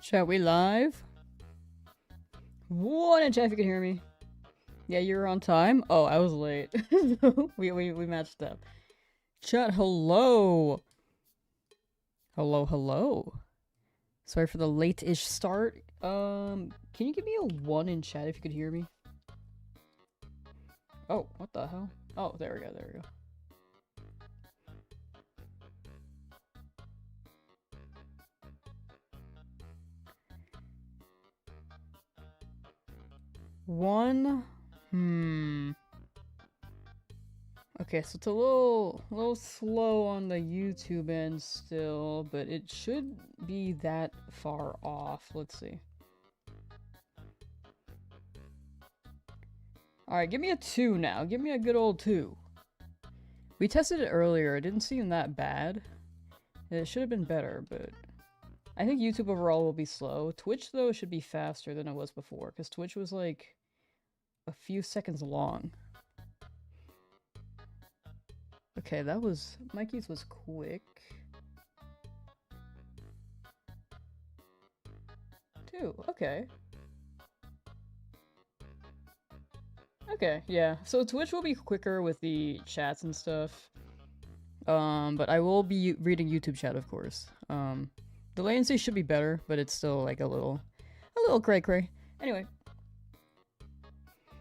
Chat, we live? One in chat if you can hear me. Yeah, you're on time? Oh, I was late. we matched up. Chat, hello! Hello, hello. Sorry for the late-ish start. Can you give me a 1 in chat if you could hear me? Oh, what the hell? Oh, there we go, there we go. One? Okay, so it's a little slow on the YouTube end still, but it should be that far off. Let's see. Alright, give me a 2 now. Give me a good old 2. We tested it earlier. It didn't seem that bad. It should have been better, but I think YouTube overall will be slow. Twitch, though, should be faster than it was before, because Twitch was like a few seconds long. Okay, that was... Mikey's was quick. 2, okay. Okay, yeah. So Twitch will be quicker with the chats and stuff. But I will be reading YouTube chat, of course. The latency should be better, but it's still like a little cray-cray. Anyway.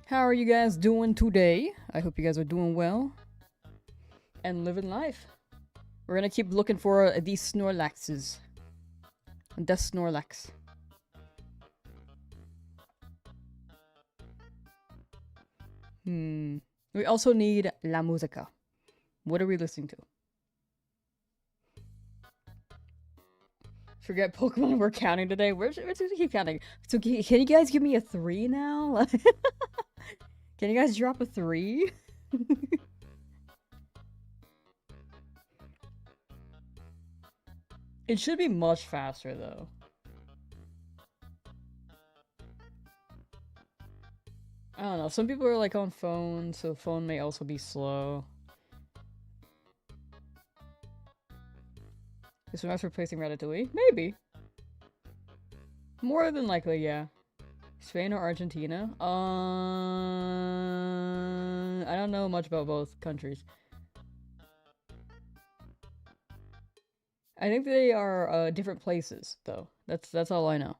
How are you guys doing today? I hope you guys are doing well. And living life. We're gonna keep looking for these Snorlaxes. The Snorlax. We also need La Musica. What are we listening to? Forget Pokemon we're counting today. We're just gonna keep counting. So can you guys give me a 3 now? Can you guys drop a 3? It should be much faster, though. I don't know. Some people are like on phone, so phone may also be slow. Is Smash replacing Ratatouille? Maybe. More than likely, yeah. Spain or Argentina? I don't know much about both countries. I think they are different places, though. That's all I know.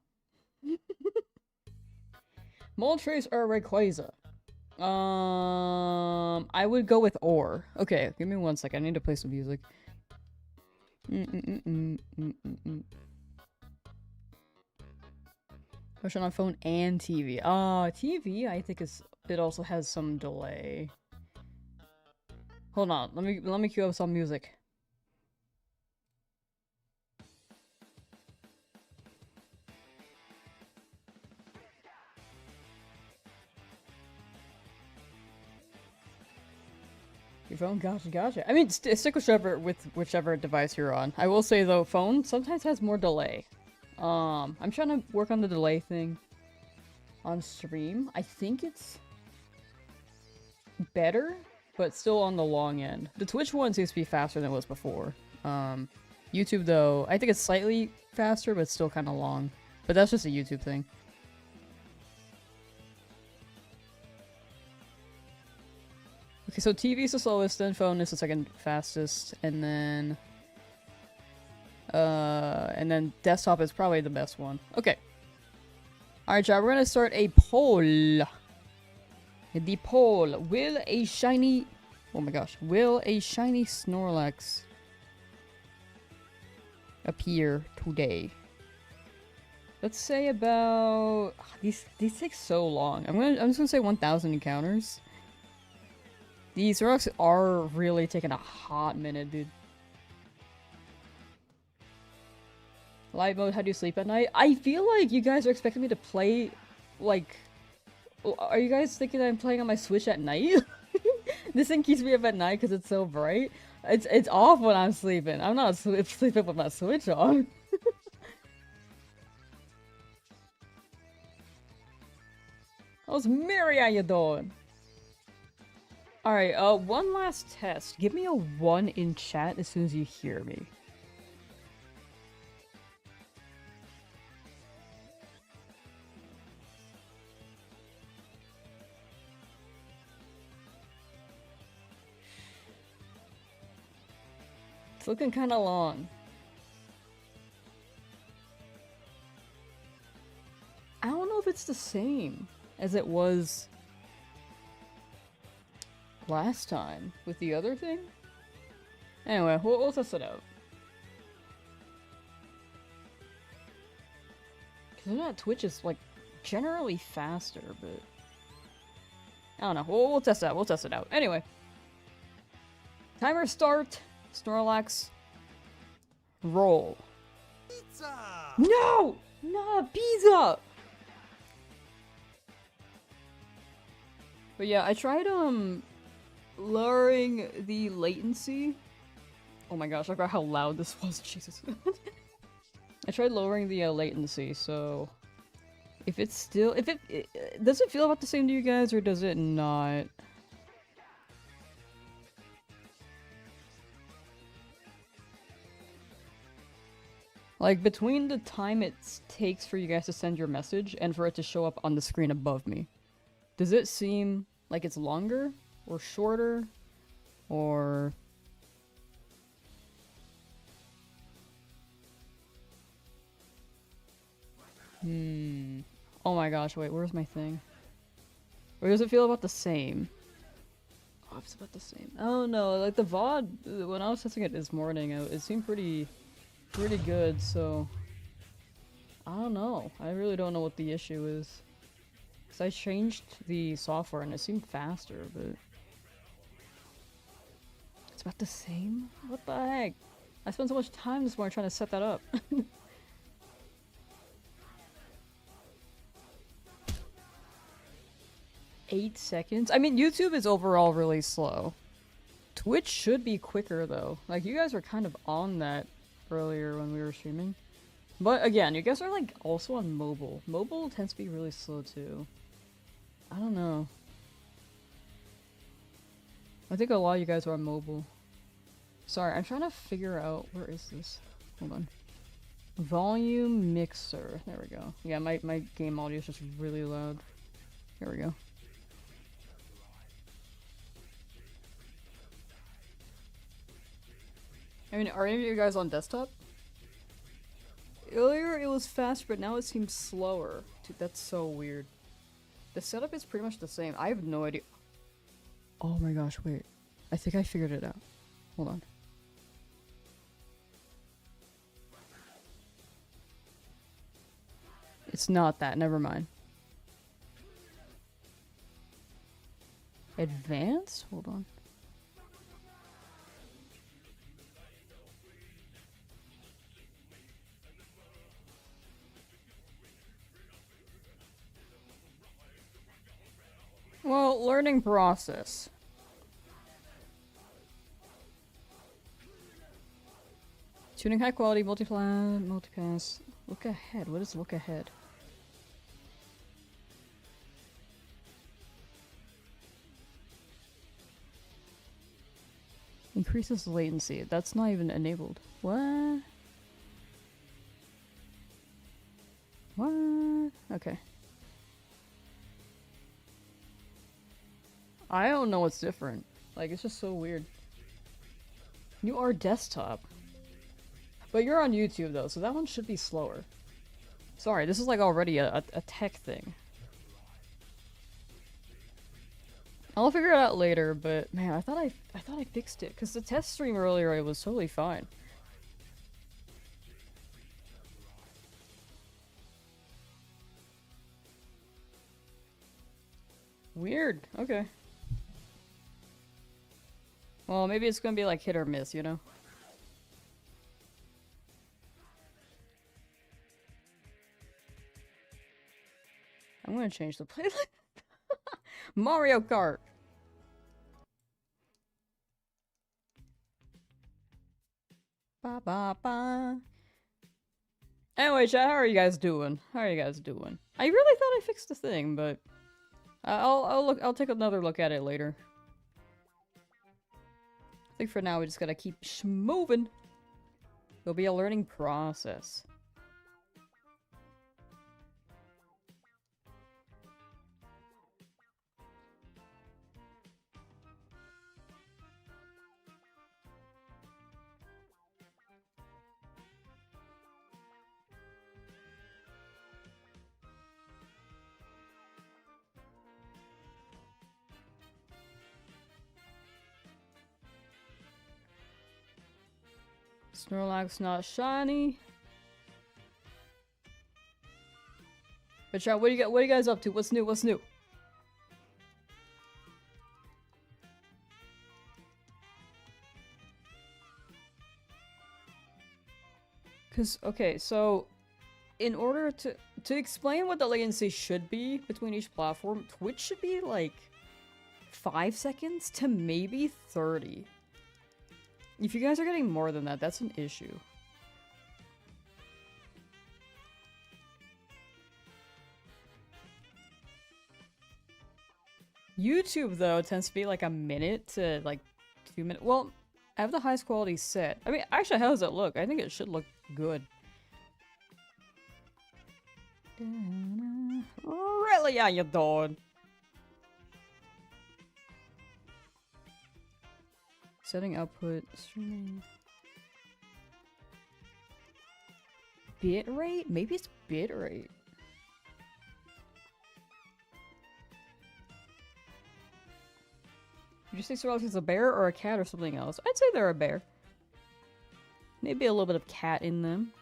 Moltres or Rayquaza? I would go with or. Okay, give me 1 second. I need to play some music. Question on phone and TV. TV I think it also has some delay. Hold on, let me cue up some music. Your phone? Gotcha. I mean, stick with whichever device you're on. I will say, though, phone sometimes has more delay. I'm trying to work on the delay thing on stream. I think it's better, but still on the long end. The Twitch one seems to be faster than it was before. YouTube, though, I think it's slightly faster, but still kind of long. But that's just a YouTube thing. Okay, so TV is the slowest, then phone is the second fastest, and then desktop is probably the best one. Okay. Alright, chat, we're gonna start a poll. The poll. Will a shiny Snorlax appear today? Let's say about... These take so long. I'm just gonna say 1,000 encounters. These rocks are really taking a hot minute, dude. Live mode, how do you sleep at night? I feel like you guys are expecting me to play, like... Are you guys thinking that I'm playing on my Switch at night? This thing keeps me up at night because it's so bright. It's off when I'm sleeping. I'm not sleeping with my Switch on. How's Mary, how you doing? Alright, one last test. Give me a 1 in chat as soon as you hear me. It's looking kind of long. I don't know if it's the same as it was last time with the other thing. Anyway, we'll test it out. Because that Twitch is like generally faster, but I don't know. We'll test it out. We'll test it out. Anyway, timer start. Snorlax. Roll. Pizza! No! Not pizza! But yeah, I tried lowering the latency. Oh my gosh, I forgot how loud this was. Jesus. I tried lowering the latency, so if it's still, does it feel about the same to you guys, or does it not? Like, between the time it takes for you guys to send your message and for it to show up on the screen above me, does it seem like it's longer or shorter or... Oh my gosh, wait, where's my thing? Or does it feel about the same? Oh, it's about the same. Oh no, like the VOD, when I was testing it this morning, it seemed pretty good, so... I don't know. I really don't know what the issue is. Because I changed the software and it seemed faster, but... It's about the same? What the heck? I spent so much time this morning trying to set that up. 8 seconds? I mean, YouTube is overall really slow. Twitch should be quicker, though. Like, you guys were kind of on that earlier when we were streaming. But again, you guys are, like, also on mobile. Mobile tends to be really slow, too. I don't know. I think a lot of you guys are on mobile. Sorry, I'm trying to figure out... Where is this? Hold on. Volume mixer. There we go. Yeah, my game audio is just really loud. There we go. I mean, are any of you guys on desktop? Earlier it was fast, but now it seems slower. Dude, that's so weird. The setup is pretty much the same. I have no idea. Oh my gosh, wait. I think I figured it out. Hold on. It's not that, never mind. Advanced? Hold on. Well, learning process. Tuning high quality, multipass. Look ahead. What is look ahead? Increases latency. That's not even enabled. What? What? Okay. I don't know what's different. Like, it's just so weird. You are desktop. But you're on YouTube, though, so that one should be slower. Sorry, this is like already a tech thing. I'll figure it out later, but man, I thought I fixed it, because the test stream earlier, it was totally fine. Weird. Okay. Well, maybe it's gonna be like hit or miss, you know? I'm gonna change the playlist. Mario Kart! Ba ba ba. Anyway, chat, how are you guys doing? How are you guys doing? I really thought I fixed the thing, but I'll take another look at it later. I think for now we just gotta keep moving. It'll be a learning process. Snorlax not shiny. But Sean, what are you guys up to? What's new? What's new? Cause okay, so in order to explain what the latency should be between each platform, Twitch should be like 5 seconds to maybe 30. If you guys are getting more than that, that's an issue. YouTube, though, tends to be like a minute to like 2 minutes. Well, I have the highest quality set. I mean, actually, how does it look? I think it should look good. Really, how you doing? Setting output, streaming. Bit rate? Maybe it's bit rate. Would you say Snorlax is a bear or a cat or something else? I'd say they're a bear. Maybe a little bit of cat in them.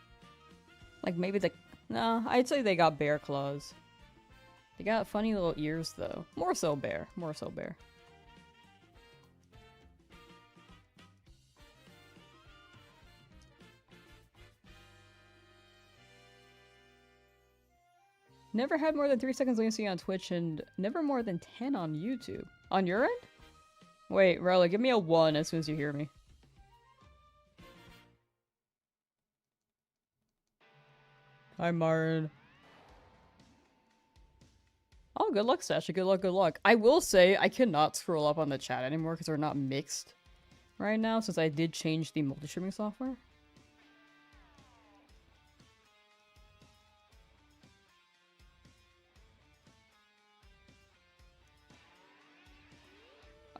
Like maybe the... No, I'd say they got bear claws. They got funny little ears though. More so bear. More so bear. Never had more than 3 seconds latency on Twitch and never more than 10 on YouTube. On your end? Wait, Rella, give me a 1 as soon as you hear me. Hi, Martin. Oh, good luck, Sasha. Good luck, good luck. I will say, I cannot scroll up on the chat anymore because they're not mixed right now since I did change the multi-streaming software.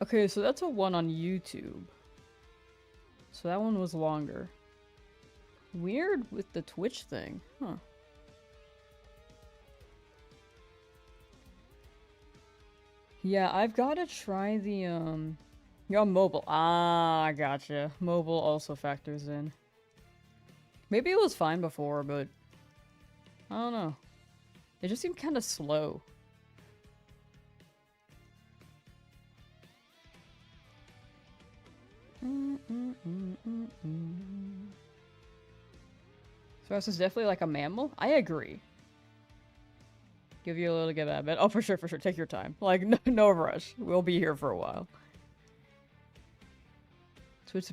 Okay, so that's a 1 on YouTube. So that one was longer. Weird with the Twitch thing, huh? Yeah, I've gotta try the, You're on mobile. Ah, I gotcha. Mobile also factors in. Maybe it was fine before, but... I don't know. It just seemed kinda slow. So this is definitely like a mammal? I agree. Give you a little give that bit. Oh, for sure, for sure. Take your time. Like, no rush. We'll be here for a while. Twitch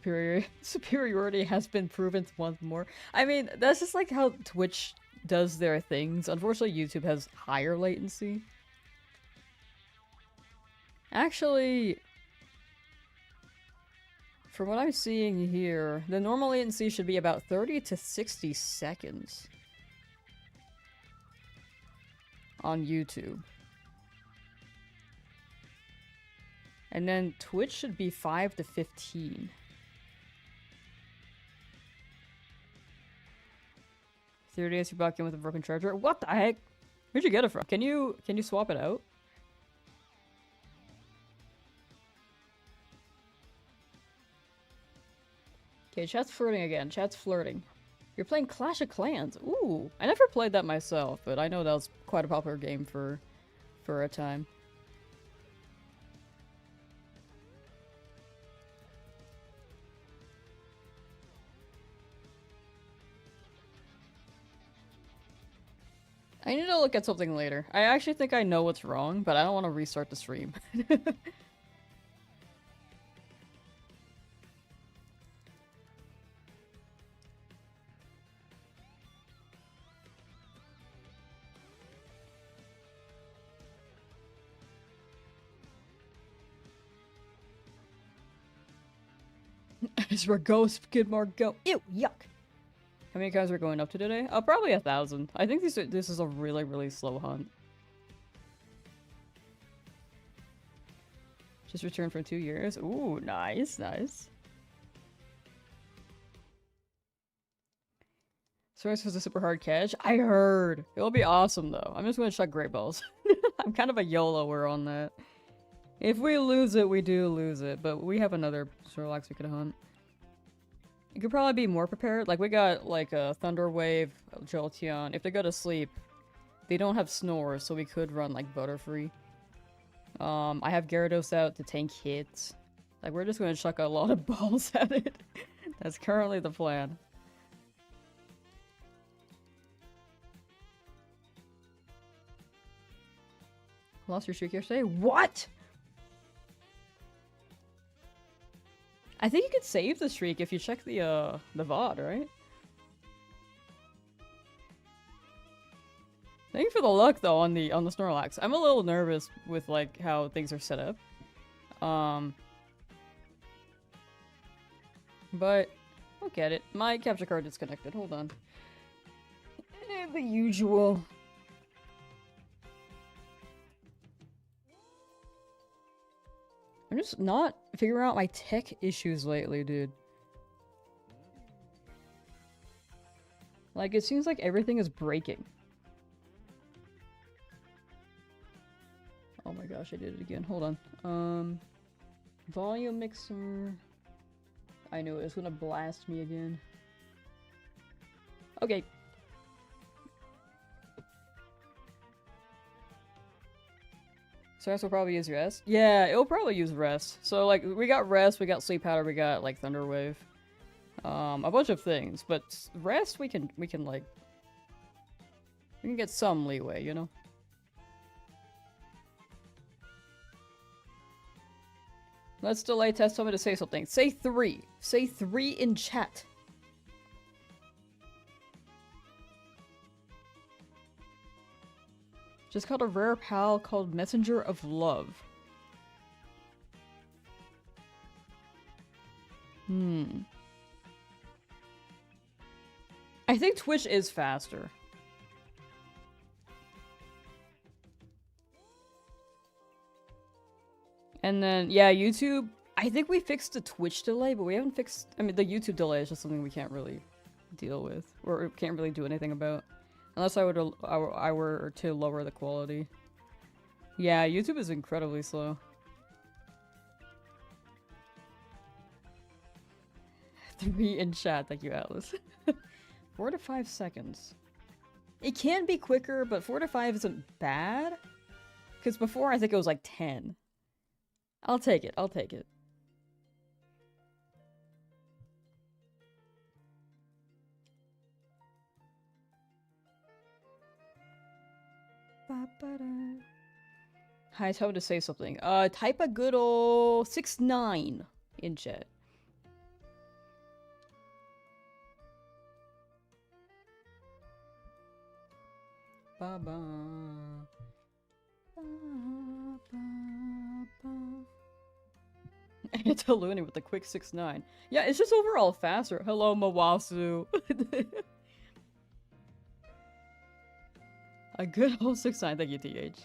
superiority has been proven once more. I mean, that's just like how Twitch does their things. Unfortunately, YouTube has higher latency. Actually... From what I'm seeing here, the normal latency should be about 30 to 60 seconds on YouTube. And then Twitch should be 5 to 15. Days you back in with a broken charger. What the heck? Where'd you get it from? Can you swap it out? Okay, chat's flirting again. Chat's flirting. You're playing Clash of Clans. Ooh, I never played that myself, but I know that was quite a popular game for a time. I need to look at something later. I actually think I know what's wrong, but I don't want to restart the stream. As we're go, Skidmark, go. Ew, yuck. How many guys are going up to today? Probably 1,000. I think this is a really, really slow hunt. Just returned from 2 years. Ooh, nice, nice. Source was a super hard catch. I heard. It'll be awesome though. I'm just gonna chuck Great Balls. I'm kind of a YOLOer on that. If we lose it, we do lose it, but we have another Snorlax we could hunt. You could probably be more prepared. Like, we got, like, a Thunder Wave, Jolteon. If they go to sleep, they don't have Snore, so we could run, like, Butterfree. I have Gyarados out to tank hits. Like, we're just gonna chuck a lot of balls at it. That's currently the plan. Lost your streak yesterday? What?! I think you could save the streak if you check the VOD, right? Thank you for the luck, though, on the Snorlax. I'm a little nervous with, like, how things are set up. But I'll get it. My capture card disconnected. Hold on. The usual. I'm just not figuring out my tech issues lately, dude. Like, it seems like everything is breaking. Oh my gosh, I did it again. Hold on. Volume mixer. I knew it was gonna blast me again. Okay. So Rest will probably use Rest? Yeah, it'll probably use Rest. So, like, we got Rest, we got Sleep Powder, we got, like, Thunder Wave. A bunch of things, but Rest we can, like... We can get some leeway, you know? Let's delay test. Tell me to say something. Say 3. Say 3 in chat. Just caught a rare pal called Messenger of Love. I think Twitch is faster. And then, yeah, YouTube, I think we fixed the Twitch delay, but we haven't fixed, I mean, the YouTube delay is just something we can't really deal with, or can't really do anything about. Unless I were to lower the quality. Yeah, YouTube is incredibly slow. 3 in chat, thank you, Atlas. 4 to 5 seconds. It can be quicker, but 4 to 5 isn't bad. Because before, I think it was like 10. I'll take it, I'll take it. Hi, tell me to say something. Type a good ol' 6-9 in chat. Ba-ba. It's a Looney with the quick 6-9. Yeah, it's just overall faster. Hello, Mawasu. A good old 6-9, thank you, TH.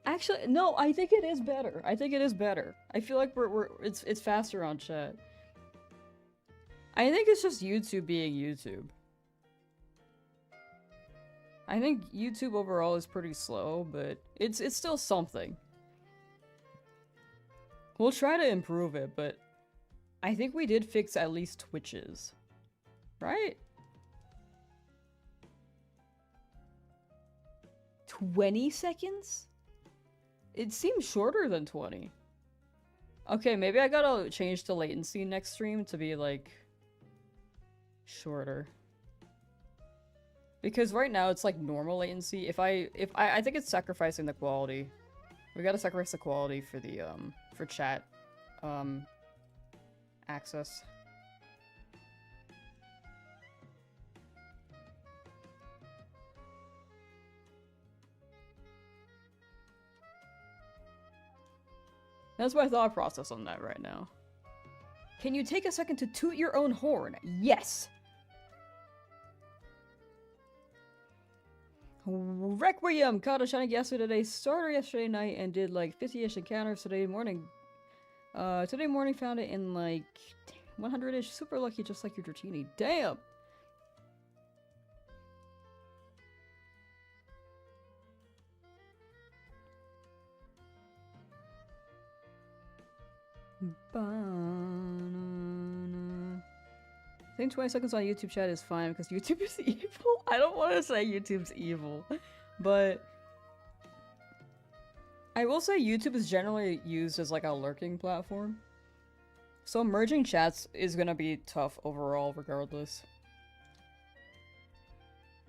Actually, no, I think it is better. I think it is better. I feel like it's faster on chat. I think it's just YouTube being YouTube. I think YouTube overall is pretty slow, but it's still something. We'll try to improve it, but I think we did fix at least Twitches. Right? 20 seconds? It seems shorter than 20. Okay, maybe I gotta change the latency next stream to be, like, shorter. Because right now it's, like, normal latency. I think it's sacrificing the quality. We gotta sacrifice the quality for the, for chat, access. That's my thought process on that right now. Can you take a second to toot your own horn? Yes! Requiem! Caught a shiny yesterday, starter yesterday night, and did like 50-ish encounters today morning. Today morning found it in like 100-ish. Super lucky, just like your Dratini. Damn! I think 20 seconds on YouTube chat is fine because YouTube is evil. I don't want to say YouTube's evil, but I will say YouTube is generally used as like a lurking platform. So merging chats is gonna be tough overall regardless.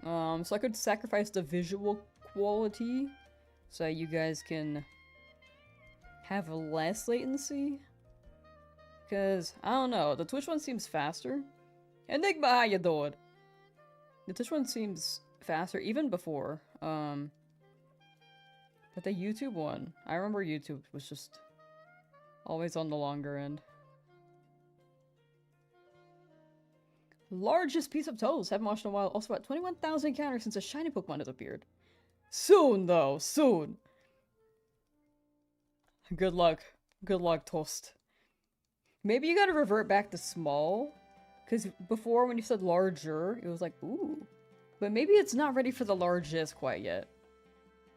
So I could sacrifice the visual quality so you guys can have less latency. Because, I don't know, the Twitch one seems faster. Enigma, how you doing? The Twitch one seems faster even before. But the YouTube one, I remember YouTube was just always on the longer end. Largest piece of toes. Haven't watched in a while. Also about 21,000 encounters since a shiny Pokemon has appeared. Soon, though. Soon. Good luck. Good luck, Toast. Maybe you gotta revert back to small. Because before, when you said larger, it was like, ooh. But maybe it's not ready for the largest quite yet.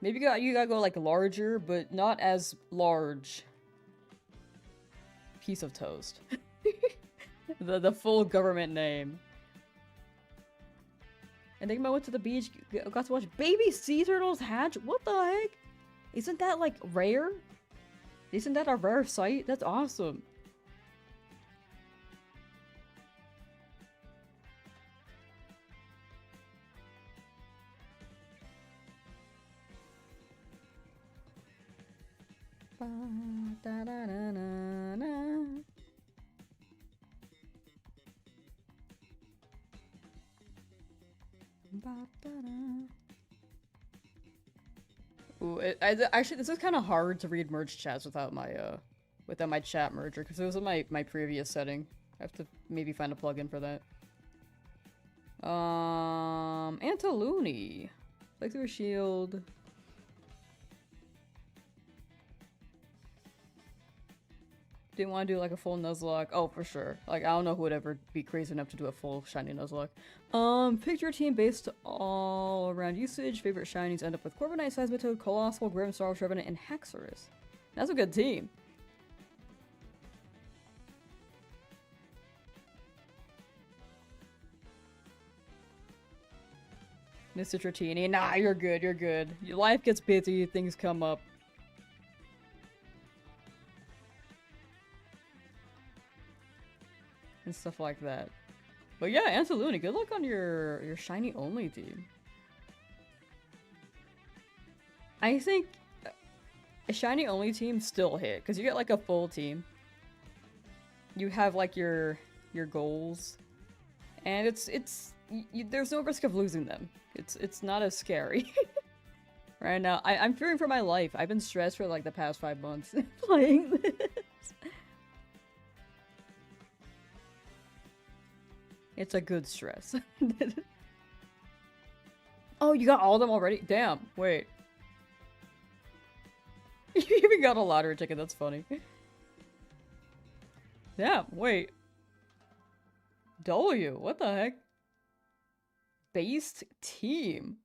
Maybe you gotta go like larger, but not as large. Piece of toast. The full government name. I think I went to the beach, got to watch baby sea turtles hatch. What the heck? Isn't that like rare? Isn't that a rare sight? That's awesome. Ba, da, da, da, da, da. Ooh, actually, this is kind of hard to read merge chats without my chat merger because it was in my previous setting. I have to maybe find a plugin for that. Antaluni, like through a shield. Didn't want to do like a full Nuzlocke. Oh, for sure. Like, I don't know who would ever be crazy enough to do a full shiny Nuzlocke. Pick your team based all around usage. Favorite shinies end up with Corviknight, Seismitoad, Colossal, Grimmsnarl, Revenant, and Haxorus. That's a good team. Mr. Dratini. Nah, you're good, you're good. Your life gets busy, things come up. And stuff like that. But yeah, Antaluni, good luck on your shiny only team. I think a shiny only team still hit because you get like a full team. You have like your goals, and there's no risk of losing them. It's not as scary. Right now, I'm fearing for my life. I've been stressed for like the past 5 months playing this. It's a good stress. Oh, you got all of them already? Damn, wait. You even got a lottery ticket, that's funny. Damn, wait. W, what the heck? Based team.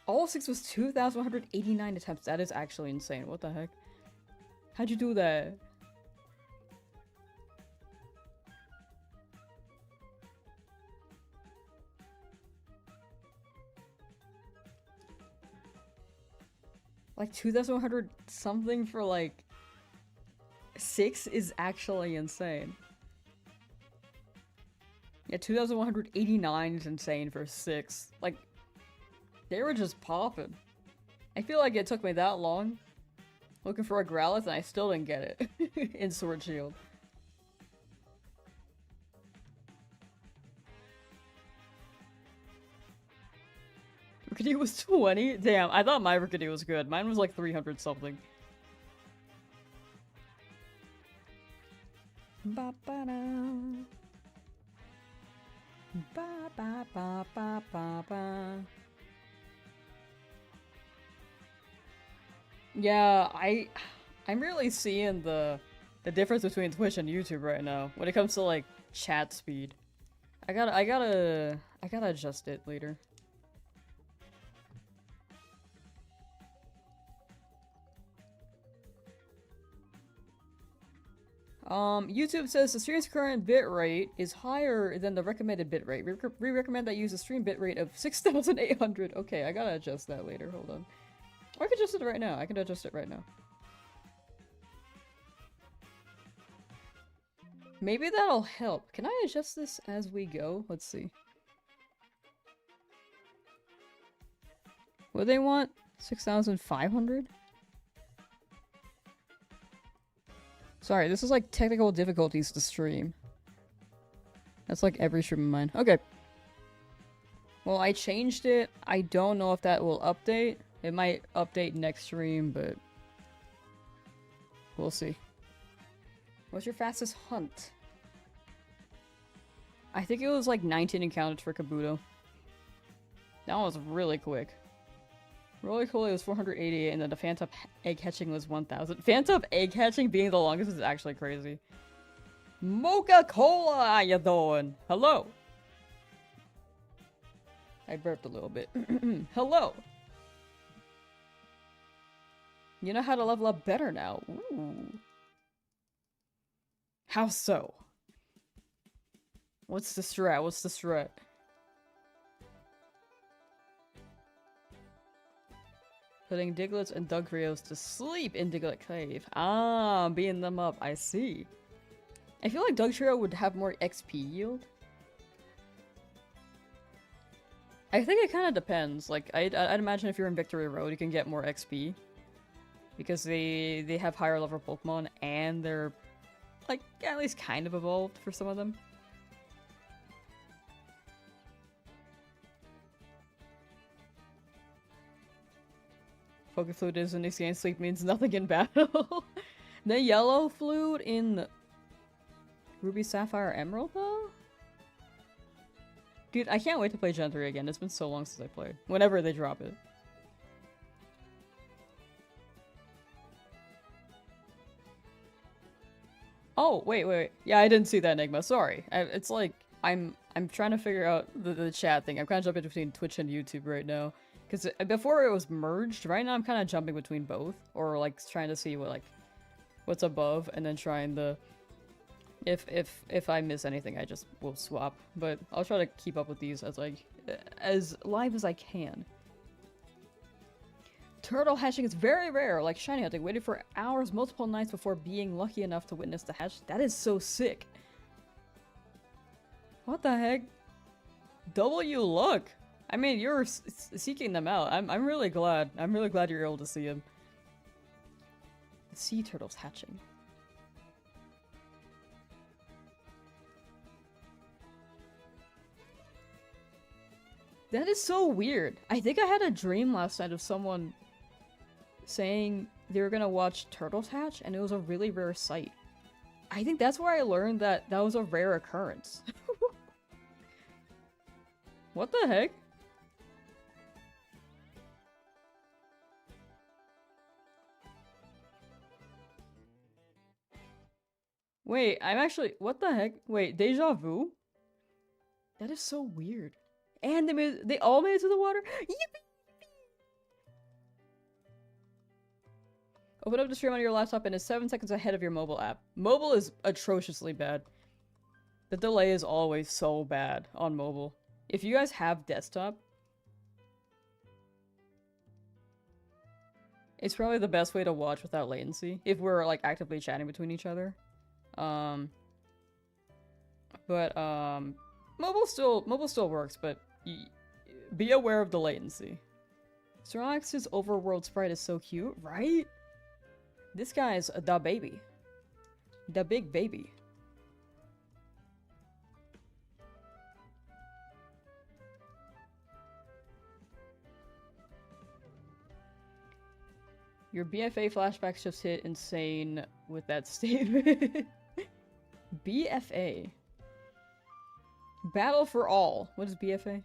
All 6 was 2,189 attempts. That is actually insane. What the heck? How'd you do that? Like 2,100 something for like 6 is actually insane. Yeah, 2,189 is insane for 6. Like, they were just popping. I feel like it took me that long looking for a Growlithe and I still didn't get it in Sword Shield. Rickety was 20? Damn, I thought my Rickety was good. Mine was like 300 something. Ba-ba-da. Ba-ba-ba-ba-ba-ba. Yeah, I'm really seeing the difference between Twitch and YouTube right now when it comes to like chat speed. I gotta adjust it later. YouTube says the stream's current bitrate is higher than the recommended bitrate. We recommend that you use a stream bitrate of 6,800. Okay, I gotta adjust that later. Hold on. Or I can adjust it right now. I can adjust it right now. Maybe that'll help. Can I adjust this as we go? Let's see. What do they want? 6,500? Sorry, this is like technical difficulties to stream. That's like every stream of mine. Okay. Well, I changed it. I don't know if that will update. It might update next stream, but we'll see. What's your fastest hunt? I think it was like 19 encounters for Kabuto. That one was really quick. Roller Cola was 488, and then the Phantom egg hatching was 1,000. Phantom egg hatching being the longest is actually crazy. Mocha Cola, how you doing? Hello. I burped a little bit. Hello. You know how to level up better now. Ooh. How so? What's the strat? What's the strat? Putting Digletts and Dugtrios to sleep in Diglett Cave. Ah, beating them up. I see. I feel like Dugtrio would have more XP yield. I think it kind of depends. Like, I'd imagine if you're in Victory Road, you can get more XP. Because they have higher level Pokemon, and they're, like, at least kind of evolved for some of them. Pokeflute is in this game. Sleep means nothing in battle. The yellow flute in Ruby, Sapphire, Emerald, though? Dude, I can't wait to play Gen 3 again. It's been so long since I played. Whenever they drop it. Oh, wait. Yeah, I didn't see that Enigma. Sorry. It's like, I'm trying to figure out the chat thing. I'm kind of jumping between Twitch and YouTube right now. Because before it was merged, right now I'm kind of jumping between both. Or, like, trying to see what, like, what's above, and then trying to... If I miss anything, I just will swap. But I'll try to keep up with these as, like, as live as I can. Turtle hatching is very rare, like shiny hunting. Waited for hours, multiple nights before being lucky enough to witness the hatch. That is so sick. What the heck? W luck. I mean, you're seeking them out. I'm really glad. I'm really glad you're able to see them. The sea turtle's hatching. That is so weird. I think I had a dream last night of someone saying they were gonna watch turtles hatch, and it was a really rare sight. I think that's where I learned that that was a rare occurrence. What the heck? Wait, I'm actually- what the heck? Wait, deja vu? That is so weird. And they all made it to the water? Yippee! Open up the stream on your laptop and it's 7 seconds ahead of your mobile app. Mobile is atrociously bad. The delay is always so bad on mobile. If you guys have desktop, it's probably the best way to watch without latency. If we're like actively chatting between each other. Mobile still works, but be aware of the latency. Snorlax's overworld sprite is so cute, right? This guy's the baby. The big baby. Your BFA flashbacks just hit insane with that statement. BFA. Battle for all. What is BFA?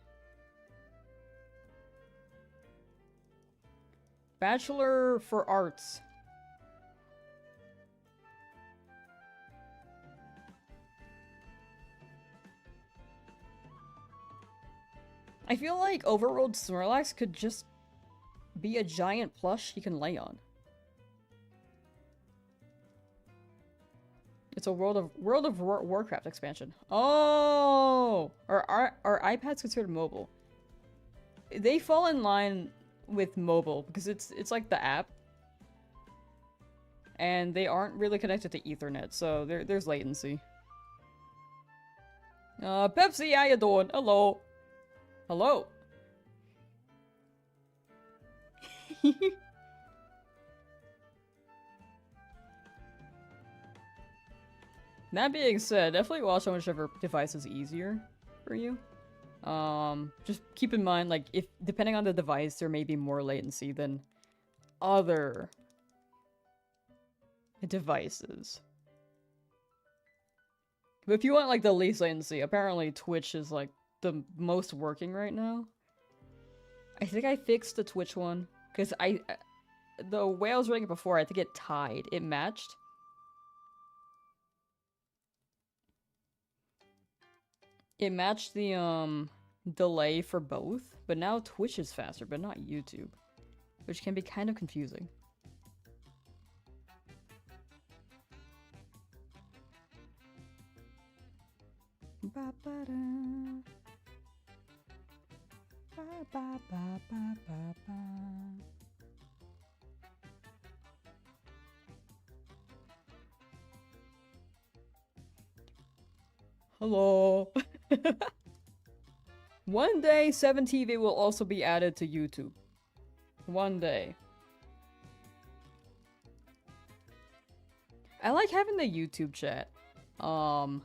Bachelor for Arts. I feel like Overworld Snorlax could just be a giant plush he can lay on. It's a World of Warcraft expansion. Oh! Are iPads considered mobile? They fall in line with mobile because it's like the app. And they aren't really connected to Ethernet, so there's latency. Pepsi, how you doing? Hello. Hello. That being said, definitely watch on whichever device is easier for you. Just keep in mind, like, if depending on the device, there may be more latency than other devices. But if you want, like, the least latency, apparently Twitch is, like, the most working right now. I think I fixed the Twitch one, because the way I was running it before, I think it tied. It matched. It matched the, delay for both, but now Twitch is faster, but not YouTube. Which can be kind of confusing. Hello. One day, 7TV will also be added to YouTube. One day. I like having the YouTube chat, and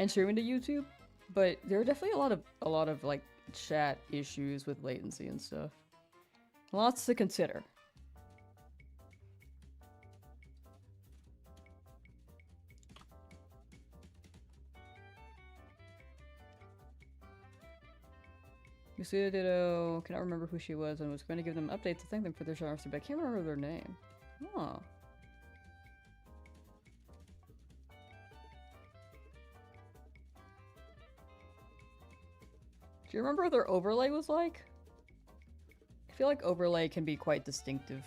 streaming to YouTube, but there are definitely a lot of like chat issues with latency and stuff. Lots to consider. Lucia Ditto, cannot remember who she was and was going to give them updates to thank them for their generosity, but I can't remember their name. Oh. Do you remember what their overlay was like? I feel like overlay can be quite distinctive.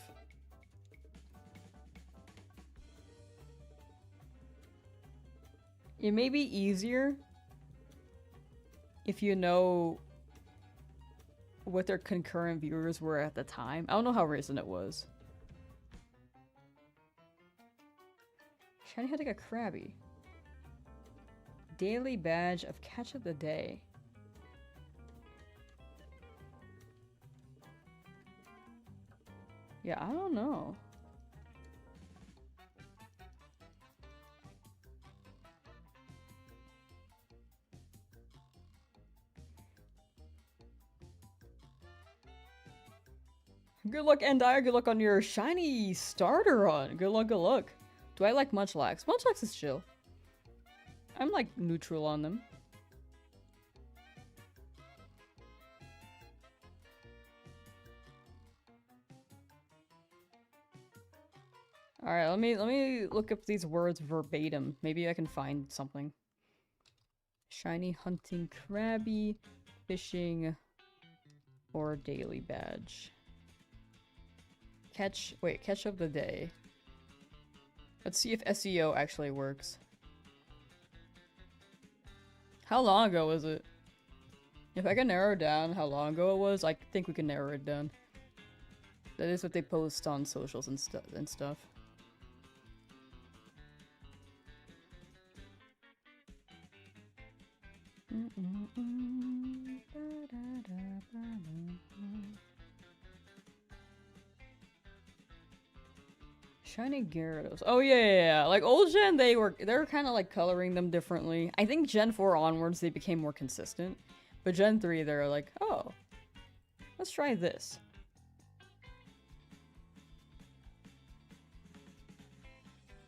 It may be easier if you know what their concurrent viewers were at the time. I don't know how recent it was. Shiny had like a Krabby. Daily badge of catch of the day. Yeah, I don't know. Good luck, Endire. Good luck on your shiny starter run. Good luck, good luck. Do I like Munchlax? Munchlax is chill. I'm like neutral on them. Alright, let me look up these words verbatim. Maybe I can find something. Shiny hunting Krabby, fishing, or daily badge. Catch of the day. Let's see if SEO actually works. How long ago was it? If I can narrow down how long ago it was, I think we can narrow it down. That is what they post on socials and stuff. Shiny Gyarados. Oh yeah. Like old gen, they were kind of like coloring them differently. I think Gen 4 onwards they became more consistent, but Gen 3 they're like, oh, let's try this.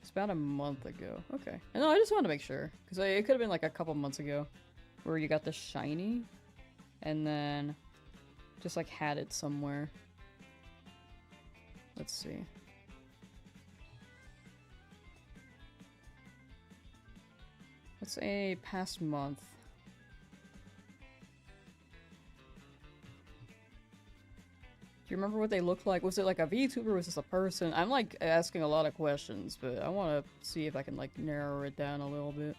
It's about a month ago. Okay. No, I just wanted to make sure because it could have been like a couple months ago, where you got the shiny, and then just like had it somewhere. Let's see. Let's say past month. you remember what they looked like? Was it like a VTuber? Was this a person? I'm like asking a lot of questions, but I want to see if I can like narrow it down a little bit.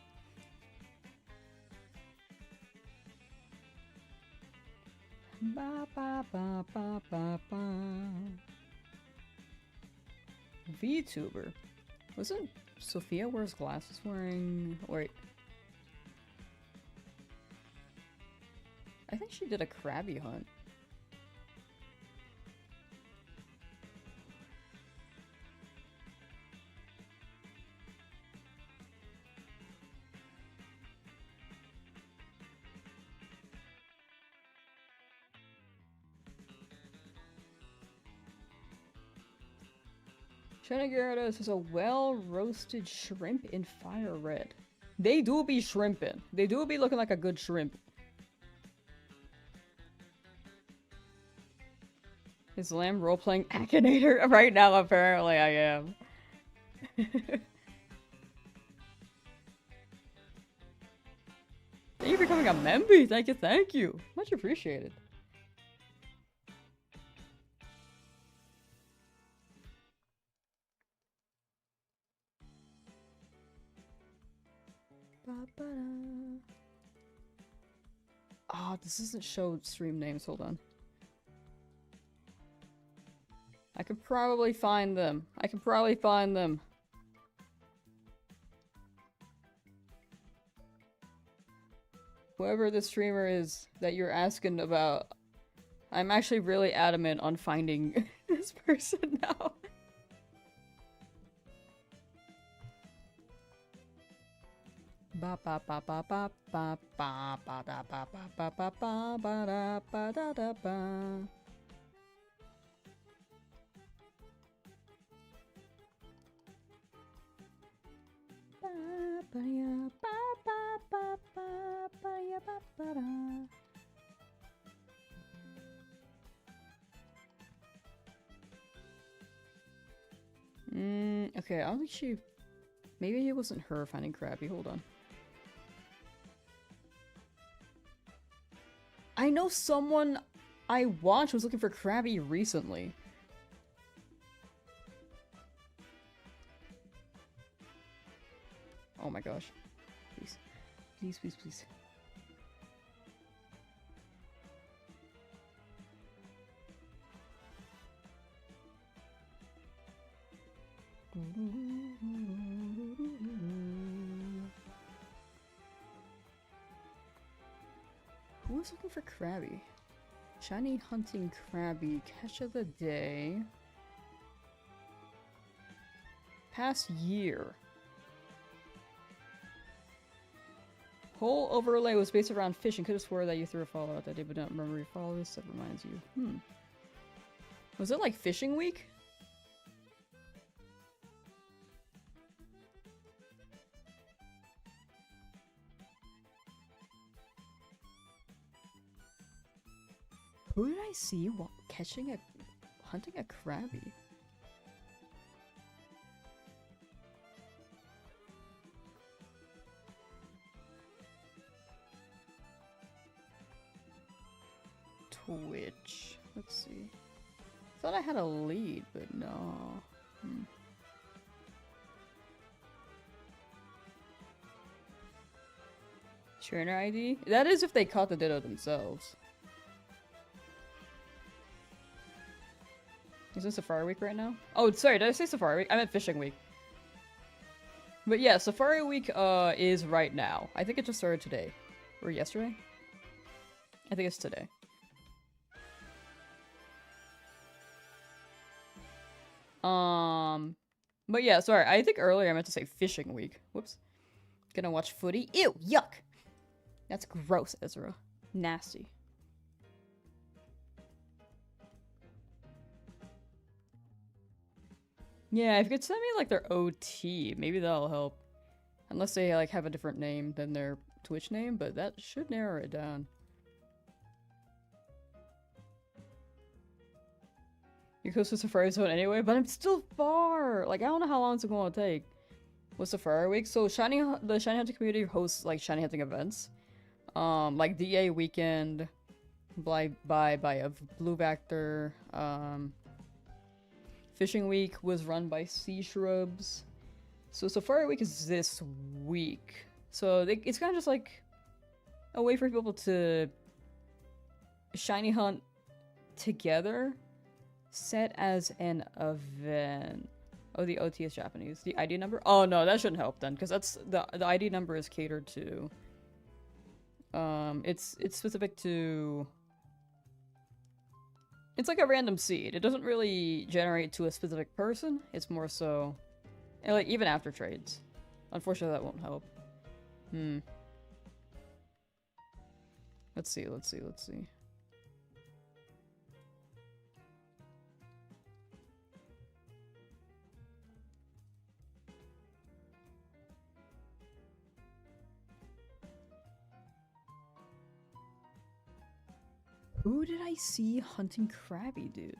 Ba ba ba ba ba ba. VTuber. Wasn't Sophia wears glasses wearing... Wait. I think she did a Krabby hunt. Shinies is a well-roasted shrimp in FireRed. They do be shrimping. They do be looking like a good shrimp. Is Lamb role-playing Akinator? Right now, apparently I am. Thank you for becoming a member. Thank you, thank you. Much appreciated. Oh, this doesn't show stream names. Hold on. I could probably find them. I can probably find them. Whoever the streamer is that you're asking about, I'm actually really adamant on finding this person now. Ba ba ba ba ba ba ba ba da ba ba ba ba ba ba da ba da da ba. Ba ya ba ba ba ba ba ya ba ba da. Okay, I don't think she... Maybe it wasn't her finding Krabby. Hold on. I know someone I watched was looking for Krabby recently. Oh my gosh. Please. Please, please, please. Who was looking for Krabby? Shiny hunting Krabby. Catch of the day. Past year. Whole overlay was based around fishing. Could have swore that you threw a follow out that day, but don't remember your follow. This that reminds you. Was it like fishing week? Who did I see while hunting a Krabby? Twitch. Let's see. Thought I had a lead, but no. Trainer ID? That is if they caught the Ditto themselves. Is this Safari Week right now? Oh, sorry, did I say Safari Week? I meant Fishing Week. But yeah, Safari Week is right now. I think it just started today. Or yesterday? I think it's today. But yeah, sorry, I think earlier I meant to say Fishing Week. Whoops. Gonna watch footy? Ew, yuck! That's gross, Ezra. Nasty. Yeah, if you could send me like their OT, maybe that'll help. Unless they like have a different name than their Twitch name, but that should narrow it down. You're close to Safari Zone anyway, but I'm still far! Like, I don't know how long it's going to take. What's Safari Week? So, the Shiny Hunting community hosts, like, Shiny Hunting events. Like, DA Weekend, by a blue Vector. Fishing Week was run by Sea Shrubs. So Fire Week is this week. So it's kind of just like a way for people to shiny hunt together, set as an event. Oh, the OT is Japanese. The ID number? Oh no, that shouldn't help then, because that's the ID number is catered to. It's specific to. It's like a random seed. It doesn't really generate to a specific person. It's more so, and like even after trades. Unfortunately, that won't help. Let's see. Who did I see hunting Krabby, dude?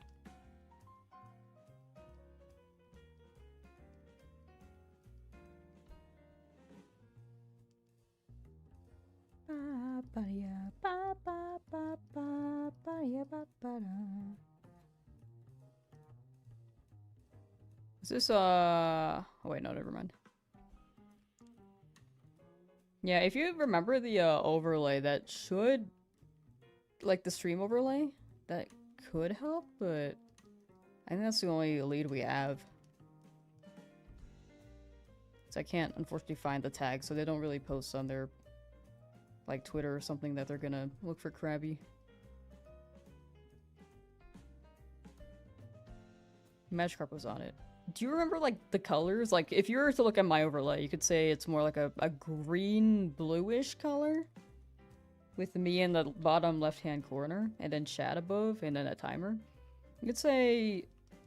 Is this, oh wait, no, never mind. Yeah, if you remember the, overlay, that should, like, the stream overlay, that could help, but I think that's the only lead we have. So I can't, unfortunately, find the tag, so they don't really post on their, like, Twitter or something that they're gonna look for Krabby. Magikarp was on it. Do you remember, like, the colors? Like, if you were to look at my overlay, you could say it's more like a green-bluish color. With me in the bottom left-hand corner, and then chat above, and then a timer. You could say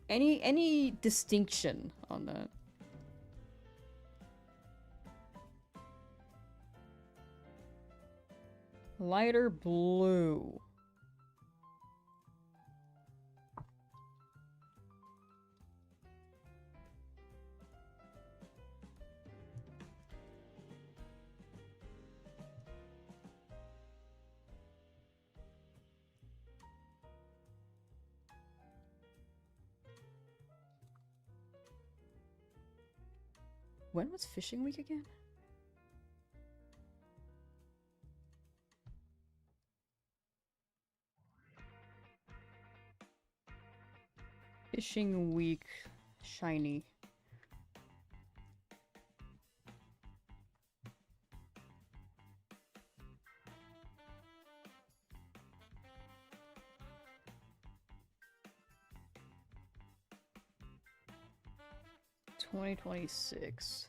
any distinction on that. Lighter blue. When was Fishing Week again? Fishing Week shiny. $2026.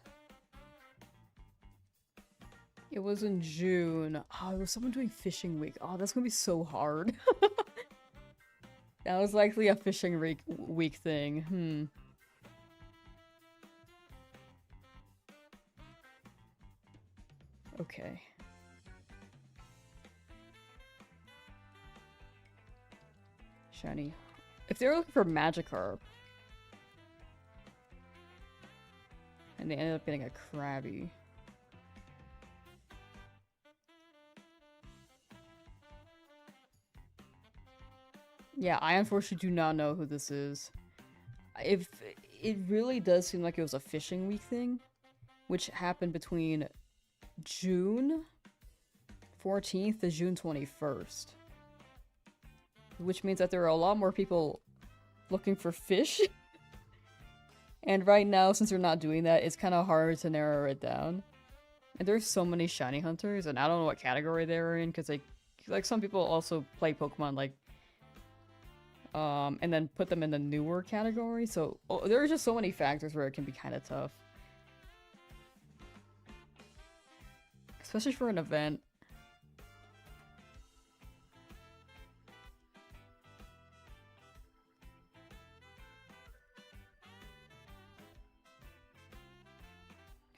It was in June. Oh, it was someone doing Fishing Week. Oh, that's gonna be so hard. That was likely a Fishing Week thing. Okay. Shiny. If they were looking for Magikarp, and they ended up getting a Krabby. Yeah, I unfortunately do not know who this is. If it really does seem like it was a Fishing Week thing, which happened between June 14th to June 21st. Which means that there are a lot more people looking for fish. And right now, since they're not doing that, it's kind of hard to narrow it down. And there's so many shiny hunters, and I don't know what category they're in, because like some people also play Pokemon like and then put them in the newer category, so there are just so many factors where it can be kind of tough. Especially for an event.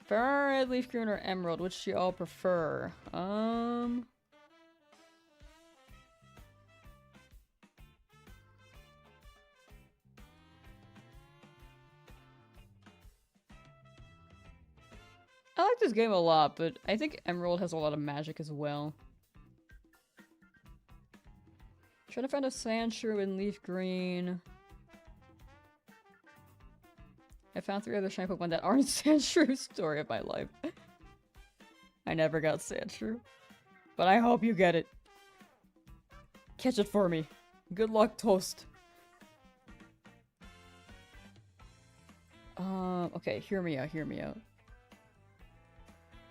FireRed, LeafGreen, or Emerald, which do you all prefer? I like this game a lot, but I think Emerald has a lot of magic as well. Trying to find a Sandshrew in LeafGreen. I found 3 other shiny Pokemon that aren't Sandshrew. Story of my life. I never got Sandshrew. But I hope you get it. Catch it for me. Good luck, Toast. Okay, hear me out, hear me out.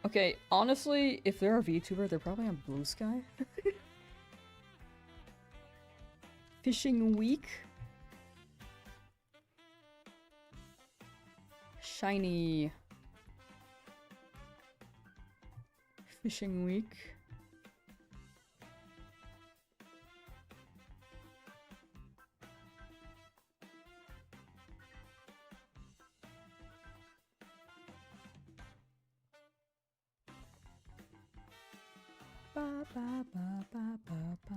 Okay, honestly, if they're a VTuber, they're probably on Blue Sky. Fishing Week. Shiny. Fishing Week. Ba, ba, ba, ba, ba, ba.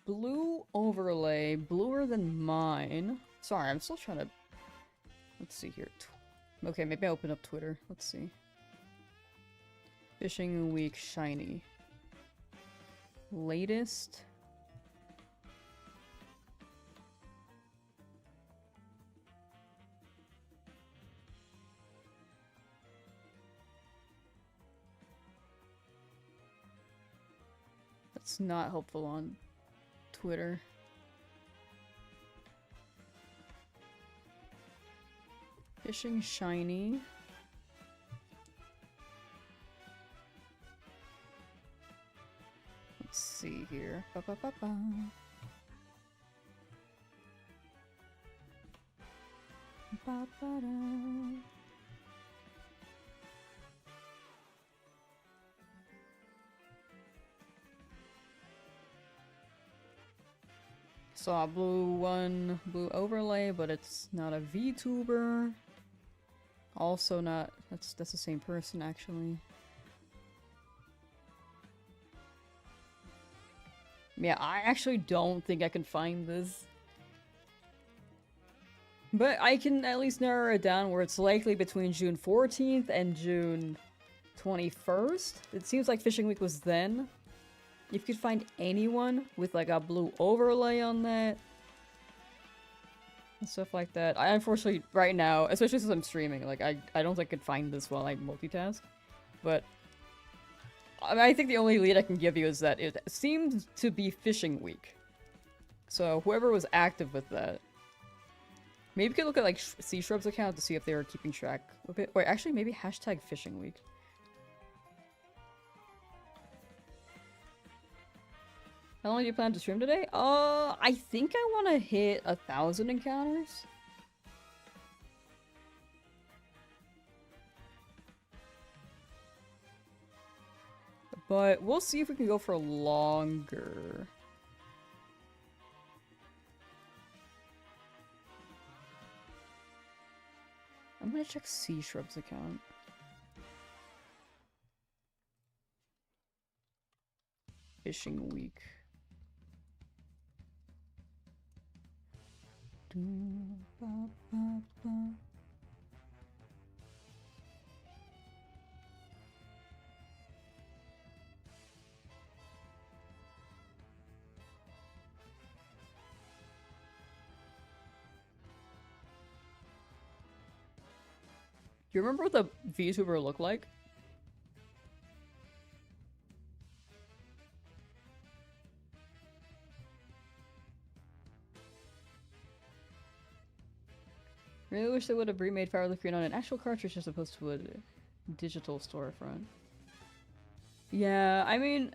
Blue overlay, bluer than mine. Sorry, I'm still trying to... Let's see here. Okay, maybe I open up Twitter. Let's see. Fishing Week shiny. Latest. That's not helpful on Twitter. Fishing shiny. Let's see here. Ba, ba, ba, ba. Ba, ba, da. Saw a blue overlay, but it's not a VTuber. Also not, that's the same person actually. Yeah, I actually don't think I can find this. But I can at least narrow it down where it's likely between June 14th and June 21st. It seems like Fishing Week was then. If you could find anyone with like a blue overlay on that and stuff like that. I unfortunately right now, especially since I'm streaming, like I don't think I could find this while I multitask. But I think the only lead I can give you is that it seemed to be Fishing Week. So whoever was active with that. Maybe you could look at like Sea Shrub's account to see if they were keeping track of it. Wait, actually maybe hashtag Fishing Week. How long do you plan to stream today? I think I want to hit 1,000 encounters. But we'll see if we can go for longer. I'm gonna check Sea Shrub's account. Fishing Week. Ba, ba, ba. Do you remember what the VTuber looked like? Really wish they would have remade FireRed on an actual cartridge as opposed to a digital storefront. Yeah, I mean...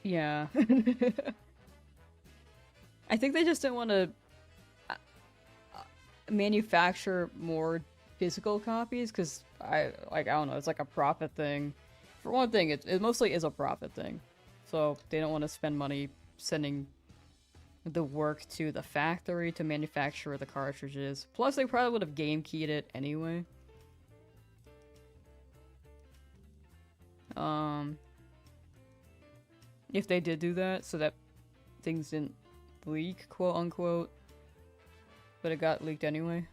Yeah. I think they just didn't want to manufacture more physical copies because I don't know, it's like a profit thing. For one thing, it mostly is a profit thing. So they don't want to spend money sending the work to the factory to manufacture the cartridges. Plus, they probably would have game keyed it anyway. If they did do that, so that things didn't leak, quote unquote. But it got leaked anyway.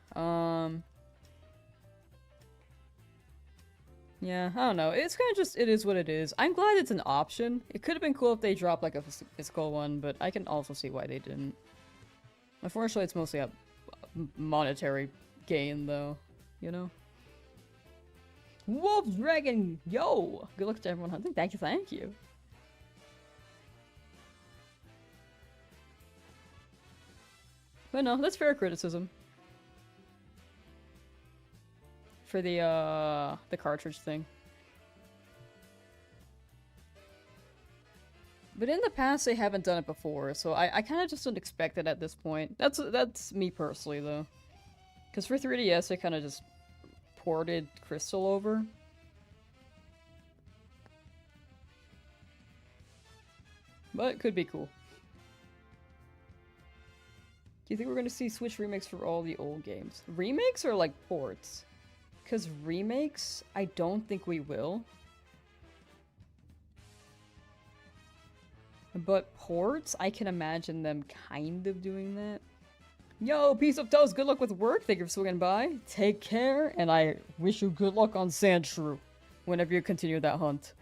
Yeah, I don't know. It's kind of just, it is what it is. I'm glad it's an option. It could have been cool if they dropped like a physical one, but I can also see why they didn't. Unfortunately, it's mostly a monetary gain, though. You know? Wolf Dragon! Yo! Good luck to everyone hunting. Thank you, thank you. But no, that's fair criticism. For the cartridge thing. But in the past, they haven't done it before, so I kind of just don't expect it at this point. That's me personally, though. Because for 3DS, they kind of just ported Crystal over. But it could be cool. Do you think we're going to see Switch remakes for all the old games? Remakes or like ports? Because remakes, I don't think we will. But ports, I can imagine them kind of doing that. Yo, piece of toast, good luck with work. Thank you for swinging by. Take care, and I wish you good luck on Sandshrew whenever you continue that hunt.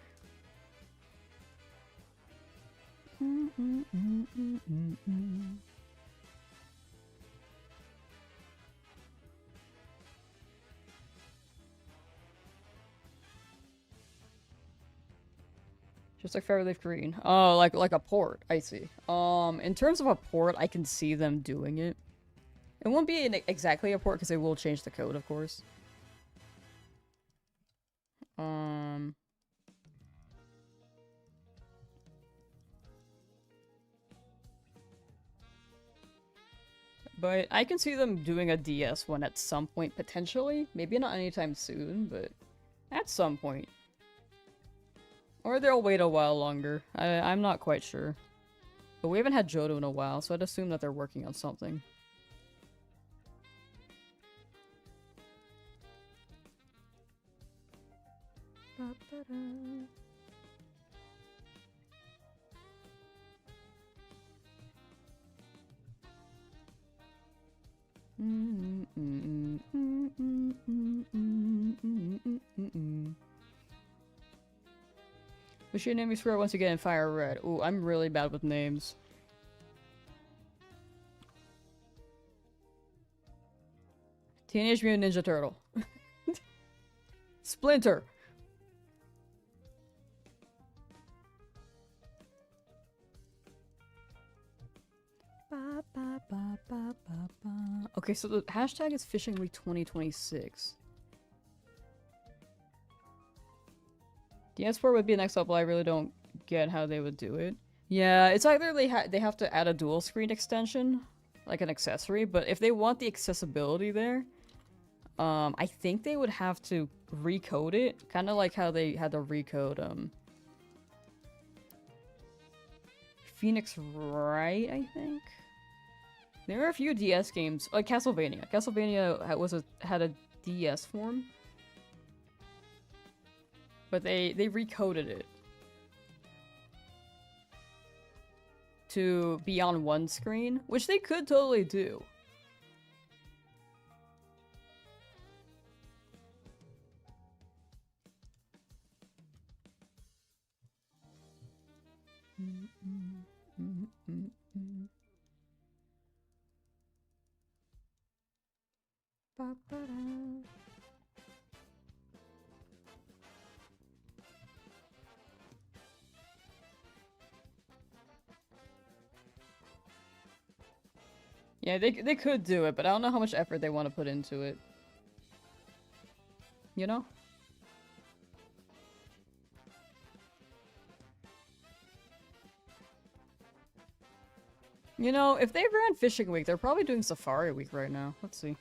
Just like FireRed LeafGreen. Oh, like a port. I see. In terms of a port, I can see them doing it. It won't be exactly a port because they will change the code, of course. But I can see them doing a DS one at some point, potentially. Maybe not anytime soon, but at some point. Or they'll wait a while longer. I'm not quite sure. But we haven't had Johto in a while, so I'd assume that they're working on something. We should name me Square once again in FireRed. Ooh, I'm really bad with names. Teenage Mutant Ninja Turtle. Splinter. Okay, so the hashtag is Fishing Week 2026. DS Sport would be next up, but I really don't get how they would do it. Yeah, it's either they have to add a dual screen extension, like an accessory, but if they want the accessibility there, I think they would have to recode it, kind of like how they had to recode Phoenix Wright, I think. There are a few DS games, like Castlevania. Castlevania had a DS form, but they recoded it to be on one screen, which they could totally do. Yeah, they could do it, but I don't know how much effort they want to put into it. You know? You know, if they ran Fishing Week, they're probably doing Safari Week right now. Let's see.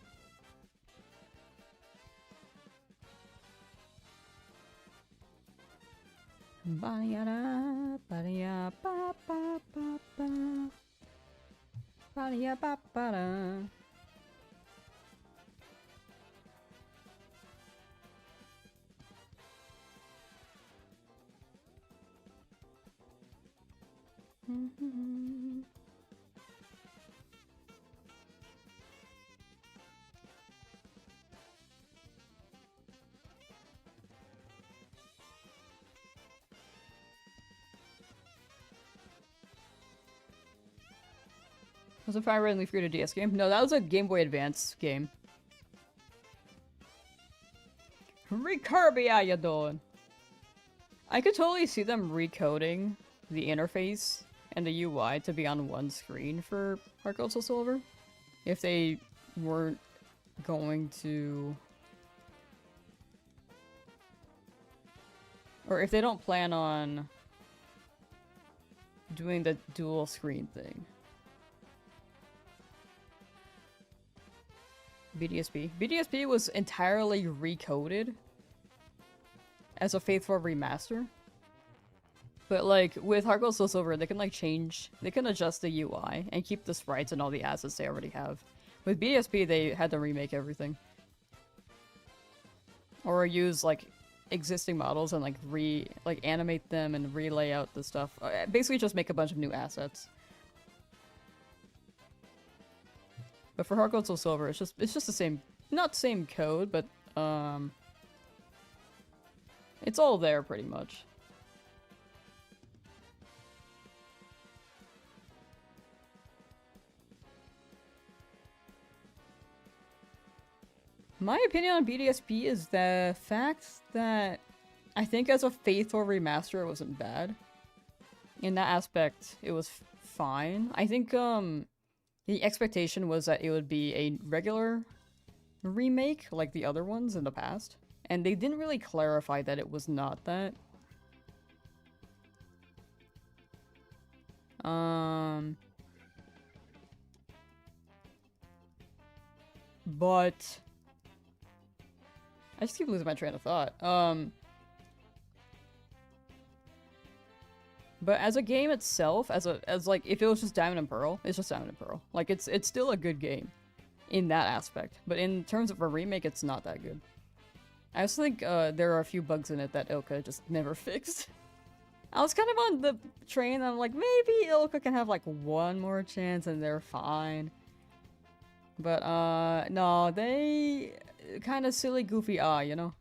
Was it FireRed and LeafGreen a DS game? No, that was a Game Boy Advance game. Kirby, how you doing? I could totally see them recoding the interface and the UI to be on one screen for Heart Gold Soul Silver. If they weren't going to... Or if they don't plan on doing the dual screen thing. BDSP. BDSP was entirely recoded as a faithful remaster. But like with Heart Gold Soul Silver, they can like change, they can adjust the UI and keep the sprites and all the assets they already have. With BDSP, they had to remake everything. Or use like existing models and like animate them and relay out the stuff. Basically just make a bunch of new assets. But for Heart Gold Soul Silver, it's just the same, not same code, but it's all there pretty much. My opinion on BDSP is the fact that I think as a faithful remaster it wasn't bad. In that aspect, it was fine. I think the expectation was that it would be a regular remake like the other ones in the past. And they didn't really clarify that it was not that. But I just keep losing my train of thought. But as a game itself, as like if it was just Diamond and Pearl, it's just Diamond and Pearl. Like it's still a good game in that aspect. But in terms of a remake, it's not that good. I also think there are a few bugs in it that Ilka just never fixed. I was kind of on the train, I'm like, maybe Ilka can have like one more chance and they're fine. But no, they kind of silly, goofy, you know?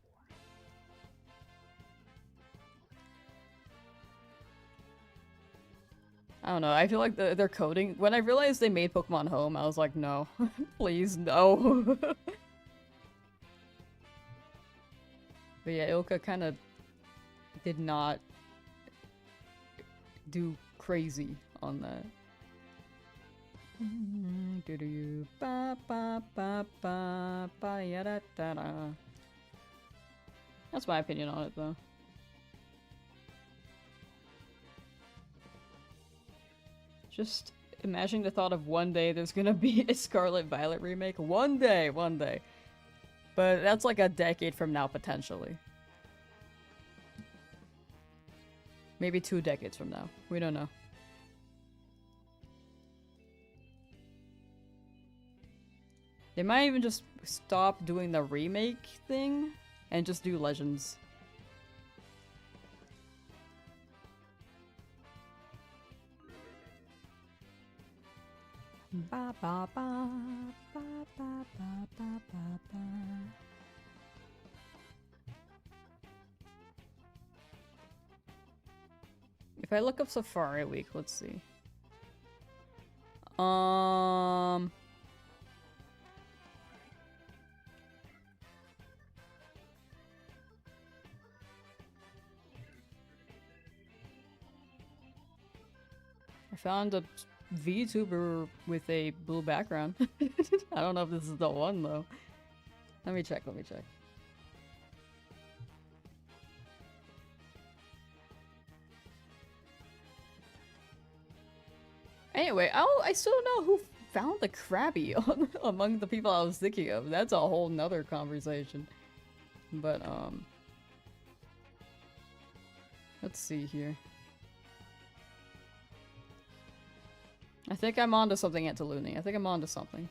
I don't know, I feel like their coding, when I realized they made Pokemon Home, I was like, no, please, no. But yeah, Ilka kind of did not do crazy on that. That's my opinion on it, though. Just imagining the thought of one day there's gonna be a Scarlet Violet remake. One day! But that's like a decade from now, potentially. Maybe 2 decades from now. We don't know. They might even just stop doing the remake thing and just do Legends. Ba ba ba ba ba ba ba ba ba. If I look up Safari Week, let's see. I found a VTuber with a blue background. I don't know if this is the one though. Let me check. Anyway, I still don't know who found the Krabby among the people I was thinking of. That's a whole nother conversation. But, let's see here. I think I'm onto something, Antaluni. I think I'm onto something.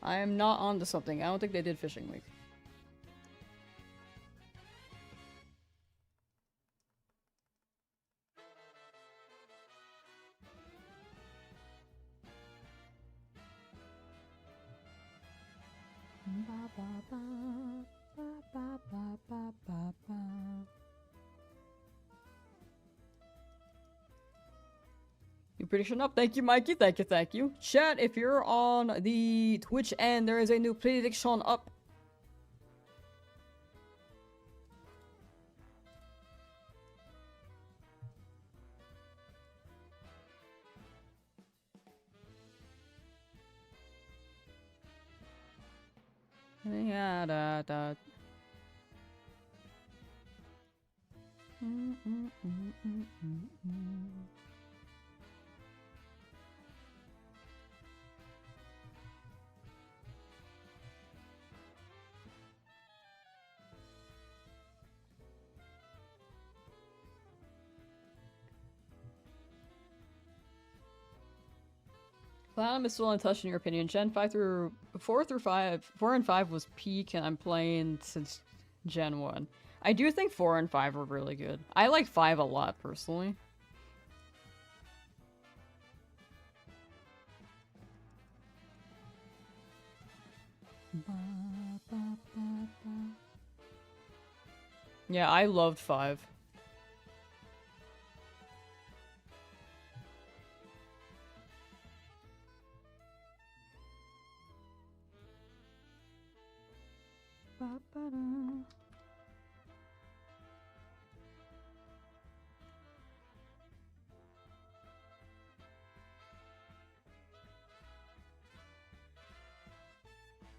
I am not onto something. I don't think they did Fishing Week. Your prediction up. Thank you, Mikey. Thank you, thank you. Chat, if you're on the Twitch end, there is a new prediction up. Yeah, da. Platinum is still untouched in your opinion. Gen 4 and 5 was peak, and I'm playing since Gen 1. I do think 4 and 5 were really good. I like 5 a lot, personally. Yeah, I loved 5.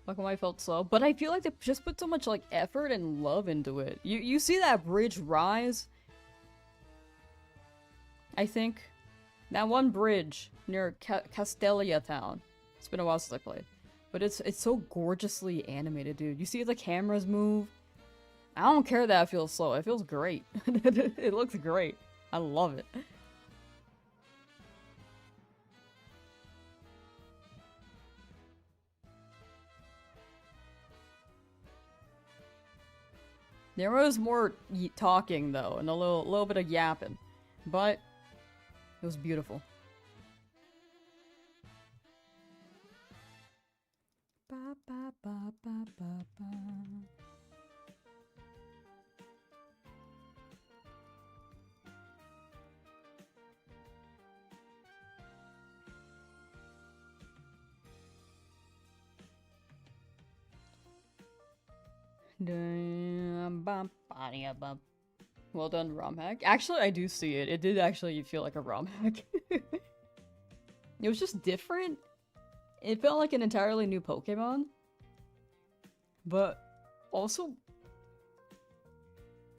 Black and White felt slow, but I feel like they just put so much like effort and love into it. You see that bridge rise? I think that one bridge near Castelia Town. It's been a while since I played, but it's so gorgeously animated, dude. You see the cameras move. I don't care that it feels slow. It feels great. It looks great. I love it. There was more talking though, and a little bit of yapping, but it was beautiful. Ba, ba, ba, ba, ba, ba. Well done, ROM hack. Actually, I do see it. It did actually feel like a ROM hack. It was just different. It felt like an entirely new Pokemon. But also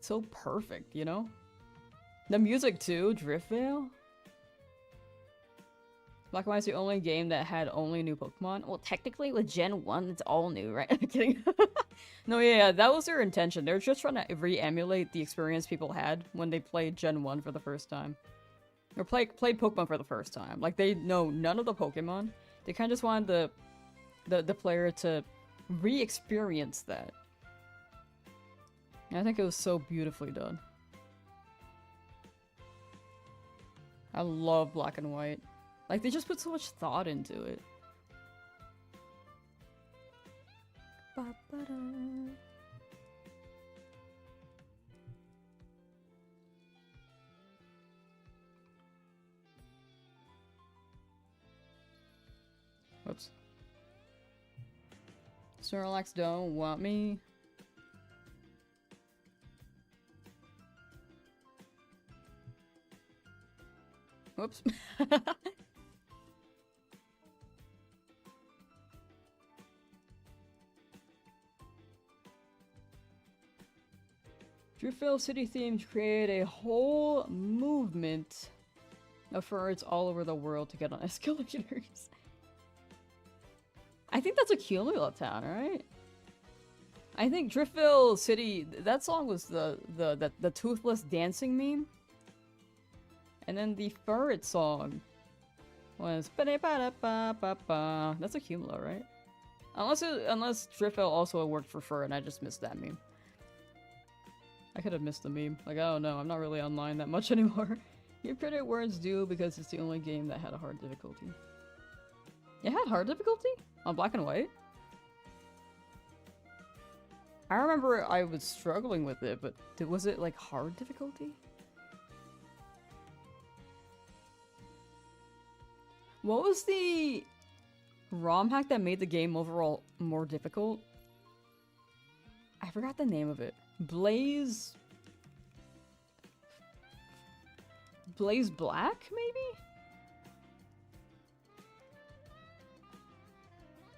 so perfect, you know? The music too, Driftvale. Black and White's the only game that had only new Pokemon. Well, technically with Gen 1, it's all new, right? I'm kidding. No, yeah, that was their intention. They're just trying to re-emulate the experience people had when they played Gen 1 for the first time. Or played Pokemon for the first time. Like, they know none of the Pokemon. They kind of just wanted the player to re-experience that. And I think it was so beautifully done. I love Black and White. Like, they just put so much thought into it. Whoops. Snorlax don't want me. Whoops. Driftvale City themes create a whole movement of furries all over the world to get on escalators. I think that's a Cumula town, right? I think Driftvale City, that song was the toothless dancing meme. And then the Furret song was ba-da-ba-da-ba-ba-ba. That's a Cumula, right? Unless Driftvale also worked for Fur and I just missed that meme. I could have missed the meme. Like, I don't know, I'm not really online that much anymore. You predict words do because it's the only game that had a hard difficulty. It had hard difficulty? On Black and White? I remember I was struggling with it, but was it like hard difficulty? What was the ROM hack that made the game overall more difficult? I forgot the name of it. Blaze Black, maybe?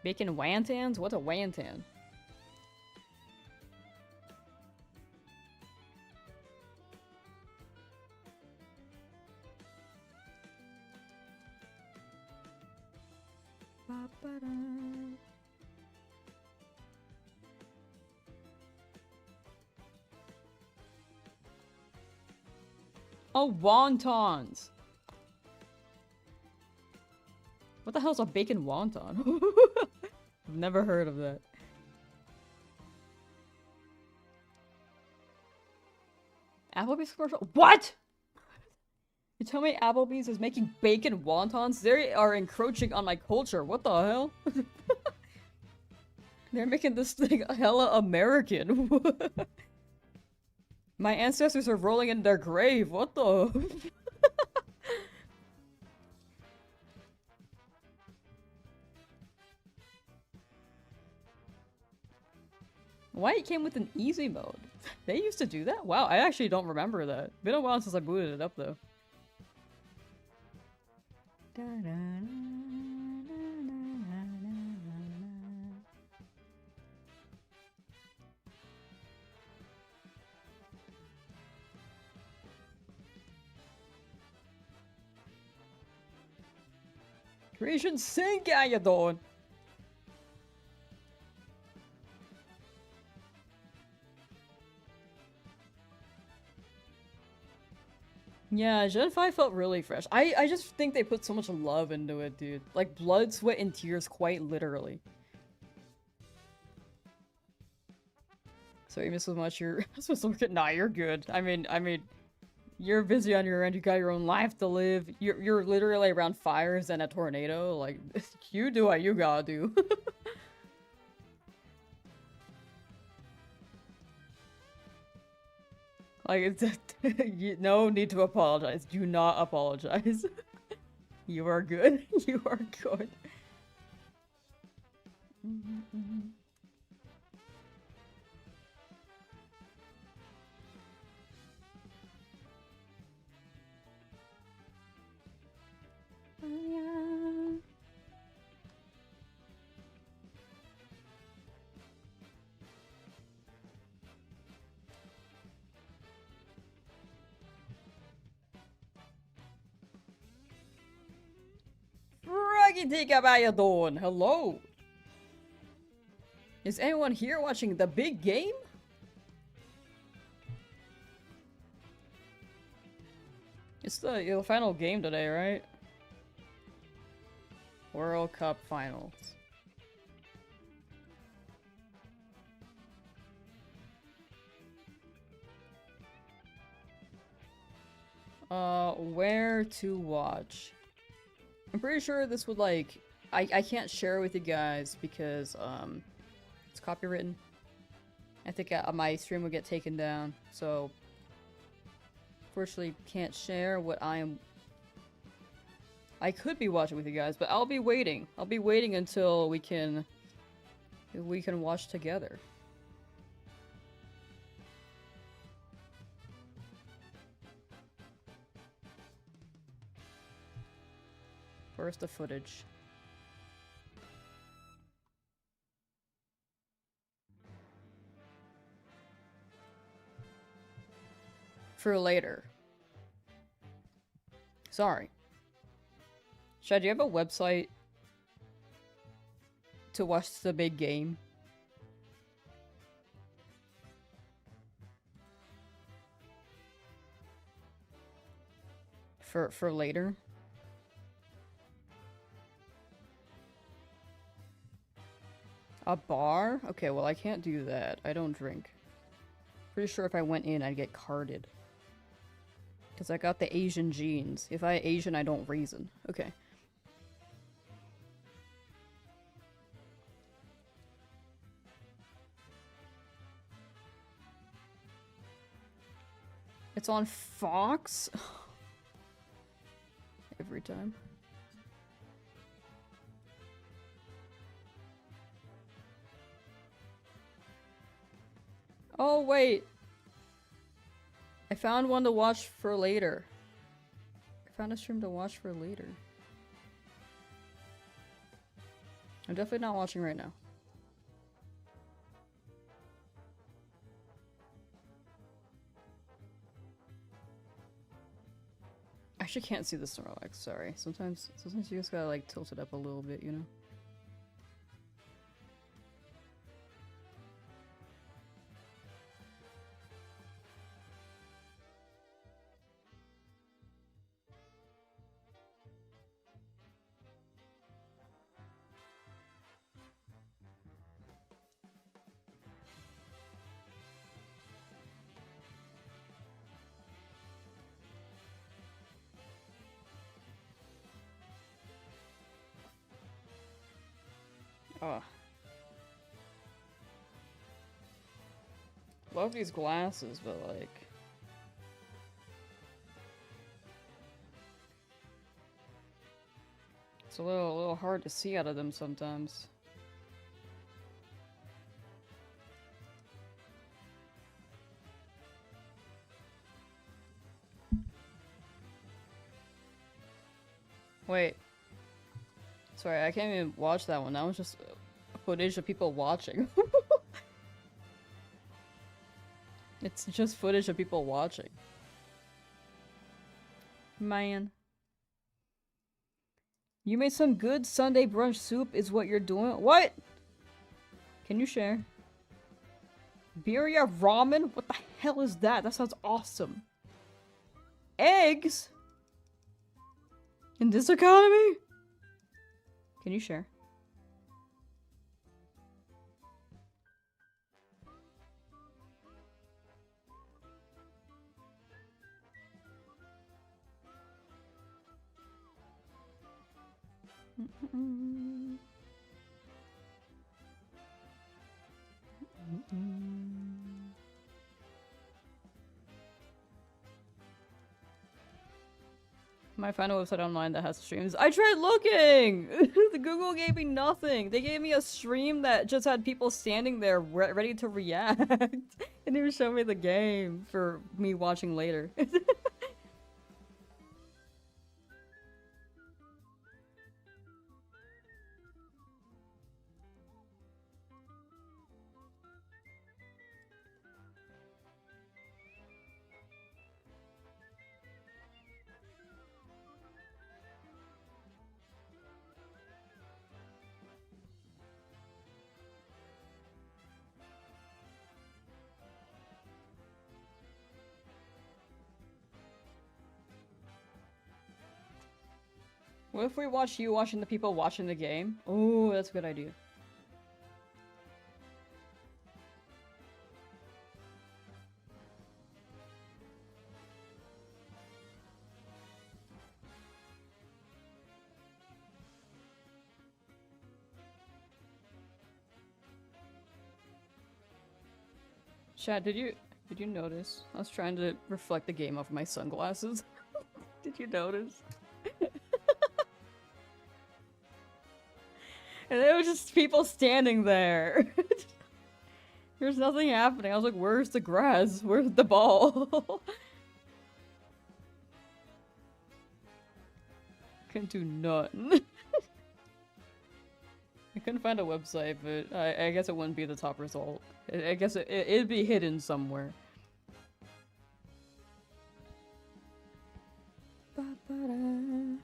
Bacon Wantans? What's a Wantan? Ba-ba-da. Oh, wontons! What the hell's a bacon wonton? I've never heard of that. Applebee's commercial? What?! You tell me Applebee's is making bacon wontons? They are encroaching on my culture. What the hell? They're making this thing hella American. My ancestors are rolling in their grave. What the? Why it came with an easy mode? They used to do that? Wow, I actually don't remember that. Been a while since I booted it up though. Creation Sync, how you doing? Yeah, Gen 5 felt really fresh. I just think they put so much love into it, dude. Like, blood, sweat, and tears, quite literally. So you miss so much, you're supposed to look at- Nah, you're good. I mean, you're busy on your end, you got your own life to live. You're literally around fires and a tornado, like, you do what you gotta do. Like, it's no need to apologize. Do not apologize. You are good. You are good. Tika, how you doing? Hello. Is anyone here watching the big game? It's the final game today, right? World Cup Finals. Where to watch? I'm pretty sure this would, like, I can't share it with you guys because, it's copywritten. I think my stream would get taken down, so unfortunately can't share what I could be watching with you guys, but I'll be waiting. I'll be waiting until we can watch together. Where's the footage? For later. Sorry. Chad, do you have a website to watch the big game? For later? A bar? Okay, well I can't do that. I don't drink. Pretty sure if I went in, I'd get carded. Because I got the Asian genes. If I Asian, I don't reason. Okay. It's on Fox? Every time. Oh, wait. I found one to watch for later. I found a stream to watch for later. I'm definitely not watching right now. I actually can't see the Snorlax, sorry. Sometimes you just gotta like tilt it up a little bit, you know? Oh. Love these glasses, but like... It's a little hard to see out of them sometimes. Wait. Sorry, I can't even watch that one. That was just footage of people watching. It's just footage of people watching. Man. You made some good Sunday brunch soup is what you're doing? What? Can you share? Birria ramen? What the hell is that? That sounds awesome. Eggs? In this economy? Can you share? Might find a website online that has streams. I tried looking! The Google gave me nothing. They gave me a stream that just had people standing there ready to react. It didn't even show me the game for me watching later. What if we watch you watching the people watching the game? Oh, that's a good idea. Chad, did you notice? I was trying to reflect the game off my sunglasses. Did you notice? And there was just people standing there. There's nothing happening. I was like, where's the grass? Where's the ball? Couldn't do nothing. I couldn't find a website, but I guess it wouldn't be the top result. I guess it'd be hidden somewhere. Ba-ba-da.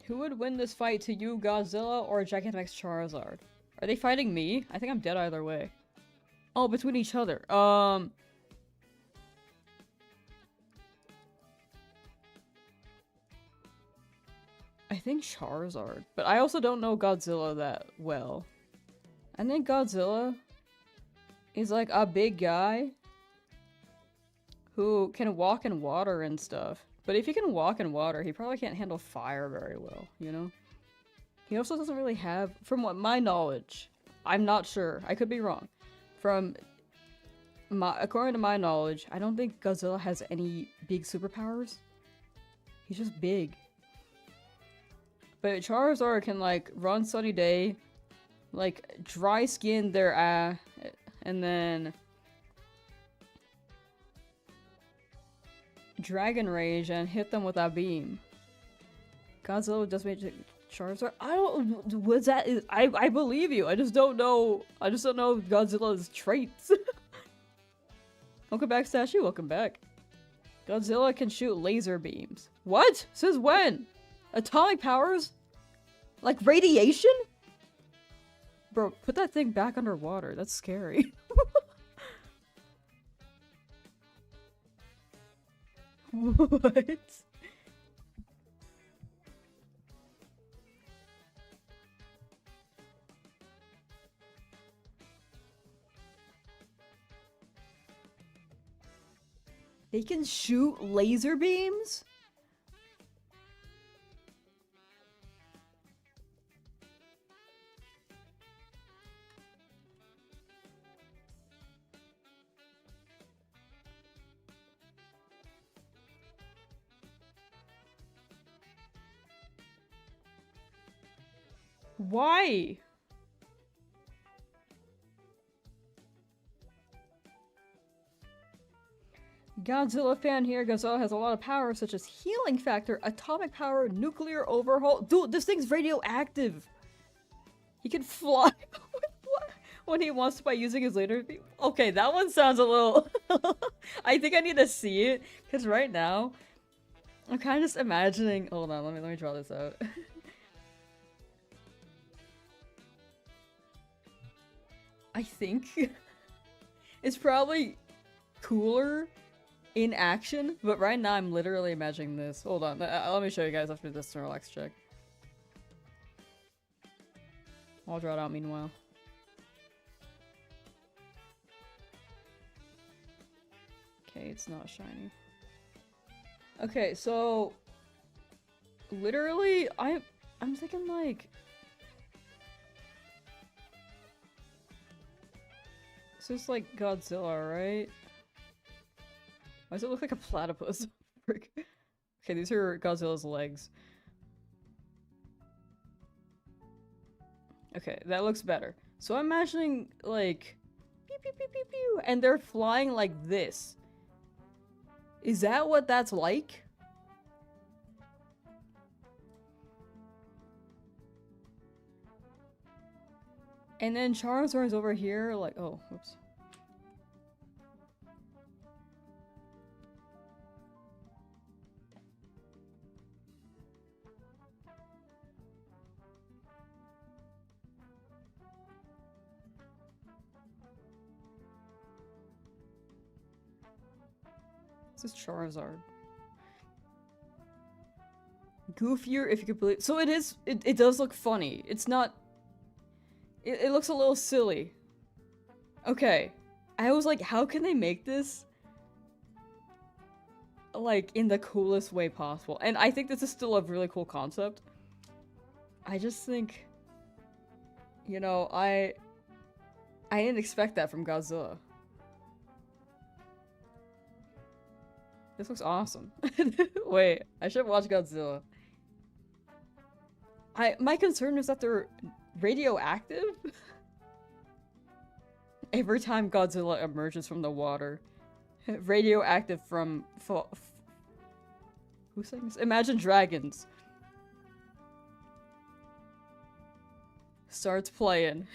Who would win this fight, to you, Godzilla, or Gigantamax Charizard? Are they fighting me? I think I'm dead either way. Oh, between each other. I think Charizard. But I also don't know Godzilla that well. I think Godzilla is like a big guy who can walk in water and stuff. But if he can walk in water, he probably can't handle fire very well, you know? He also doesn't really have, from what my knowledge, I'm not sure, I could be wrong. According to my knowledge, I don't think Godzilla has any big superpowers. He's just big. But Charizard can, like, run sunny day, like, dry skin their and then Dragon Rage and hit them with that beam. Godzilla just made Charizard. I don't. What's that? I believe you. I just don't know. I just don't know Godzilla's traits. Welcome back, Statue. Welcome back. Godzilla can shoot laser beams. What? Since when? Atomic powers? Like radiation? Bro, put that thing back underwater. That's scary. What? They can shoot laser beams? Why? Godzilla fan here. Godzilla has a lot of power, such as healing factor, atomic power, nuclear overhaul. Dude, this thing's radioactive. He can fly when he wants to by using his laser beam. Okay, that one sounds a little... I think I need to see it, because right now, I'm kind of just imagining... Hold on, let me draw this out. I think it's probably cooler in action, but right now I'm literally imagining this. Hold on, let me show you guys after this Snorlax check. I'll draw it out meanwhile. Okay, it's not shiny. Okay, so literally I'm thinking like this is like Godzilla, right? Why does it look like a platypus? Okay, these are Godzilla's legs. Okay, that looks better. So I'm imagining, like, pew, pew, pew, pew, pew, and they're flying like this. Is that what that's like? And then Charizard's over here, like, oh, whoops. This is Charizard. Goofier, if you could believe. So it is. It does look funny. It's not. It looks a little silly. Okay, I was like, how can they make this like in the coolest way possible? And I think this is still a really cool concept. I just think, you know, I didn't expect that from Godzilla. This looks awesome. Wait, I should watch Godzilla. My concern is that they're radioactive? Every time Godzilla emerges from the water. Radioactive from... Who's saying this? Imagine Dragons. Starts playing.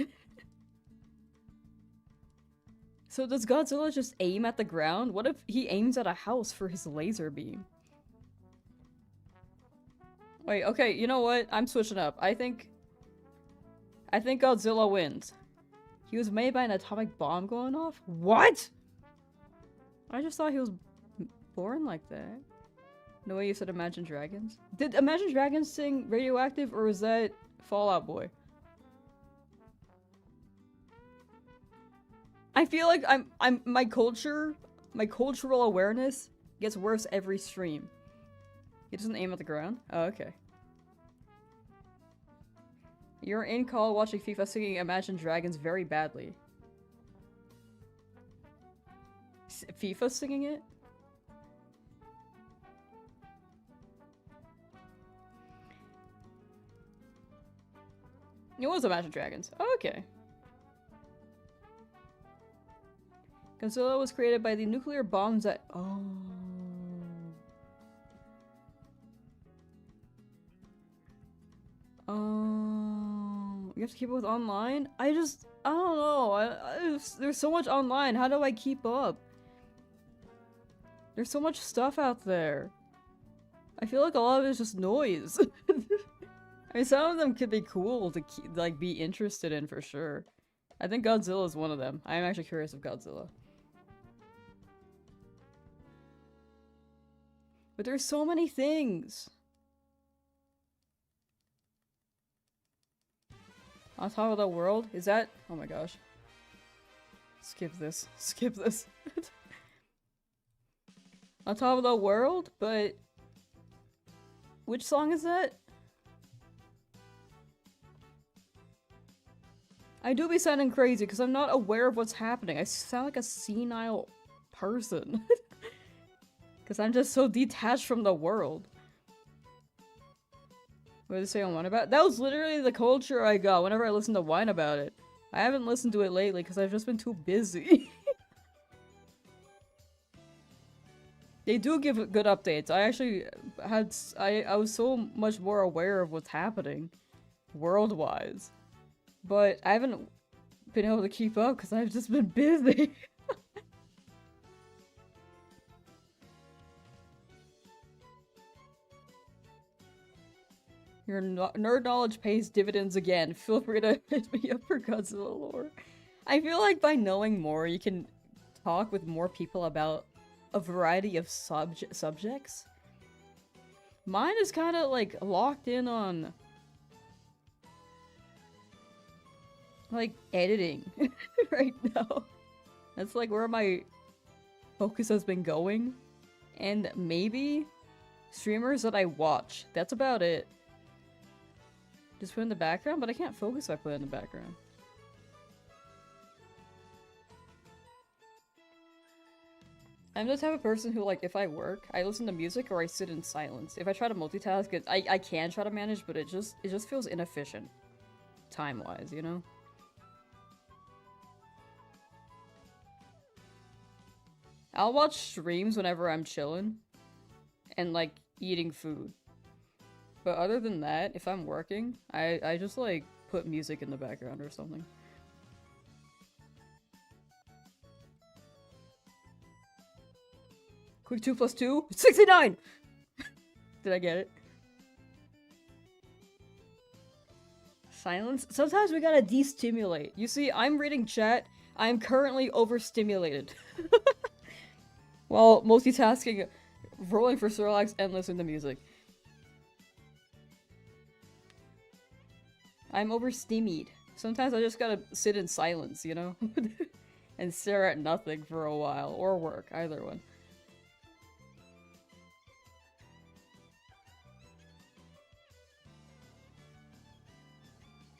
So does Godzilla just aim at the ground? What if he aims at a house for his laser beam? Wait, okay, you know what? I'm switching up. I think Godzilla wins. He was made by an atomic bomb going off? What? I just thought he was born like that. No way you said Imagine Dragons? Did Imagine Dragons sing Radioactive, or was that Fall Out Boy? I feel like my cultural awareness gets worse every stream. He doesn't aim at the ground? Oh, okay. You're in call watching FIFA singing Imagine Dragons very badly. FIFA singing it? It was Imagine Dragons. Oh, okay. Godzilla was created by the nuclear bombs that- oh. You have to keep up with online? I don't know. There's so much online. How do I keep up? There's so much stuff out there. I feel like a lot of it is just noise. I mean, some of them could be cool to like be interested in for sure. I think Godzilla is one of them. I am actually curious of Godzilla. But there's so many things. On top of the world? Is that? Oh my gosh. Skip this. Skip this. On top of the world? But... which song is that? I do be sounding crazy because I'm not aware of what's happening. I sound like a senile person. Because I'm just so detached from the world. What did it say on Whine About? That was literally the culture I got whenever I listened to Whine About It. I haven't listened to it lately because I've just been too busy. They do give good updates. I actually had- I was so much more aware of what's happening. World-wise. But I haven't been able to keep up because I've just been busy. Your nerd knowledge pays dividends again. Feel free to hit me up for Godzilla lore. I feel like by knowing more, you can talk with more people about a variety of subjects. Mine is kind of like locked in on like editing right now. That's like where my focus has been going. And maybe streamers that I watch. That's about it. Just put in the background, but I can't focus if I put it in the background. I'm the type of person who, like, if I work, I listen to music or I sit in silence. If I try to multitask, I can try to manage, but it just feels inefficient. Time-wise, you know? I'll watch streams whenever I'm chilling. And, like, eating food. But other than that, if I'm working, I just, like, put music in the background or something. Quick 2 plus 2? 69! Did I get it? Silence? Sometimes we gotta destimulate. You see, I'm reading chat. I'm currently overstimulated. While multitasking, rolling for Snorlax and listening to music. I'm overstimmied. Sometimes I just gotta sit in silence, you know? And stare at nothing for a while. Or work, either one.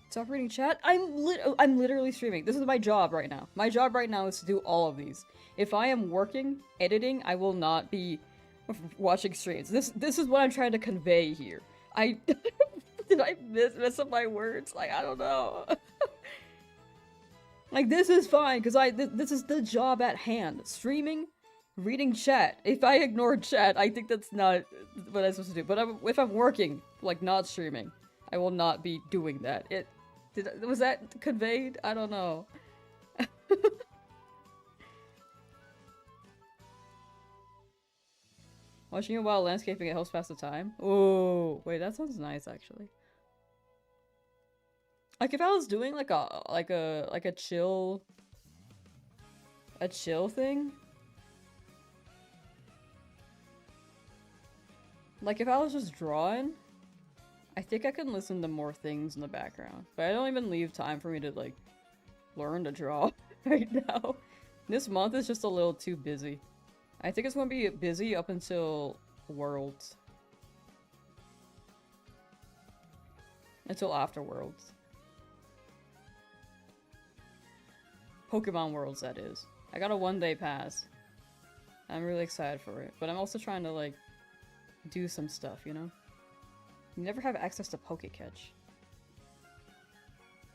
Stop reading chat? I'm literally streaming. This is my job right now. My job right now is to do all of these. If I am working, editing, I will not be watching streams. This is what I'm trying to convey here. Did I mess up my words? Like, I don't know. Like, this is fine, because this is the job at hand. Streaming, reading chat. If I ignore chat, I think that's not what I'm supposed to do. But if I'm working, like, not streaming, I will not be doing that. Was that conveyed? I don't know. Watching it while landscaping, it helps pass the time. Oh, wait, that sounds nice, actually. Like if I was doing like a chill thing. Like if I was just drawing, I think I can listen to more things in the background. But I don't even leave time for me to like learn to draw right now. This month is just a little too busy. I think it's gonna be busy up until Worlds. Until after Worlds. Pokemon Worlds, that is. I got a 1-day pass. I'm really excited for it. But I'm also trying to, like, do some stuff, you know? You never have access to Pokecatch.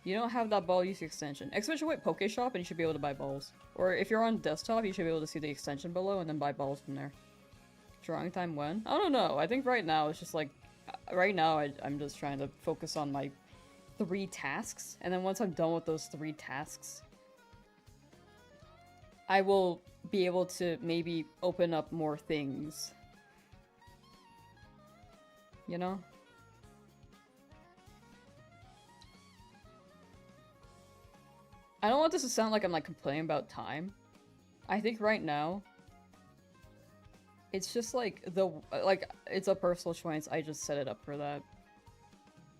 You don't have that ball use extension. Exclamation point Pokeshop and you should be able to buy balls. Or if you're on desktop, you should be able to see the extension below and then buy balls from there. Drawing time when? I don't know. I think right now it's just like... Right now I'm just trying to focus on my 3 tasks. And then once I'm done with those 3 tasks, I will be able to maybe open up more things. You know? I don't want this to sound like I'm like complaining about time. I think right now, it's just like it's a personal choice. I just set it up for that.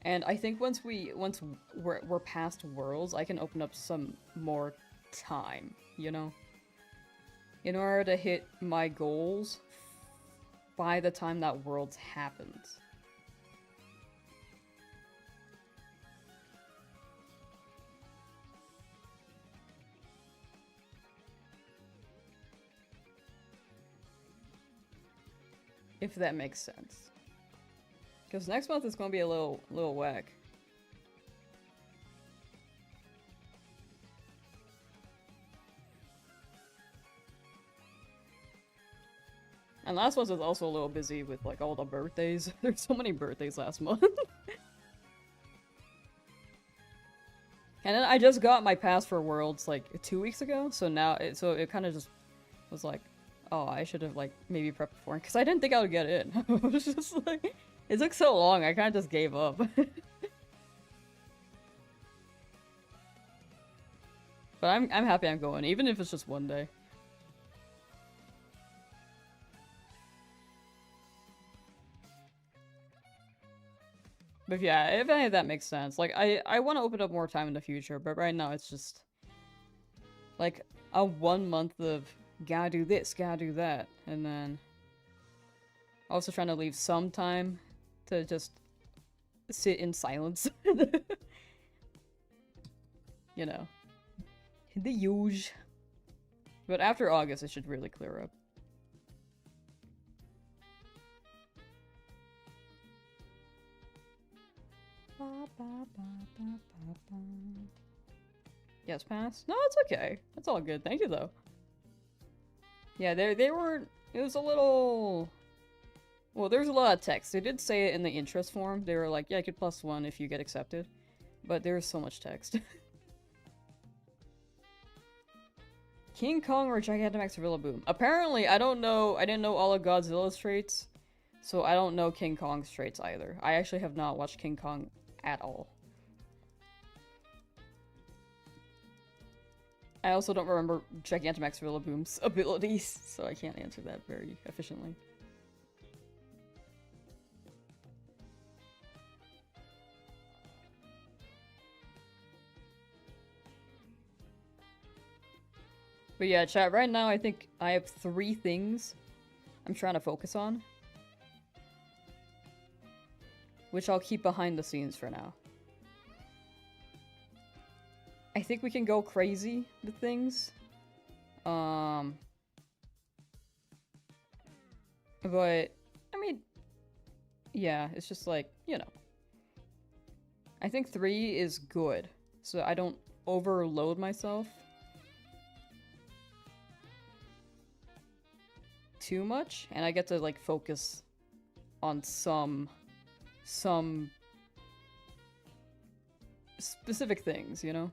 And I think once we're past Worlds, I can open up some more time, you know? In order to hit my goals by the time that Worlds happens. If that makes sense. Because next month is going to be a little whack. And last month was also a little busy with like all the birthdays. There's so many birthdays last month. And then I just got my pass for Worlds like 2 weeks ago, so now it kind of just was like, oh, I should have, like, maybe prepped before, because I didn't think I would get in. I was just like, it took so long, I kind of just gave up. But I'm happy I'm going, even if it's just 1 day. But yeah, if any of that makes sense. Like, I want to open up more time in the future, but right now it's just, like, a 1 month of gotta do this, gotta do that, and then also trying to leave some time to just sit in silence. You know. The huge. But after August, it should really clear up. Yes, pass? No, it's okay. It's all good. Thank you, though. Yeah, they were... It was a little... Well, there's a lot of text. They did say it in the interest form. They were like, yeah, you could +1 if you get accepted. But there's so much text. King Kong or Gigantamax Rillaboom? Apparently, I don't know... I didn't know all of Godzilla's traits. So I don't know King Kong's traits either. I actually have not watched King Kong at all. I also don't remember Gigantamax Rillaboom's abilities, so I can't answer that very efficiently. But yeah, chat, right now I think I have 3 things I'm trying to focus on. Which I'll keep behind the scenes for now. I think we can go crazy with things. But, I mean, yeah, it's just like, you know. I think 3 is good, so I don't overload myself too much, and I get to, like, focus on some specific things, you know?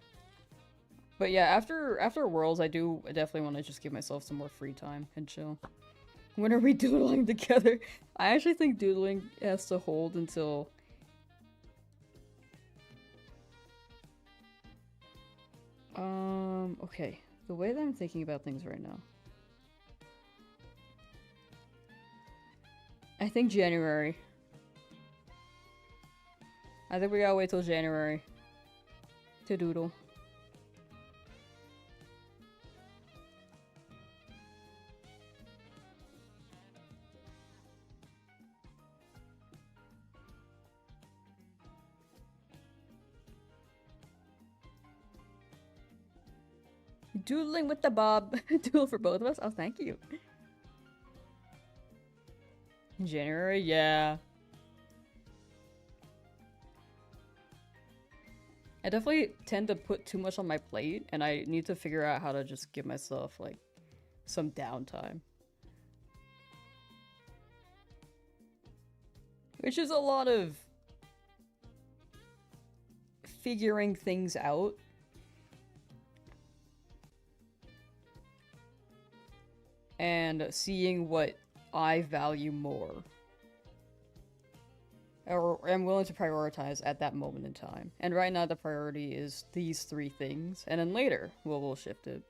But yeah, after Worlds, I definitely want to just give myself some more free time and chill. When are we doodling together? I actually think doodling has to hold until... Okay. The way that I'm thinking about things right now. I think January. I think we gotta wait till January to doodle. Doodling with the Bob. Doodle for both of us? Oh, thank you. In January? Yeah. I definitely tend to put too much on my plate, and I need to figure out how to just give myself, like, some downtime. Which is a lot of figuring things out. And seeing what I value more. Or am willing to prioritize at that moment in time. And right now the priority is these 3 things. And then later, we'll shift it.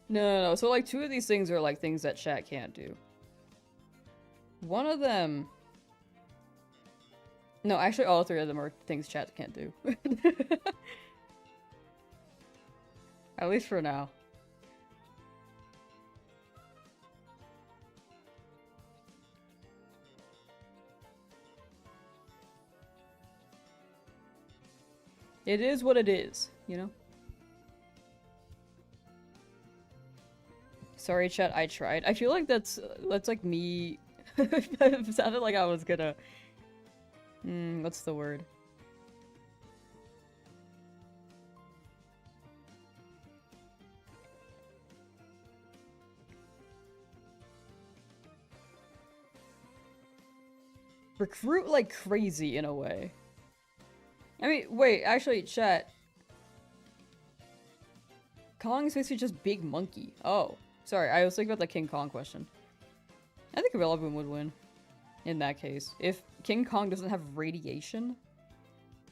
No. So like 2 of these things are like things that chat can't do. One of them... No, actually all 3 of them are things chat can't do. At least for now. It is what it is, you know? Sorry, chat, I tried. I feel like that's like me... It sounded like I was gonna... what's the word? Recruit like crazy in a way. I mean, wait, actually, chat. Kong is basically just big monkey. Oh, sorry, I was thinking about the King Kong question. I think Rillaboom would win. In that case. If King Kong doesn't have radiation,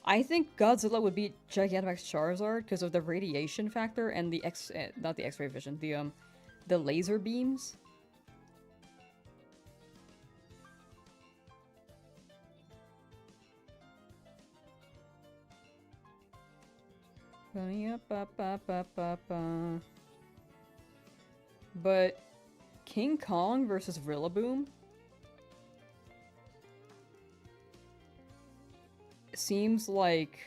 I think Godzilla would beat Gigantamax Charizard because of the radiation factor and the not the X-ray vision, the laser beams. But King Kong versus Rillaboom seems like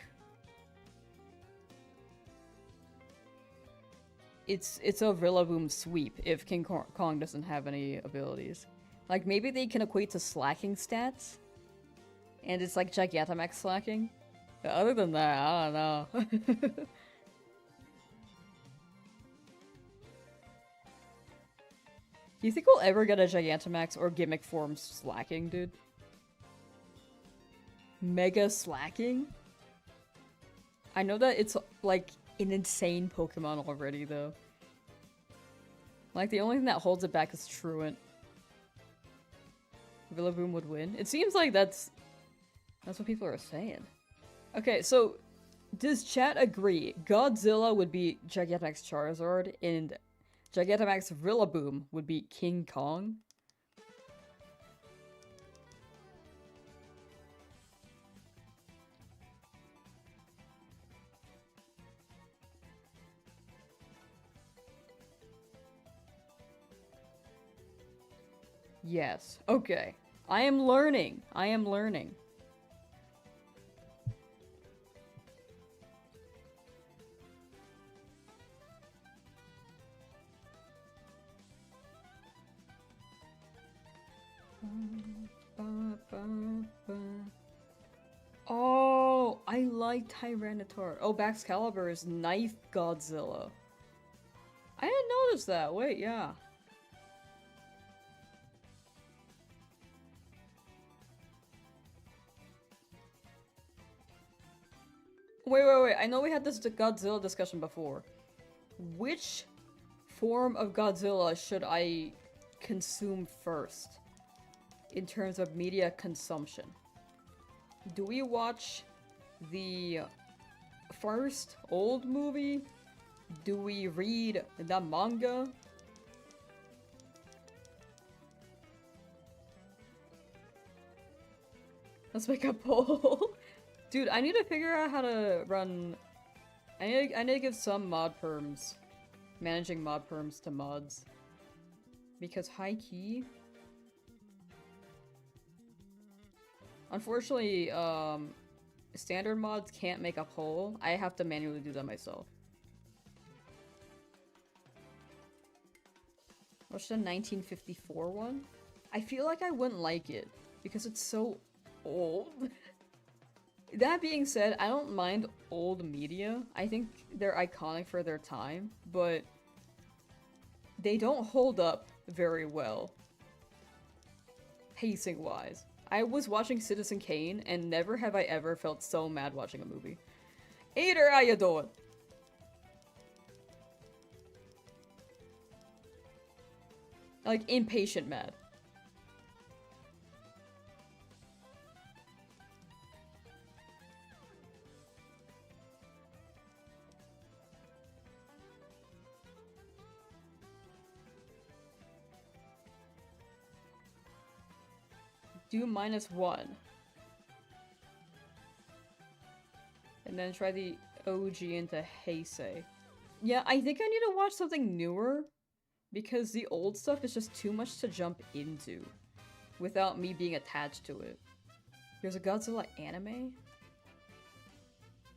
it's a Rillaboom sweep if King Kong doesn't have any abilities. Like maybe they can equate to slacking stats, and it's like Gigantamax slacking. But other than that, I don't know. Do you think we'll ever get a Gigantamax or gimmick form slacking, dude? Mega slacking? I know that it's like an insane Pokemon already, though. Like the only thing that holds it back is Truant. Rillaboom would win. It seems like that's what people are saying. Okay, so does chat agree Godzilla would beat Gigantamax Charizard and Gigantamax Rillaboom would beat King Kong? Yes. Okay. I am learning. I am learning. Oh, I like Tyranitar. Oh, Baxcalibur is Knife Godzilla. I didn't notice that. Wait, yeah. Wait. I know we had this Godzilla discussion before. Which form of Godzilla should I consume first in terms of media consumption? Do we watch the first old movie? Do we read the manga? Let's make a poll. Dude, I need to figure out how to run... I need to give some mod perms. Managing mod perms to mods. Because high key... Unfortunately, standard mods can't make a poll. I have to manually do that myself. What's the 1954 one? I feel like I wouldn't like it, because it's so old. That being said, I don't mind old media. I think they're iconic for their time, but they don't hold up very well, pacing-wise. I was watching Citizen Kane, and never have I ever felt so mad watching a movie. Ader, how you doing? Like, impatient mad. Do -1. And then try the OG into Heisei. Yeah, I think I need to watch something newer, because the old stuff is just too much to jump into without me being attached to it. There's a Godzilla anime?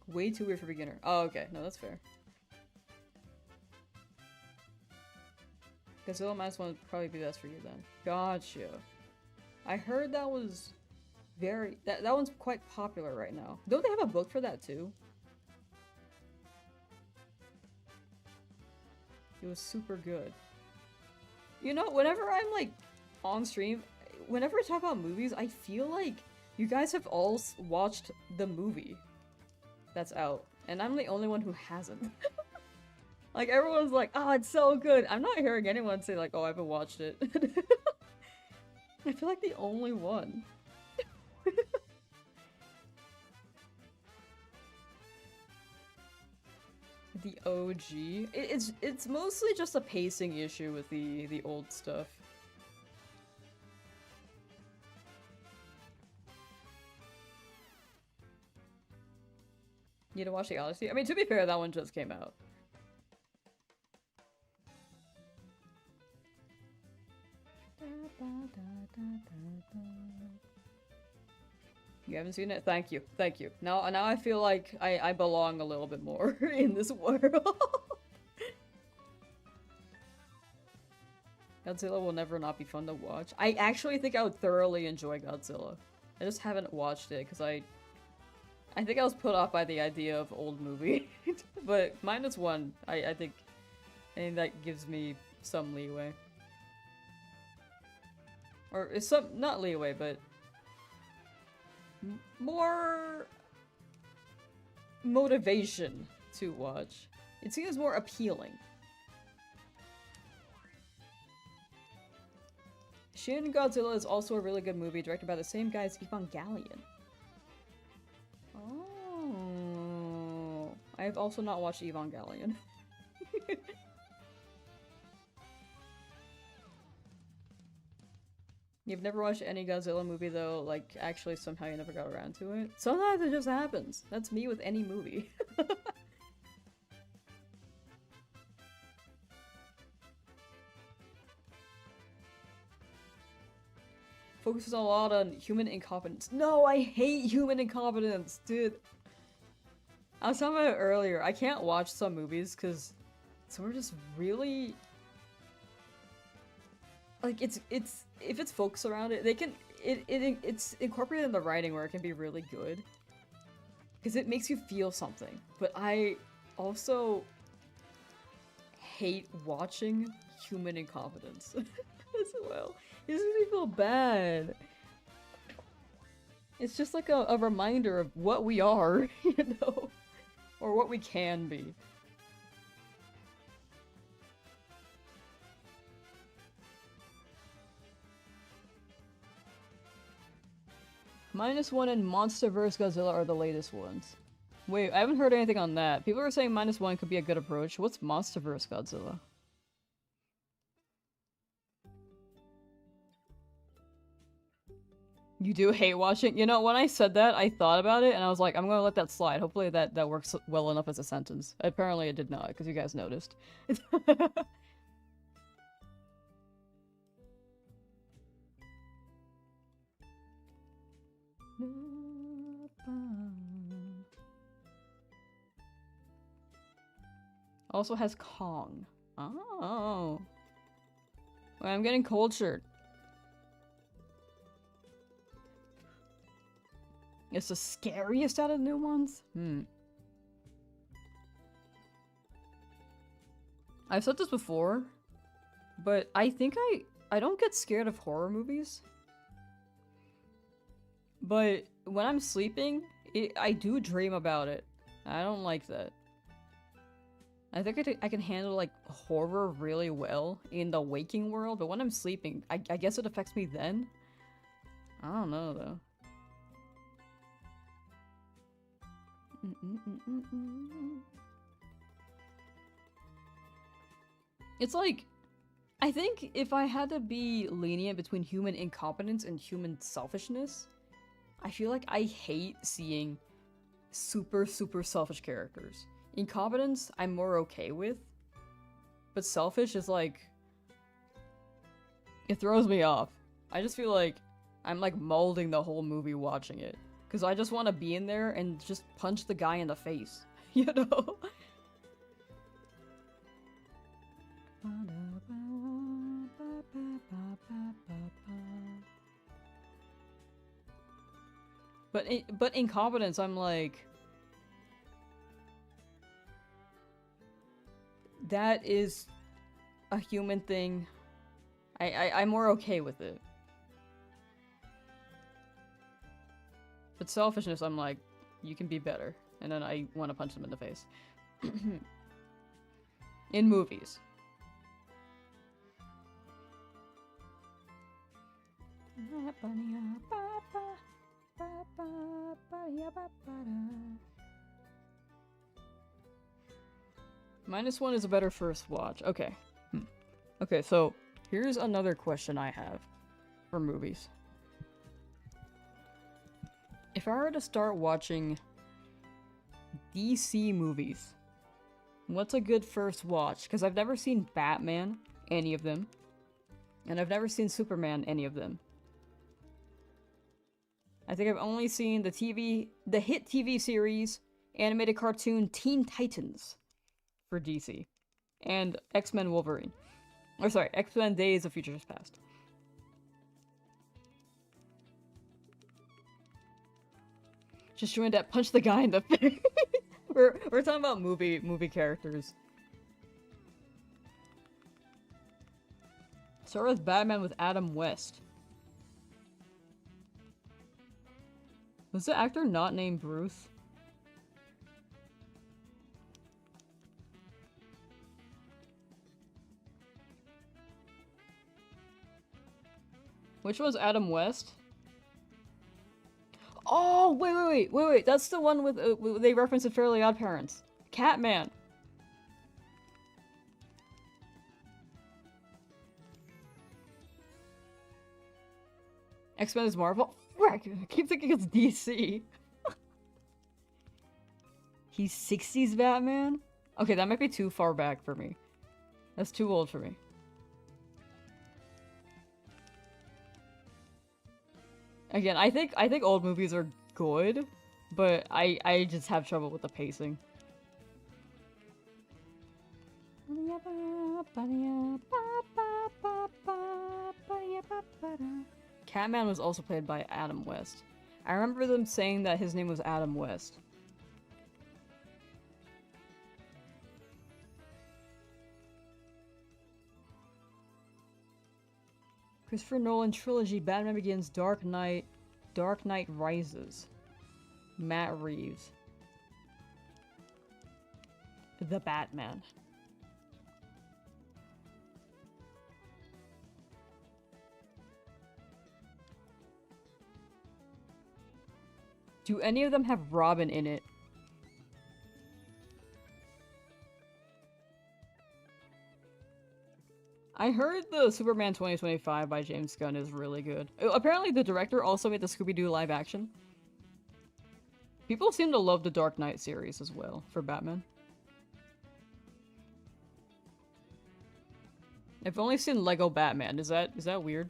Way too weird for beginner. Oh, okay. No, that's fair. Godzilla -1 would probably be best for you then. Gotcha. I heard that was very... That one's quite popular right now. Don't they have a book for that too? It was super good. You know, whenever I'm like on stream, whenever I talk about movies, I feel like you guys have all watched the movie that's out, and I'm the only one who hasn't. Like, everyone's like, oh, it's so good. I'm not hearing anyone say like, oh, I haven't watched it. I feel like the only one. The OG? It's mostly just a pacing issue with the old stuff. You need to watch the Odyssey? I mean, to be fair, that one just came out. You haven't seen it? Thank you. Thank you. Now I feel like I belong a little bit more in this world. Godzilla will never not be fun to watch. I actually think I would thoroughly enjoy Godzilla. I just haven't watched it because I think I was put off by the idea of old movie. But -1, I think that gives me some leeway. Or it's some, not leeway, but more motivation to watch. It seems more appealing. Shin Godzilla is also a really good movie directed by the same guy as Evangelion. Oh, I have also not watched Evangelion. You've never watched any Godzilla movie though, like actually somehow you never got around to it? Sometimes it just happens. That's me with any movie. Focuses a lot on human incompetence. No, I hate human incompetence, dude. I was talking about it earlier. I can't watch some movies because some are just really... Like, it's if it's focused around it, they can it's incorporated in the writing where it can be really good. Because it makes you feel something. But I also hate watching human incompetence as well. It makes me feel bad. It's just like a reminder of what we are, you know? Or what we can be. -1 and Monster vs. Godzilla are the latest ones. Wait, I haven't heard anything on that. People are saying -1 could be a good approach. What's Monster vs. Godzilla? You do hate watching? You know, when I said that, I thought about it, and I was like, I'm gonna let that slide. Hopefully that works well enough as a sentence. Apparently it did not, because you guys noticed. Also has Kong. Oh. Wait, I'm getting cultured. It's the scariest out of the new ones? I've said this before, but I think I don't get scared of horror movies. But when I'm sleeping, I do dream about it. I don't like that. I think I can handle, like, horror really well in the waking world, but when I'm sleeping, I guess it affects me then? I don't know, though. It's like, I think if I had to be lenient between human incompetence and human selfishness, I feel like I hate seeing super selfish characters. Incompetence, I'm more okay with, but selfish is like, it throws me off. I just feel like I'm like molding the whole movie watching it, because I just want to be in there and just punch the guy in the face, you know? But incompetence, I'm like, that is a human thing. I'm more okay with it. But selfishness, I'm like, you can be better. And then I want to punch them in the face. In movies. -1 is a better first watch. Okay. Okay, so here's another question I have for movies. If I were to start watching DC movies, what's a good first watch? Because I've never seen Batman, any of them. And I've never seen Superman, any of them. I think I've only seen the hit TV series, animated cartoon Teen Titans for DC. And X-Men Wolverine. Or sorry, X-Men Days of Future Past. Just doing that punch the guy in the face. We're talking about movie characters. Start with Batman with Adam West. Was the actor not named Bruce? Which was Adam West? Oh, wait. That's the one with, they reference the Fairly Odd Parents. Catman. X-Men is Marvel? Frick, I keep thinking it's DC. He's 60s Batman? Okay, that might be too far back for me. That's too old for me. Again, I think old movies are good, but I just have trouble with the pacing. Catman was also played by Adam West. I remember them saying that his name was Adam West. Christopher Nolan trilogy, Batman Begins, Dark Knight Rises. Matt Reeves. The Batman. Do any of them have Robin in it? I heard the Superman 2025 by James Gunn is really good. Apparently the director also made the Scooby-Doo live action. People seem to love the Dark Knight series as well, for Batman. I've only seen Lego Batman. Is that weird?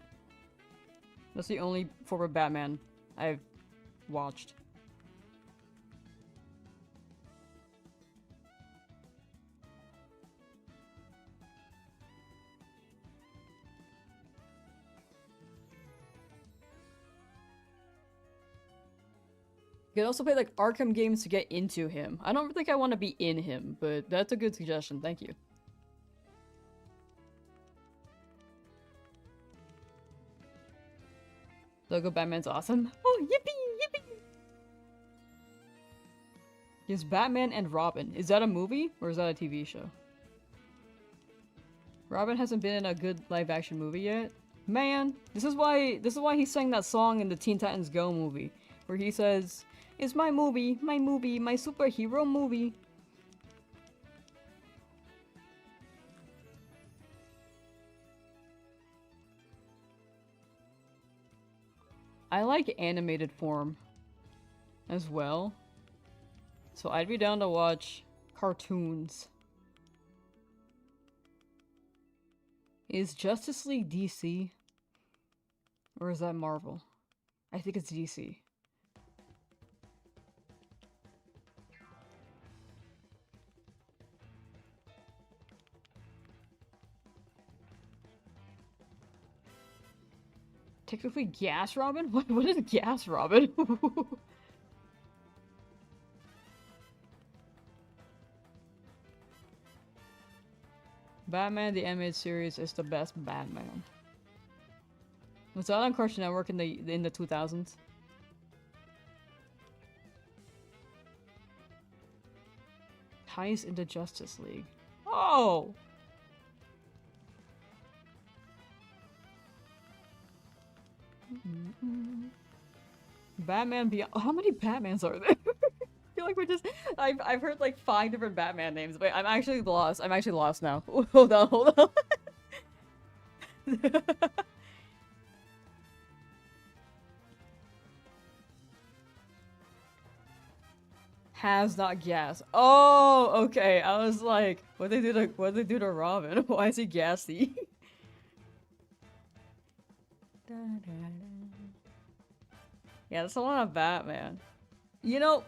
That's the only form of Batman I've watched. You can also play like Arkham games to get into him. I don't think I want to be in him, but that's a good suggestion. Thank you. Logo Batman's awesome. Oh, yippee! Yippee! Yes, Batman and Robin. Is that a movie or is that a TV show? Robin hasn't been in a good live-action movie yet. Man, this is why he sang that song in the Teen Titans Go movie, where he says, "It's my movie, my superhero movie." I like animated form as well, so I'd be down to watch cartoons. Is Justice League DC? Or is that Marvel? I think it's DC. Technically Gas Robin? What is Gas Robin? Batman the animated series is the best Batman. Was that on Cartoon Network in the 2000s? Ties into Justice League. Oh! Batman Beyond. How many Batmans are there? I feel like we're just. I've heard like 5 different Batman names. Wait, I'm actually lost. I'm actually lost now. Hold on, hold on. Has not gas. Oh, okay. I was like, what they do to Robin? Why is he gassy? Yeah, that's a lot of Batman. You know,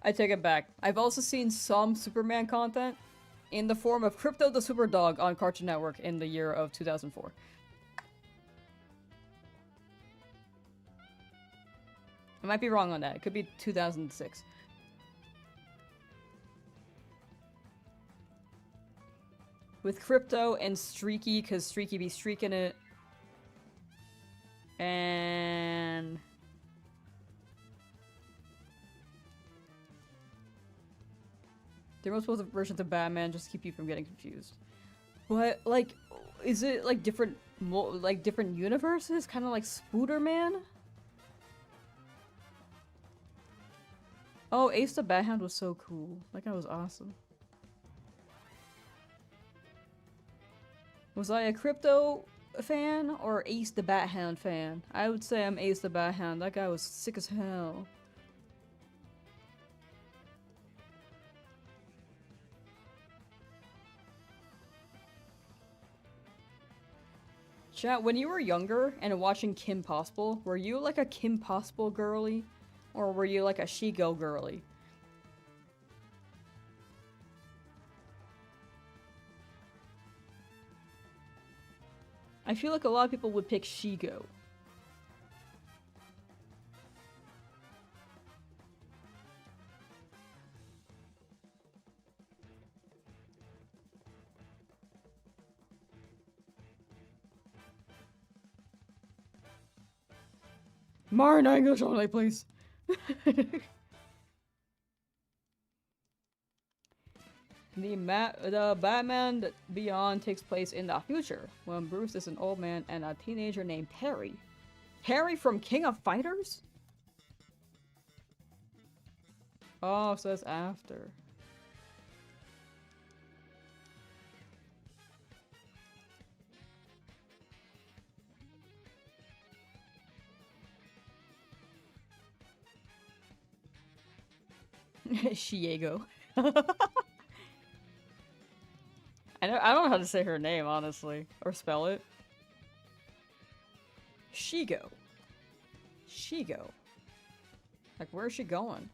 I take it back. I've also seen some Superman content in the form of Crypto the Superdog on Cartoon Network in the year of 2004. I might be wrong on that. It could be 2006. With Crypto and Streaky, because Streaky be streaking it. And... there were supposed versions of Batman just to keep you from getting confused. But, like, is it, like, different universes? Kind of like Spooderman? Oh, Ace the Bat-Hound was so cool. That guy was awesome. Was I a Crypto fan or Ace the Bat-Hound fan? I would say I'm Ace the Bat-Hound. That guy was sick as hell. Chat, when you were younger and watching Kim Possible, were you like a Kim Possible girly? Or were you like a She-Go girly? I feel like a lot of people would pick She-Go. Martin, English only, please. The Batman Beyond takes place in the future, when Bruce is an old man and a teenager named Harry. Harry from King of Fighters? Oh, so it's after. Shiego. I don't know how to say her name, honestly. Or spell it. Shigo. Shigo. Like, where is she going?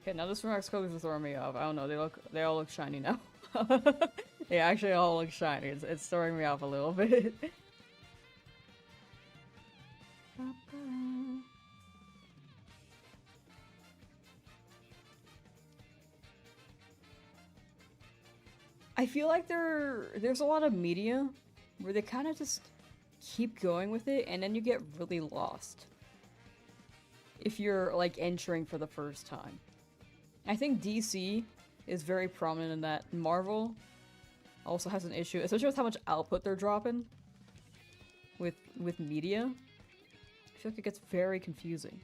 Okay, now the Snorlax colors are throwing me off. I don't know, they all look shiny now. They actually all look shiny. It's throwing me off a little bit. I feel like there's a lot of media where they kind of just keep going with it and then you get really lost if you're like entering for the first time. I think DC is very prominent in that. Marvel also has an issue, especially with how much output they're dropping with media. I feel like it gets very confusing.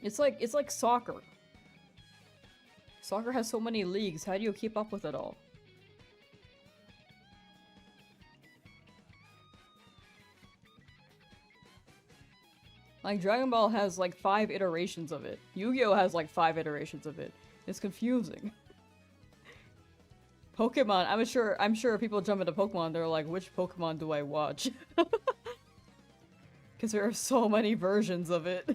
It's like soccer. Soccer has so many leagues, how do you keep up with it all? Like, Dragon Ball has like 5 iterations of it. Yu-Gi-Oh! Has like 5 iterations of it. It's confusing. Pokemon, I'm sure people jump into Pokemon, they're like, which Pokemon do I watch? Because there are so many versions of it.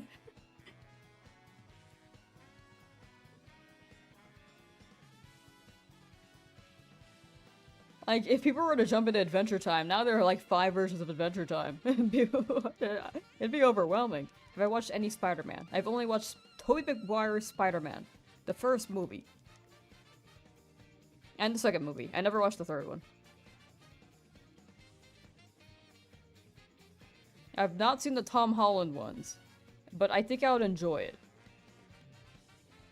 Like, if people were to jump into Adventure Time, now there are like 5 versions of Adventure Time. It'd be overwhelming. Have I watched any Spider-Man? I've only watched Tobey Maguire's Spider-Man. The first movie. And the second movie. I never watched the third one. I've not seen the Tom Holland ones, but I think I would enjoy it.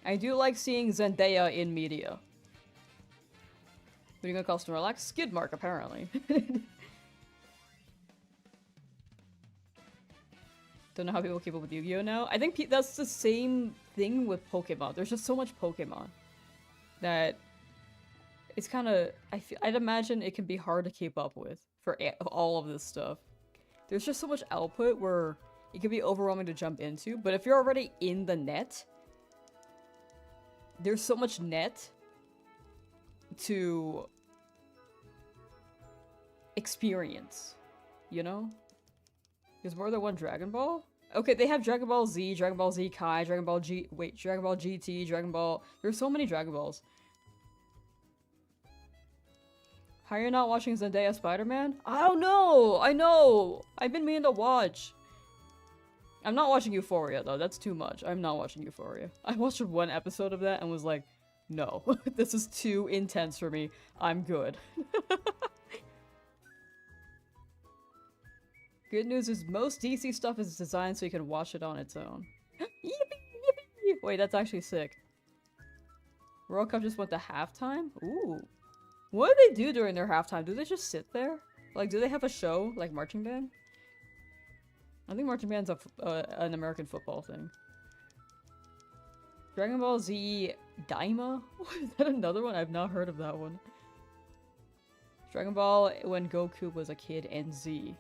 I do like seeing Zendaya in media. What are you gonna call Snorlax? Skid mark, apparently. Don't know how people keep up with Yu-Gi-Oh! Now. I think that's the same thing with Pokemon. There's just so much Pokemon that it's kind of... I'd imagine it can be hard to keep up with for all of this stuff. There's just so much output where it can be overwhelming to jump into, but if you're already in the net, there's so much net to experience, you know? There's more than one Dragon Ball? Okay, they have Dragon Ball Z, Dragon Ball Z Kai, Dragon Ball Dragon Ball GT, Dragon Ball... There's so many Dragon Balls. How are you not watching Zendaya Spider-Man? I don't know! I know! I've been meaning to watch. I'm not watching Euphoria, though. That's too much. I'm not watching Euphoria. I watched 1 episode of that and was like, no. This is too intense for me. I'm good. Good news is most DC stuff is designed so you can watch it on its own. Yippee! Yippee! Wait, that's actually sick. World Cup just went to halftime? Ooh. What do they do during their halftime? Do they just sit there? Like, do they have a show, like marching band? I think marching band's an American football thing. Dragon Ball Z Daima? Is that another one? I've not heard of that one. Dragon Ball when Goku was a kid and Z.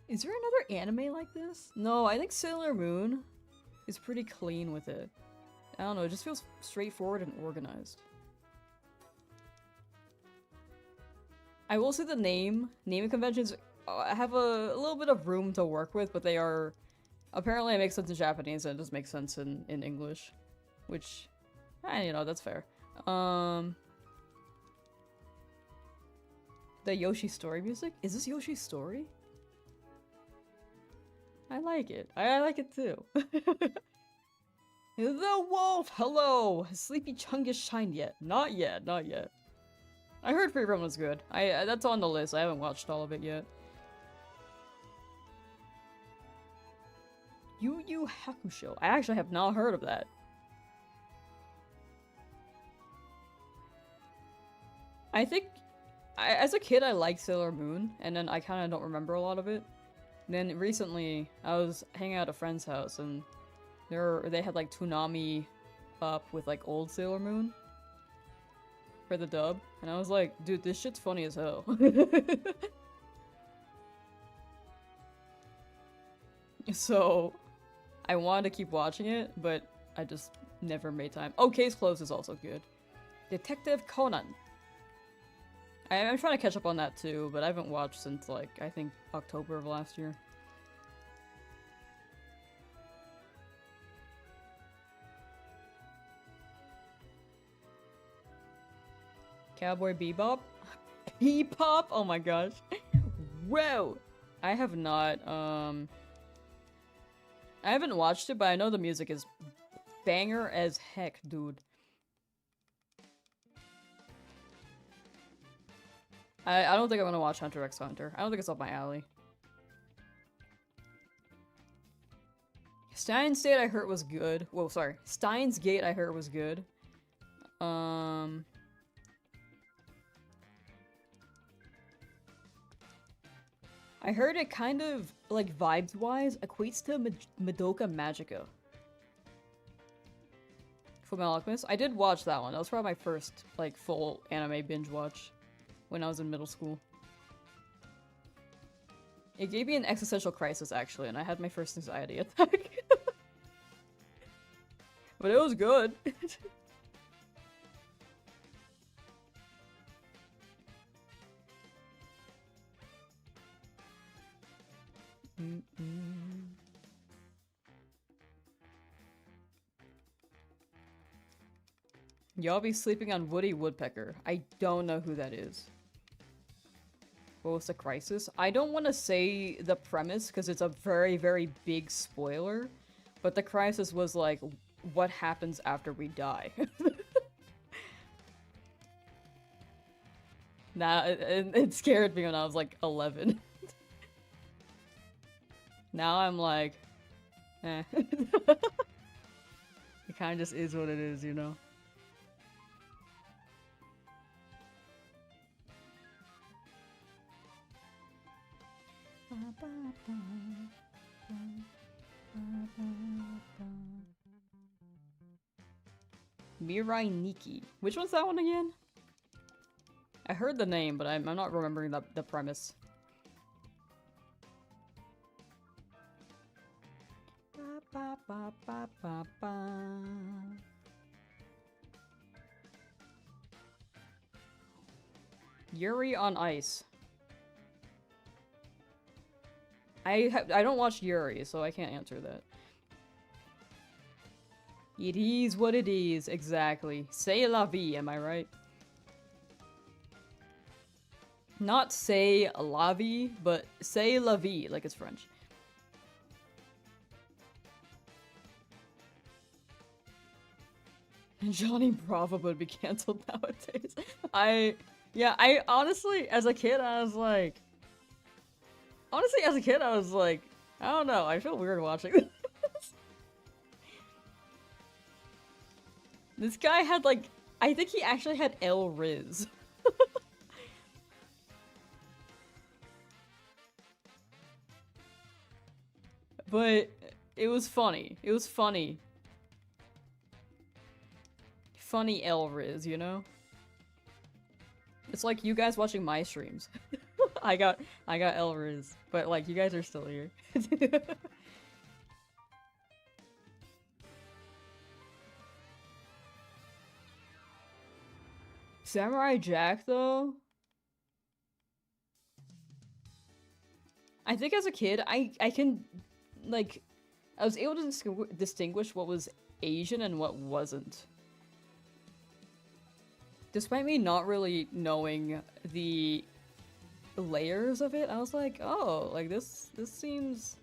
Is there another anime like this? No, I think Sailor Moon is pretty clean with it. I don't know, it just feels straightforward and organized. I will say the naming conventions have a little bit of room to work with, but they are... Apparently it makes sense in Japanese and it does make sense in English. Which, you know, that's fair. The Yoshi Story music? Is this Yoshi's Story? I like it. I like it too. The wolf! Hello! Has Sleepy Chungus shined yet? Not yet, not yet. I heard Free Run was good. That's on the list. I haven't watched all of it yet. Yu Yu Hakusho. I actually have not heard of that. I think, as a kid, I liked Sailor Moon, and then I kind of don't remember a lot of it. Then recently, I was hanging out at a friend's house, and they had like Toonami up with like old Sailor Moon for the dub, and I was like, dude, this shit's funny as hell. So, I wanted to keep watching it, but I just never made time. Oh, Case Closed is also good. Detective Conan. I'm trying to catch up on that too, but I haven't watched since like, I think October of last year. Cowboy Bebop? Bebop? Oh my gosh. Whoa! I have not, I haven't watched it, but I know the music is banger as heck, dude. I don't think I'm gonna watch Hunter x Hunter. I don't think it's up my alley. Steins Gate I heard was good. Whoa, sorry. Steins Gate I heard was good. I heard it kind of, like, vibes-wise, equates to Madoka Magica. Fullmetal Alchemist? I did watch that one. That was probably my first, like, full anime binge watch when I was in middle school. It gave me an existential crisis, actually, and I had my first anxiety attack. But it was good. Y'all be sleeping on Woody Woodpecker. I don't know who that is. What was the crisis? I don't want to say the premise because it's a very, very big spoiler. But the crisis was like, what happens after we die? Nah, it scared me when I was like 11. Now I'm like, eh. It kind of just is what it is, you know? Mirai Nikki. Which one's that one again? I heard the name, but I'm not remembering the premise. Yuri on Ice. I don't watch Yuri, so I can't answer that. It is what it is, exactly. C'est la vie, am I right? Not c'est la vie, but c'est la vie, like it's French. Johnny Bravo would be cancelled nowadays. I honestly, as a kid, I was like... Honestly, as a kid, I was like, I don't know, I feel weird watching this. This guy had, like, I think he actually had El Riz. But it was funny. It was funny. Funny El Riz, you know? It's like you guys watching my streams. I got El Riz, but like you guys are still here. Samurai Jack, though? I think as a kid, I can, like, I was able to distinguish what was Asian and what wasn't. Despite me not really knowing the layers of it, I was like, oh, like this seems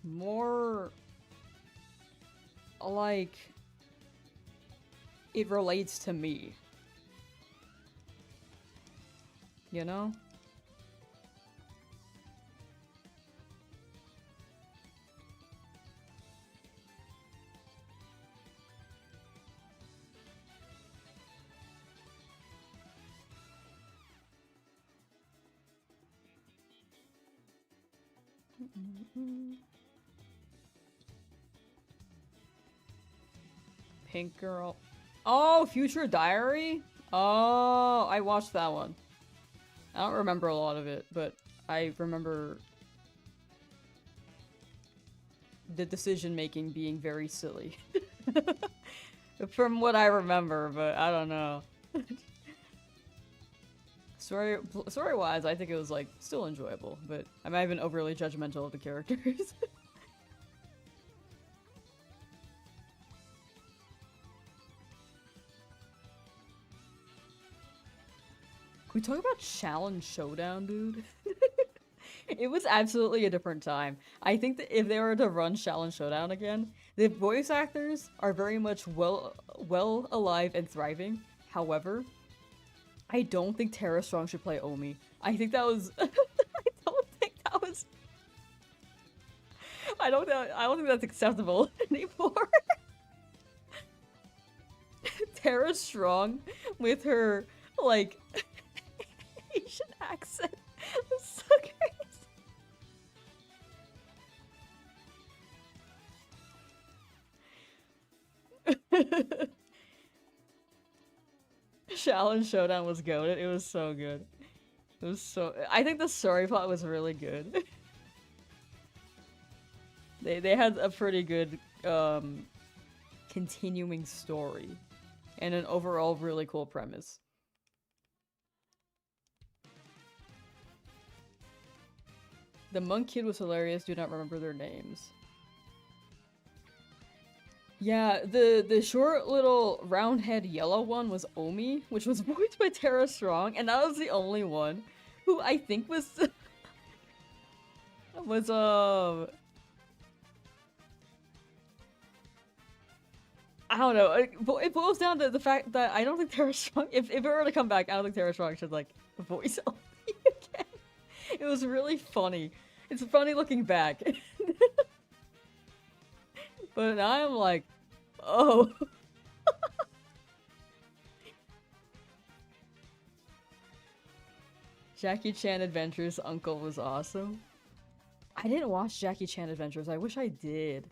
more like it relates to me. You know? Pink Girl. Oh, Future Diary? Oh, I watched that one. I don't remember a lot of it, but I remember the decision-making being very silly. From what I remember, but I don't know. Story-wise, I think it was, like, still enjoyable, but I might have been overly judgmental of the characters. Can we talk about Challenge Showdown, dude? It was absolutely a different time. I think that if they were to run Challenge Showdown again, the voice actors are very much well alive and thriving. However, I don't think Tara Strong should play Omi. I think that was I don't think that was I don't think that's acceptable anymore. Tara Strong with her like Asian accent was so crazy. Challenge Showdown was goated. It was so good. It was so. I think the story plot was really good. They had a pretty good continuing story and an overall really cool premise. The monk kid was hilarious. Do not remember their names. Yeah, the short little round head yellow one was Omi, which was voiced by Tara Strong, and that was the only one who I think was was I don't know. It boils down to the fact that I don't think Tara Strong, if it were to come back, I don't think Tara Strong should like voice Omi again. It was really funny. It's funny looking back. But now I'm like, oh. Jackie Chan Adventures Uncle was awesome. I didn't watch Jackie Chan Adventures. I wish I did.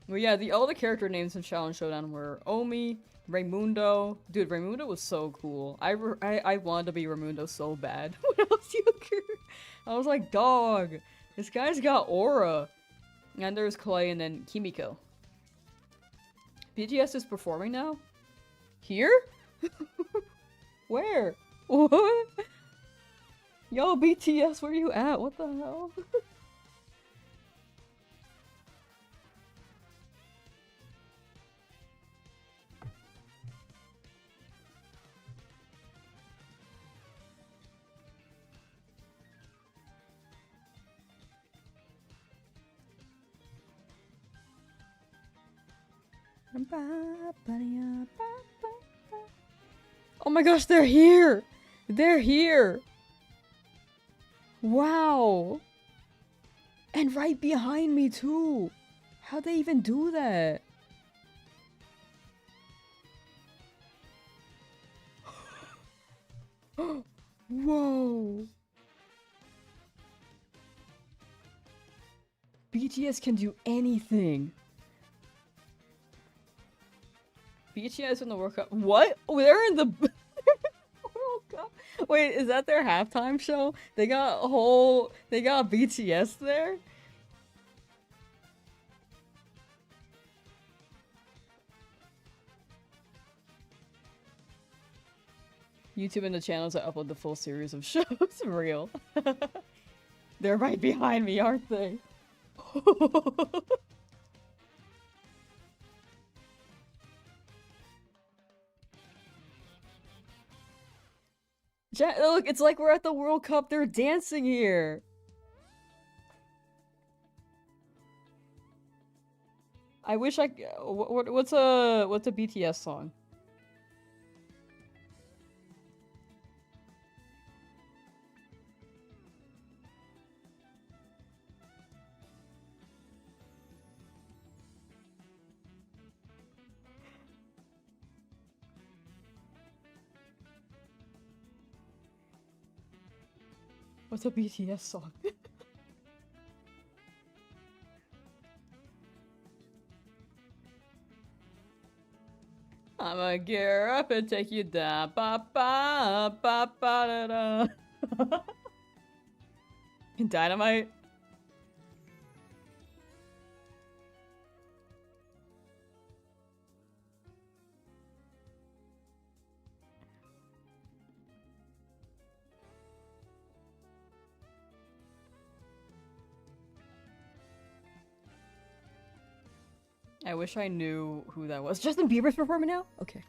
Well, yeah, all the character names in Challenge Showdown were Omi, Raimundo. Dude, Raimundo was so cool. I wanted to be Raimundo so bad when I was younger. I was like, dog, this guy's got aura. And there's Clay and then Kimiko. BTS is performing now? Here? Where? What? Yo, BTS, where you at? What the hell? Oh my gosh, they're here! They're here! Wow! And right behind me too! How'd they even do that? Whoa! BTS can do anything! BTS in the World Cup. What? They're in the World Cup? Wait, is that their halftime show? They got BTS there? YouTube and the channels that upload the full series of shows. Real. They're right behind me, aren't they? Look, it's like we're at the World Cup. They're dancing here. I wish I. What's a BTS song? What's a BTS song? I'ma gear up and take you down. Ba ba ba ba da da. Dynamite. I wish I knew who that was. Justin Bieber's performing now? Okay.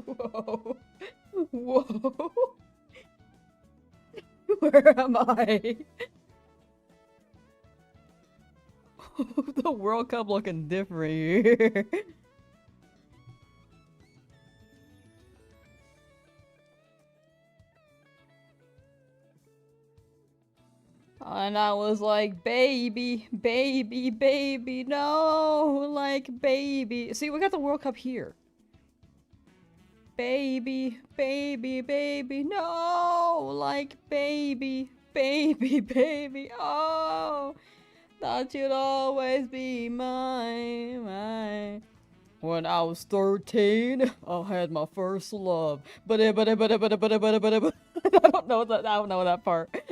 Whoa. Whoa. Where am I? The World Cup looking different here. And I was like, baby, baby, baby, no, like, baby. See, we got the World Cup here. Baby, baby, baby, no, like, baby, baby, baby, oh, thought you'd always be mine. When I was 13, I had my first love. But I don't know that part.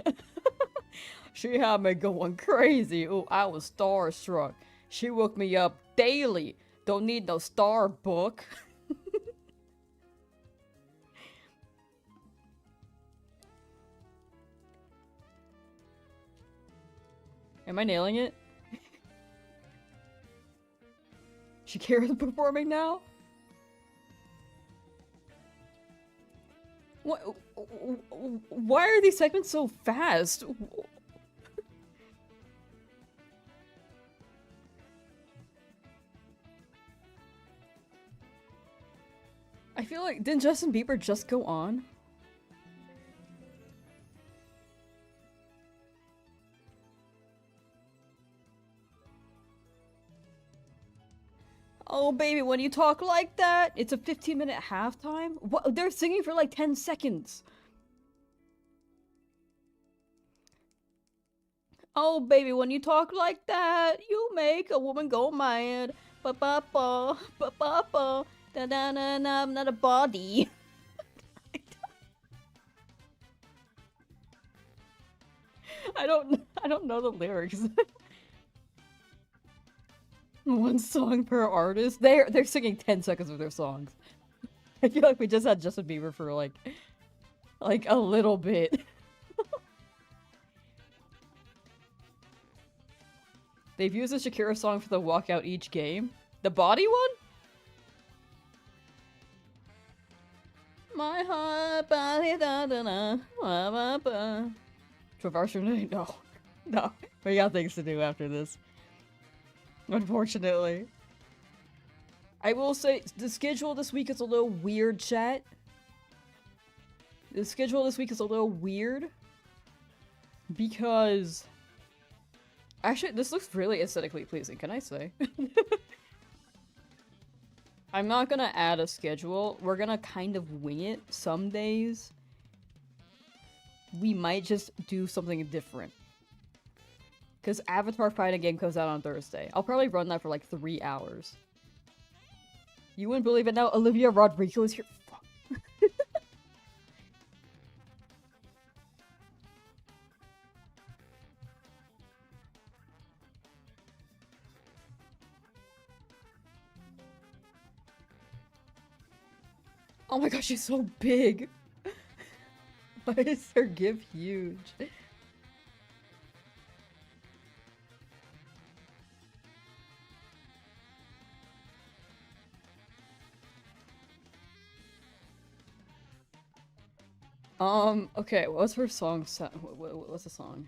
She had me going crazy. Ooh, I was starstruck. She woke me up daily. Don't need no star book. Am I nailing it? Shakira's performing now? What? Why are these segments so fast? I feel like, didn't Justin Bieber just go on? Oh baby, when you talk like that, it's a 15-minute halftime? What? They're singing for like 10 seconds. Oh baby, when you talk like that, you make a woman go mad. Ba ba ba ba ba ba. Da da da da. I'm not a body. I don't know the lyrics. One song per artist. They're singing 10 seconds of their songs. I feel like we just had Justin Bieber for like a little bit. They've used a Shakira song for the walkout each game. The body one? My heart, body, da da da, ba ba ba. Traverse your name? No. No. We got things to do after this. Unfortunately. I will say, the schedule this week is a little weird, chat. The schedule this week is a little weird. Because... Actually, this looks really aesthetically pleasing, can I say? I'm not gonna add a schedule. We're gonna kind of wing it some days. We might just do something different. Because Avatar Fighting Game comes out on Thursday. I'll probably run that for like 3 hours. You wouldn't believe it now, Olivia Rodrigo is here. Fuck. Oh my gosh, she's so big! Why is her GIF huge? Okay, what's her song? What's the song?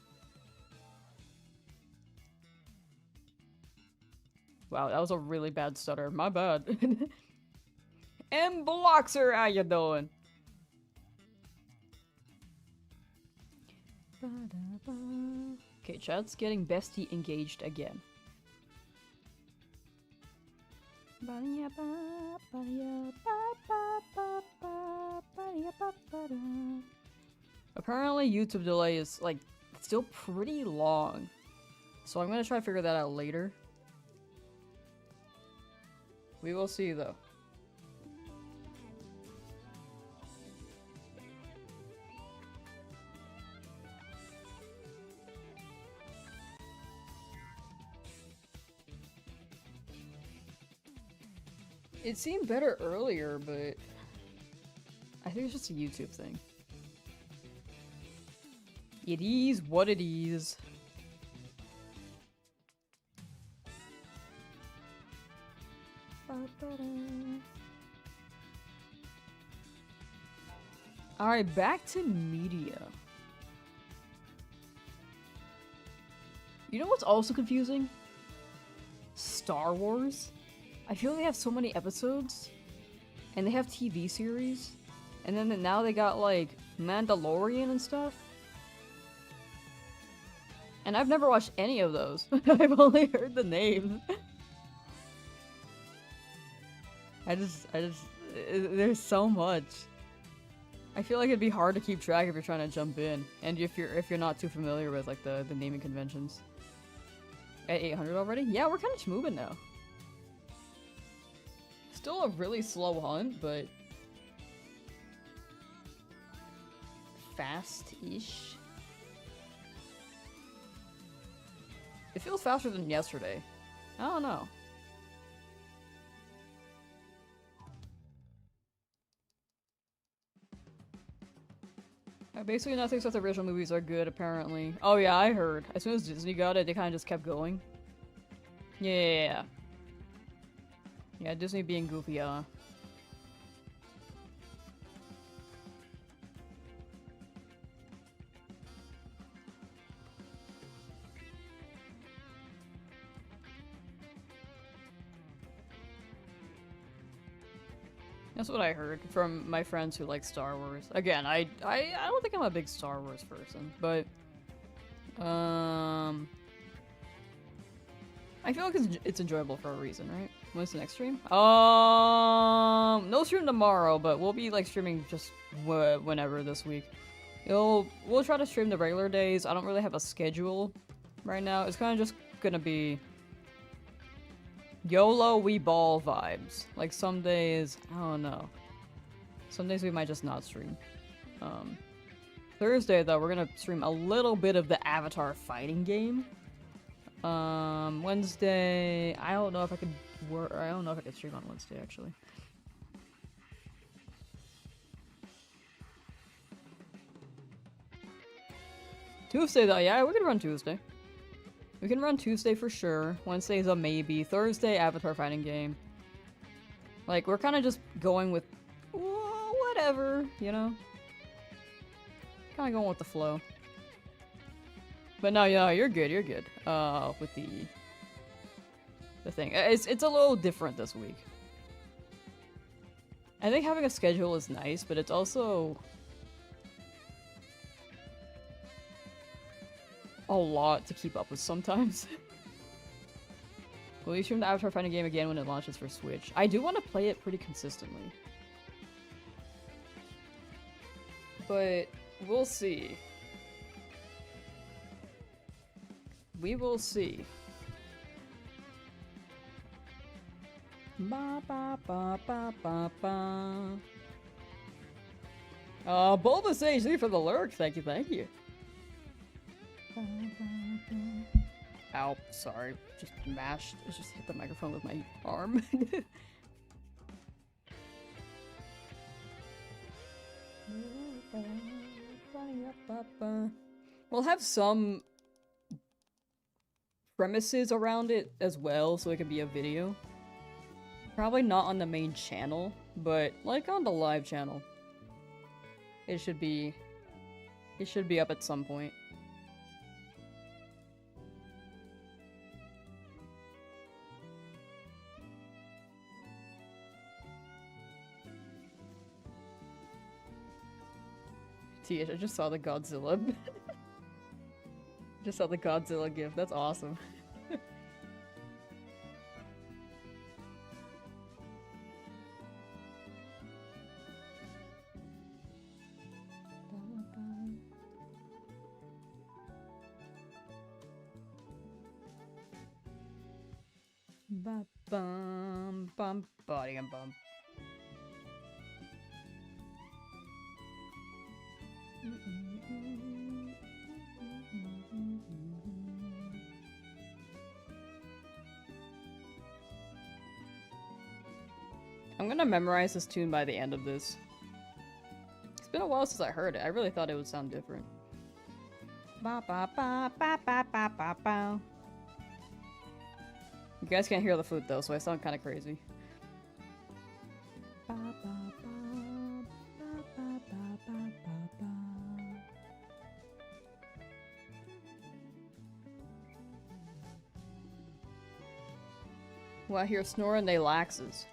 Wow, that was a really bad stutter. My bad. M Bloxer, how you doing? Okay, chat's getting bestie engaged again. Apparently YouTube delay is like still pretty long. So I'm gonna try to figure that out later. We will see though. It seemed better earlier, but I think it's just a YouTube thing. It is what it is. Alright, back to media. You know what's also confusing? Star Wars? I feel they have so many episodes, and they have TV series, and then now they got like Mandalorian and stuff. And I've never watched any of those. I've only heard the names. There's so much. I feel like it'd be hard to keep track if you're trying to jump in, and if you're not too familiar with like the naming conventions. At 800 already? Yeah, we're kind of moving now. Still a really slow hunt, but fast-ish. It feels faster than yesterday. I don't know. Basically nothing except the original movies are good, apparently. Oh yeah, I heard. As soon as Disney got it, they kind of just kept going. Yeah. Yeah, Disney being goofy, That's what I heard from my friends who like Star Wars. Again, I don't think I'm a big Star Wars person, but I feel like it's enjoyable for a reason, right? When's the next stream? No stream tomorrow, but we'll be like streaming just whenever this week. We'll try to stream the regular days. I don't really have a schedule right now. It's kind of just gonna be YOLO we ball vibes. Like some days, I don't know. Some days we might just not stream. Thursday though, we're gonna stream a little bit of the Avatar fighting game. Wednesday, I don't know if I could work. I don't know if I could stream on Wednesday actually. Tuesday though, yeah, we can run Tuesday. We can run Tuesday for sure. Wednesday's a maybe. Thursday, Avatar fighting game. Like, we're kind of just going with whatever, you know? Kind of going with the flow. But no, yeah, you're good, you're good. With the thing. It's a little different this week. I think having a schedule is nice, but it's also a lot to keep up with sometimes. Will you stream the Avatar fighting game again when it launches for Switch? I do want to play it pretty consistently. But we'll see. We will see. Ba ba ba ba ba ba. Bulbasage, thank you for the lurk. Thank you, thank you. Ow, sorry. Just mashed. I just hit the microphone with my arm. We'll have some premises around it as well, so it can be a video. Probably not on the main channel, but like on the live channel. It should be up at some point. TH, I just saw the Godzilla. Just saw the Godzilla gif. That's awesome. Ba bum bum body and bum. I'm gonna memorize this tune by the end of this. It's been a while since I heard it. I really thought it would sound different. Ba ba ba ba ba ba ba ba. You guys can't hear the flute though, so I sound kind of crazy. Ba, ba, ba, ba, ba, ba, ba, ba. Well, I hear snoring they laxes.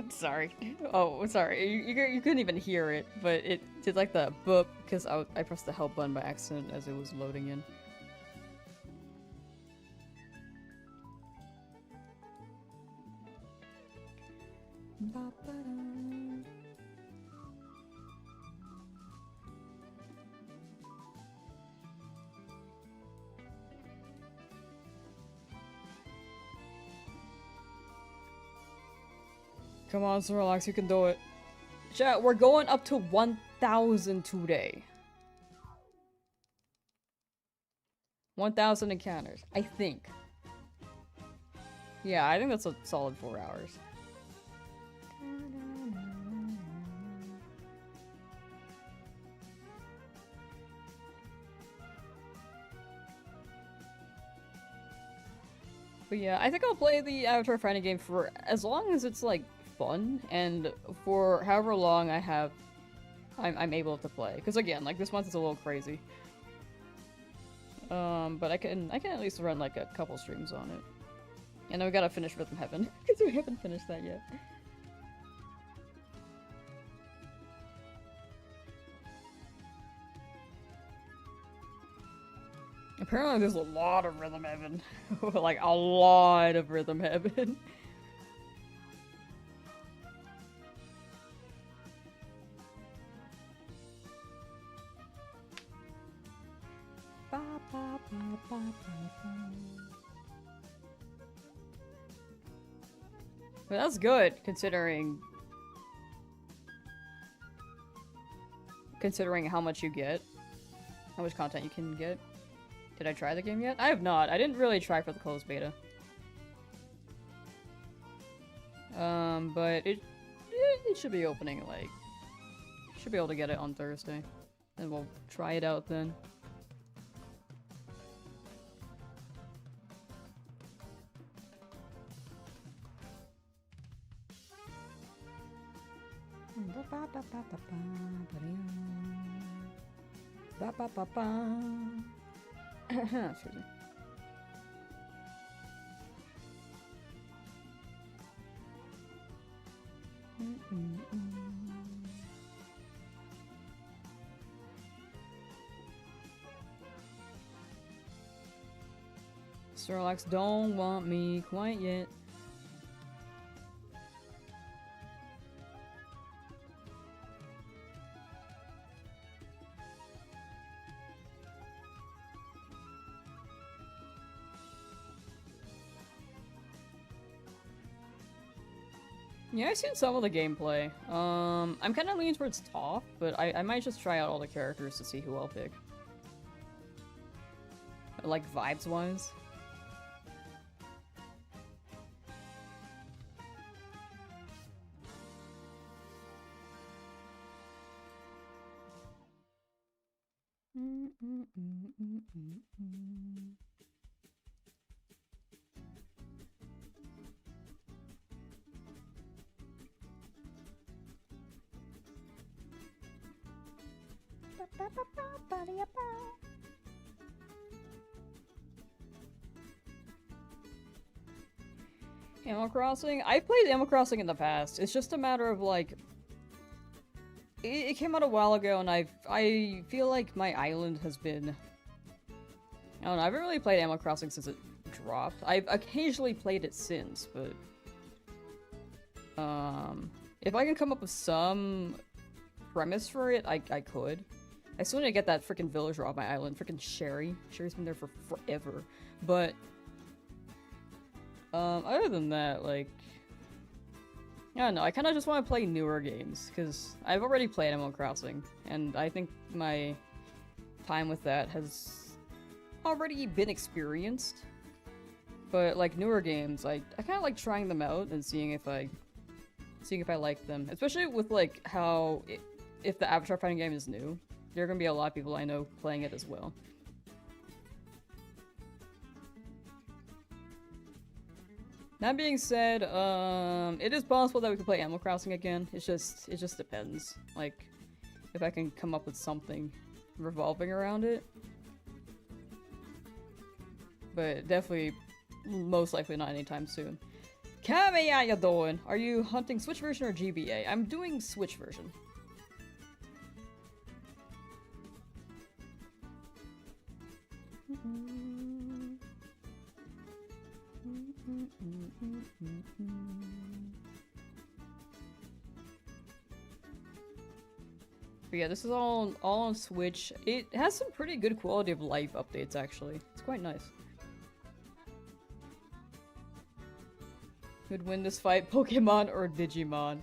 Sorry. Oh, sorry. You couldn't even hear it, but it did like the boop because I pressed the help button by accident as it was loading in. Come on, Snorlax, you can do it. Chat, we're going up to 1,000 today. 1,000 encounters, I think. Yeah, I think that's a solid 4 hours. But yeah, I think I'll play the Avatar fighting game for as long as it's like fun, and for however long I'm able to play. Because again, like this month is a little crazy. But I can at least run like a couple streams on it. And then we gotta finish Rhythm Heaven, because we haven't finished that yet. Apparently there's a lot of Rhythm Heaven. Like, a lot of Rhythm Heaven. But that's good, considering how much you get. How much content you can get. Did I try the game yet? I have not. I didn't really try for the closed beta. But it should be opening, like... Should be able to get it on Thursday. And we'll try it out then. Excuse me. Snorlax don't want me quite yet. Yeah, I've seen some of the gameplay. I'm kind of leaning towards Toph, but I might just try out all the characters to see who I'll pick. Like, vibes-wise. Animal Crossing? I've played Animal Crossing in the past. It's just a matter of like... It came out a while ago and I feel like my island has been... I don't know, I haven't really played Animal Crossing since it dropped. I've occasionally played it since, but... if I can come up with some premise for it, I could. I still need to get that freaking villager off my island. Freaking Sherry. Sherry's been there for forever. But... other than that, like... I don't know, I kinda just want to play newer games, because I've already played Animal Crossing, and I think my time with that has already been experienced. But, like, newer games, I kinda like trying them out and seeing if I like them. Especially with, like, how... if the Avatar fighting game is new, there are gonna be a lot of people I know playing it as well. That being said, it is possible that we could play Animal Crossing again. It just depends. Like, if I can come up with something revolving around it. But definitely, most likely not anytime soon. Kami, how you doing? Are you hunting Switch version or GBA? I'm doing Switch version. But yeah, this is all on Switch. It has some pretty good quality of life updates, actually. It's quite nice. Who'd win this fight, Pokemon or Digimon?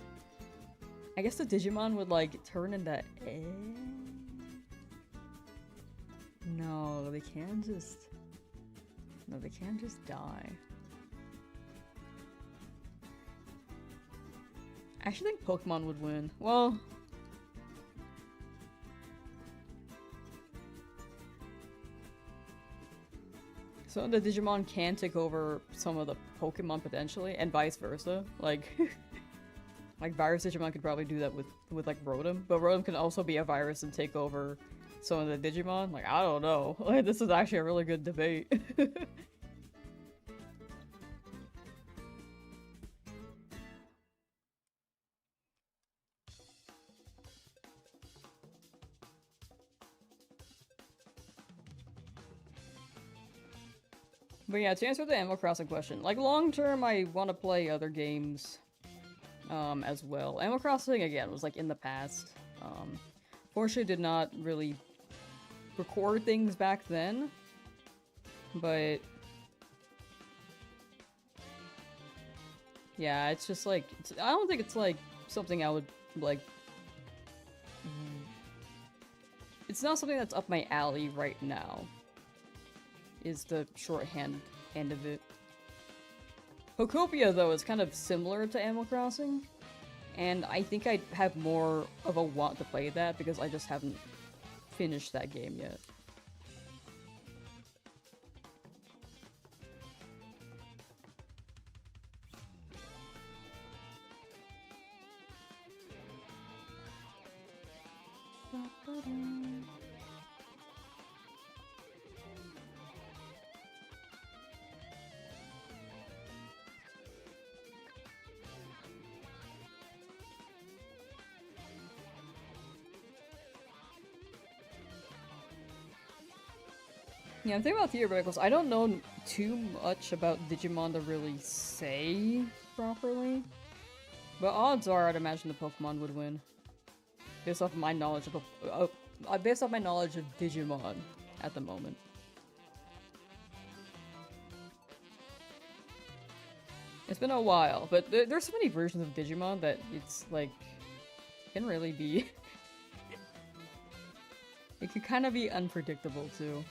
I guess the Digimon would, like, turn into egg? No, they can't just... No, they can't just die. I actually think Pokemon would win. Well... some of the Digimon can take over some of the Pokemon potentially, and vice versa. Like, like Virus Digimon could probably do that with like Rotom, but Rotom can also be a virus and take over some of the Digimon. Like, I don't know. Like, this is actually a really good debate. But yeah, to answer the Animal Crossing question, like long term I want to play other games as well. Animal Crossing, again, was like in the past. Fortunately did not really record things back then, but yeah, it's just like, I don't think it's like something I would like, it's not something that's up my alley right now. Is the shorthand end of it. Hokopia, though, is kind of similar to Animal Crossing, and I think I have more of a want to play that because I just haven't finished that game yet. Yeah, I'm thinking about theoreticals. I don't know too much about Digimon to really say properly. But odds are I'd imagine the Pokemon would win. Based off my knowledge of Digimon at the moment. It's been a while, but there's so many versions of Digimon that it's like can really be it can kind of be unpredictable too.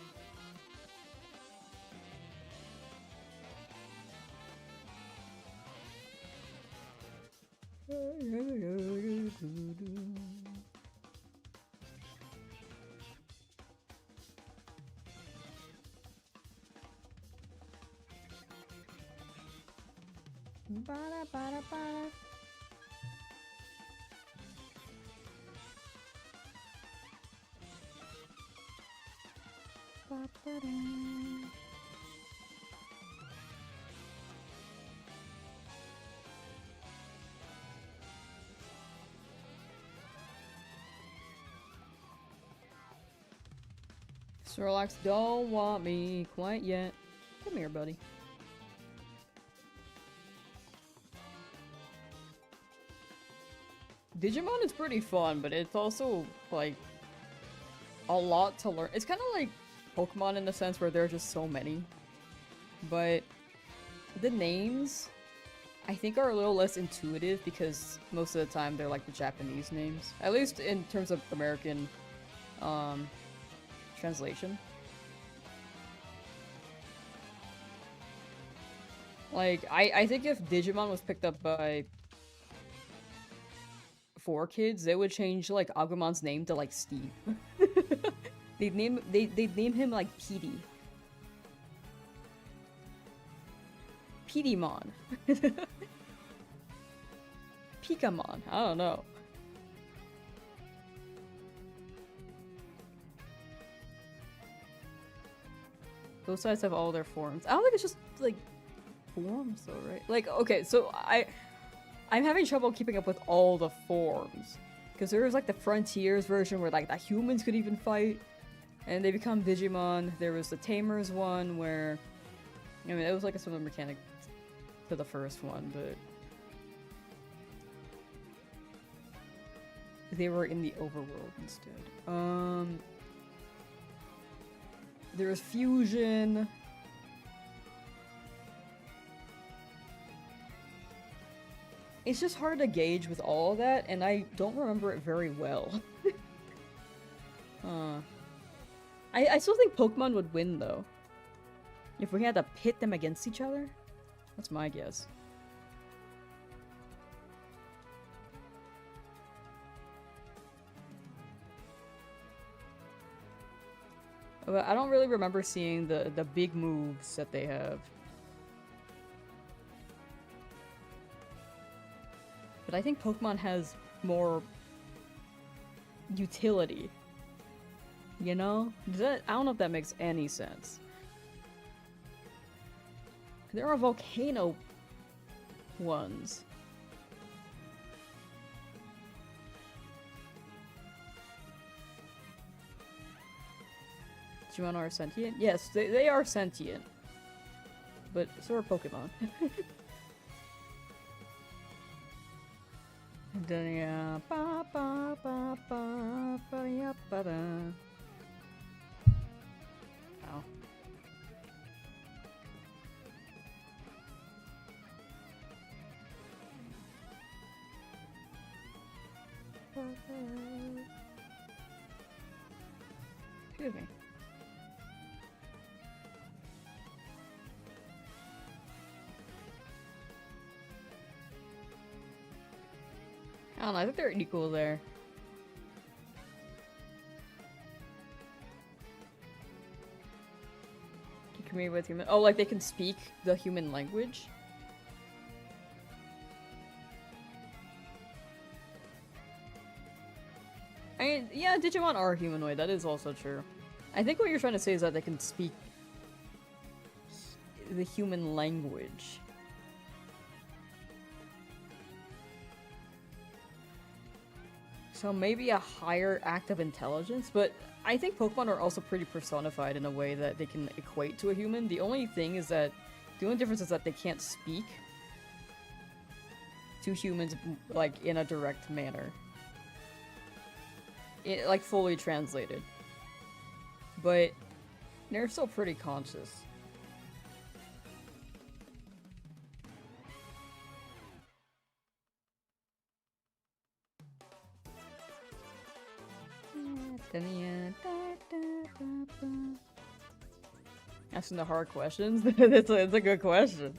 Snorlax don't want me quite yet. Come here, buddy. Digimon is pretty fun, but it's also, like, a lot to learn. It's kind of like Pokemon in the sense where there are just so many. But the names, I think, are a little less intuitive because most of the time they're like the Japanese names. At least in terms of American translation. Like, I think if Digimon was picked up by 4Kids, they would change, like, Agumon's name to, like, Steve. they'd name him, like, Petey. Petymon. Pikamon. I don't know. Both sides have all their forms. I don't think it's just, like, forms though, right? Like, okay, so I'm having trouble keeping up with all the forms. Because there was, like, the Frontiers version where, like, the humans could even fight. And they become Digimon. There was the Tamers one where... I mean, it was like a similar mechanic to the first one, but... they were in the overworld instead. There was Fusion. It's just hard to gauge with all of that, and I don't remember it very well. I still think Pokemon would win, though. If we had to pit them against each other? That's my guess. But I don't really remember seeing the big moves that they have. But I think Pokemon has more utility. You know? I don't know if that makes any sense. There are volcano ones. Digimon are sentient? Yes, they are sentient. But so are Pokemon. Ow. Excuse me. I don't know, I think they're equal there. You communicate with human. Oh, like they can speak the human language? I mean, yeah, Digimon are humanoid, that is also true. I think what you're trying to say is that they can speak the human language. So maybe a higher active intelligence, but I think Pokemon are also pretty personified in a way that they can equate to a human. The only thing is that, the only difference is that they can't speak to humans, like, in a direct manner. Like, fully translated. But they're still pretty conscious. Asking the hard questions? It's a good question.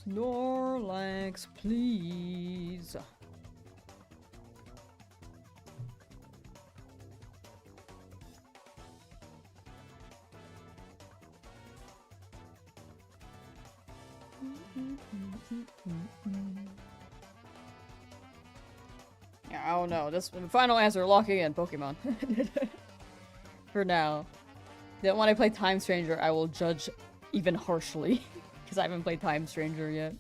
Snorlax, please. Yeah, I don't know. This final answer, locking in Pokemon. For now. Then when I play Time Stranger, I will judge even harshly. Because I haven't played Time Stranger yet.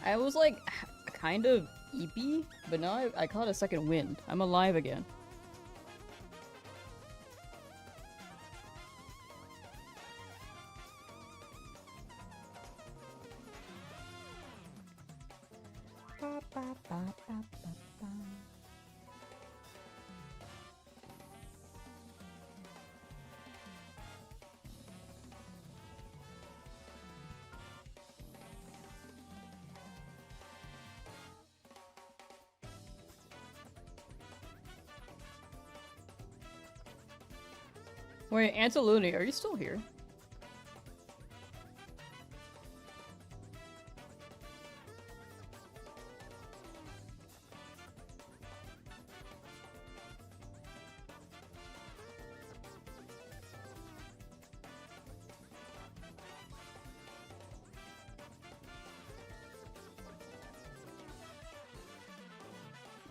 I was like, kind of eepy, but now I caught a second wind. I'm alive again. Wait, Antaluni, are you still here?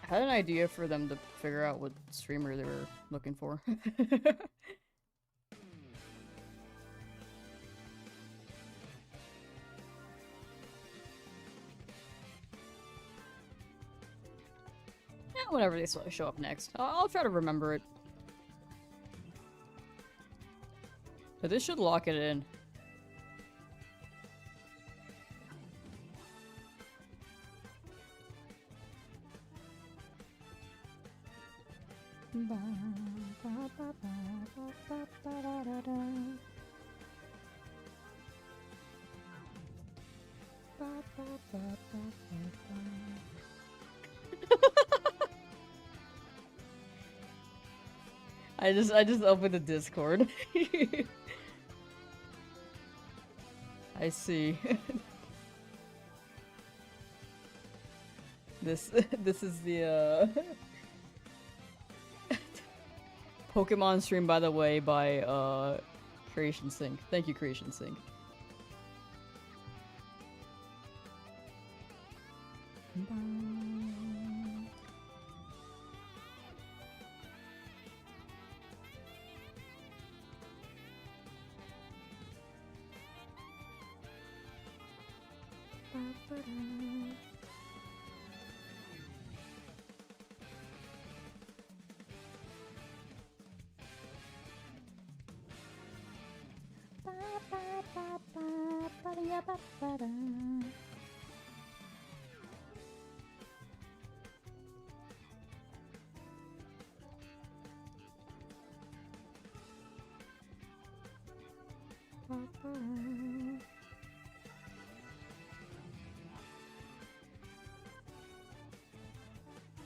I had an idea for them to figure out what streamer they were looking for. Whenever they show up next. I'll try to remember it. But this should lock it in. I just opened the Discord. I see. This is the Pokemon stream, by the way, by Creation Sync. Thank you, Creation Sync.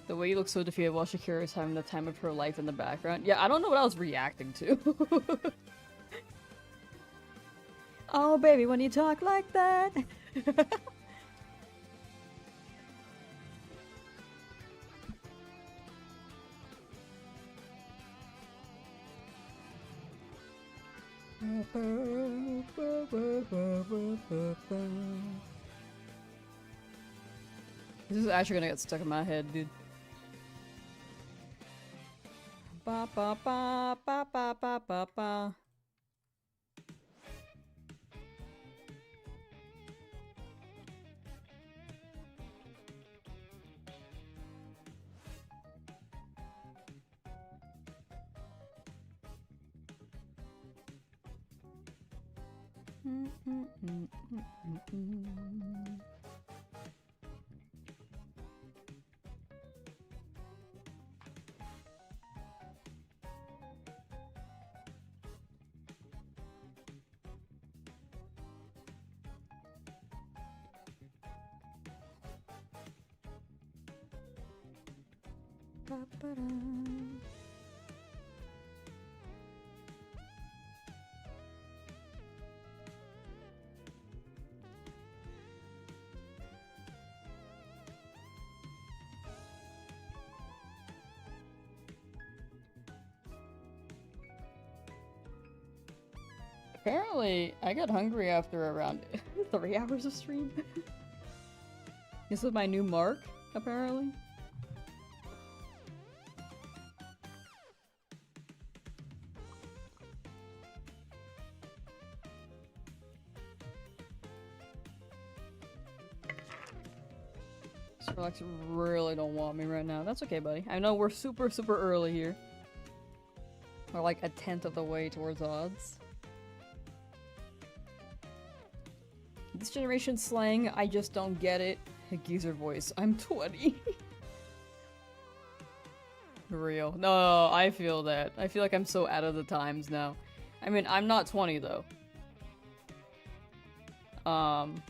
The way you look so defeated while Shakira is having the time of her life in the background. Yeah, I don't know what I was reacting to. Oh, baby, when you talk like that. This is actually gonna get stuck in my head, dude. Ba ba ba ba ba ba ba ba. Apparently, I got hungry after around 3 hours of stream. This is my new mark, apparently. Snorlax really don't want me right now. That's okay, buddy. I know we're super early here. We're like a tenth of the way towards odds. This generation slang, I just don't get it. A geezer voice. I'm 20. Real. No, I feel that. I feel like I'm so out of the times now. I mean, I'm not 20 though. I'm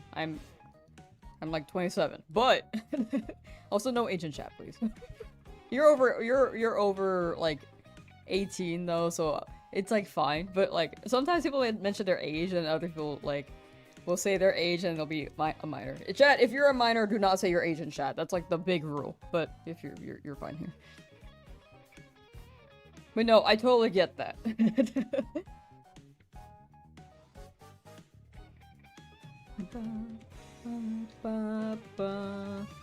like 27, but also no age in chat, please. You're over like 18 though, so it's like fine. But like sometimes people mention their age, and other people like will say their age, and they'll be a minor. Chat, if you're a minor, do not say your age in chat. That's like the big rule. But if you're fine here. But no, I totally get that.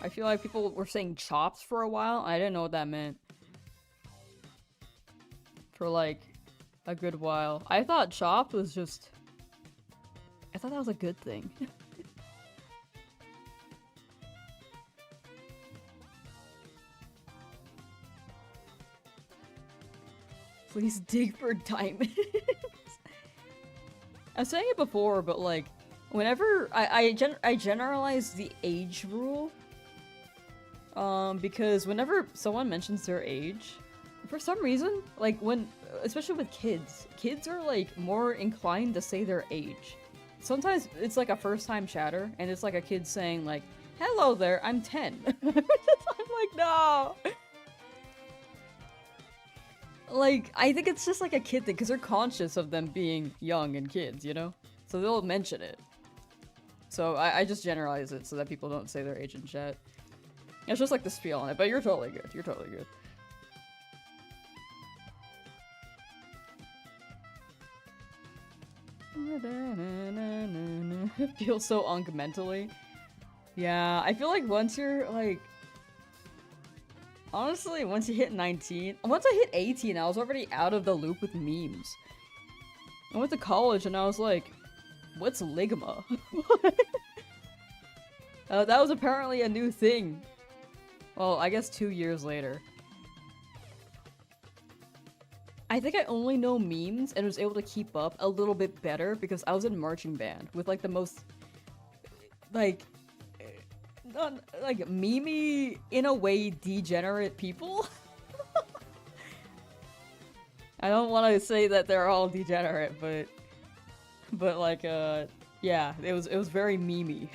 I feel like people were saying chops for a while. I didn't know what that meant. For like a good while. I thought chopped was just... I thought that was a good thing. Please dig for diamonds. I was saying it before, but like, whenever I generalize the age rule, because whenever someone mentions their age, for some reason, like especially with kids are like more inclined to say their age. Sometimes it's like a first-time chatter, and it's like a kid saying like, "Hello there, I'm 10." I'm like, no. Like, I think it's just like a kid thing, because they're conscious of them being young and kids, you know? So they'll mention it. So I just generalize it so that people don't say their age in chat. It's just like the spiel on it, but you're totally good. You're totally good. It feels so unk mentally. Yeah, I feel like once you're like... Honestly, once you hit 19... Once I hit 18, I was already out of the loop with memes. I went to college and I was like, what's Ligma? That was apparently a new thing. Well, I guess 2 years later. I think I only know memes and was able to keep up a little bit better because I was in marching band with like the most... like memey, in a way, degenerate people. I don't want to say that they're all degenerate, but like, yeah, it was very memey.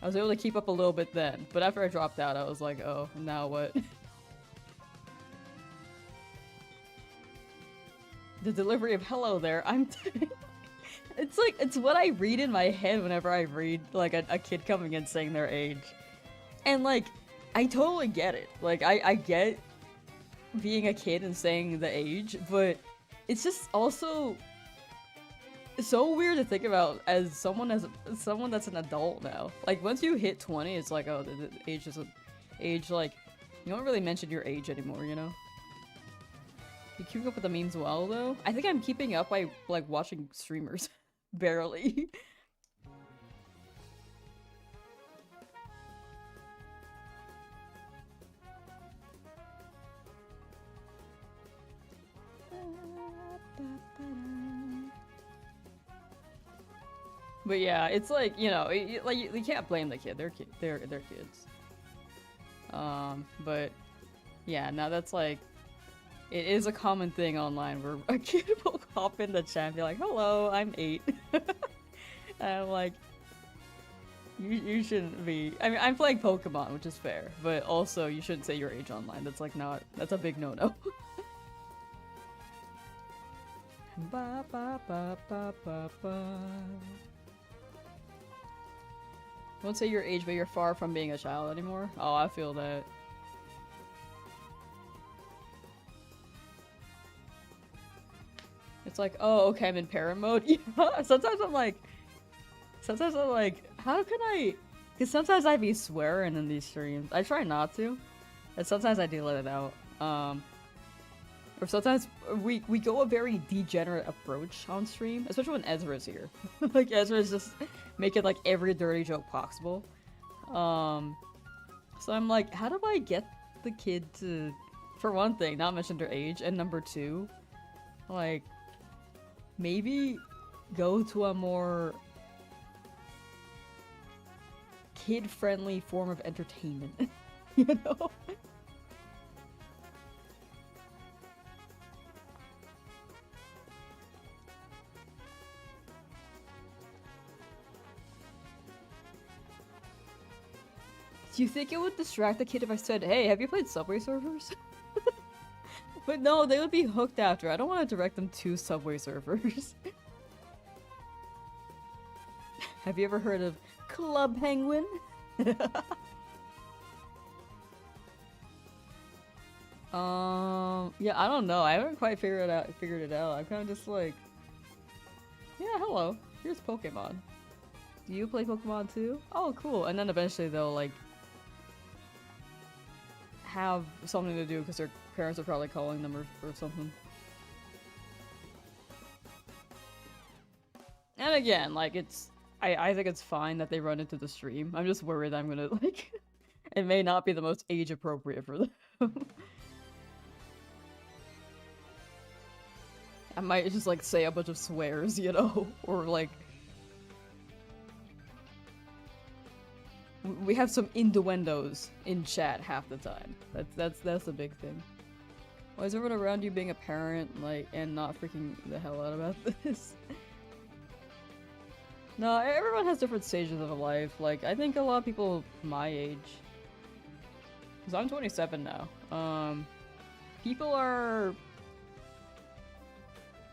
I was able to keep up a little bit then, but after I dropped out, I was like, oh, now what? The delivery of hello there, I'm... It's like, it's what I read in my head whenever I read, like, a kid coming in saying their age. And, like, I totally get it. Like, I get being a kid and saying the age, but it's just also so weird to think about as someone that's an adult now. Like, once you hit 20, it's like, oh, the age is age, like, you don't really mention your age anymore, you know? You keeping up with the memes well, though? I think I'm keeping up by, like, watching streamers. Barely. But yeah, it's like, you know, like you can't blame the kid. They're kids. But yeah, now that's like, it is a common thing online where a kid will hop in the chat and be like, hello, I'm 8. And I'm like, You shouldn't be. I mean, I'm playing Pokemon, which is fair, but also you shouldn't say your age online. That's like not. That's a big no-no. Ba ba ba ba ba ba. Don't say your age, but you're far from being a child anymore. Oh, I feel that. It's like, oh, okay, I'm in parent mode. Yeah, sometimes I'm like, how can I? Because sometimes I be swearing in these streams. I try not to, and sometimes I do let it out. Or sometimes we go a very degenerate approach on stream, especially when Ezra's here. Like Ezra's just making like every dirty joke possible. So I'm like, how do I get the kid to, for one thing, not mention their age, and number two, like, maybe go to a more kid-friendly form of entertainment, you know? Do you think it would distract the kid if I said, hey, have you played Subway Surfers? But no, they would be hooked after. I don't want to direct them to Subway Surfers. Have you ever heard of Club Penguin? Yeah, I don't know. I haven't quite figured it out. I'm kind of just like, yeah, hello. Here's Pokemon. Do you play Pokemon too? Oh, cool. And then eventually they'll like have something to do because their parents are probably calling them or something. And again, like I think it's fine that they run into the stream. I'm just worried I'm gonna like it may not be the most age appropriate for them. I might just like say a bunch of swears, you know, or like we have some innuendos in chat half the time. That's a big thing. Why is everyone around you being a parent, like, and not freaking the hell out about this? No, everyone has different stages of life. Like, I think a lot of people my age, because I'm 27 now, people are,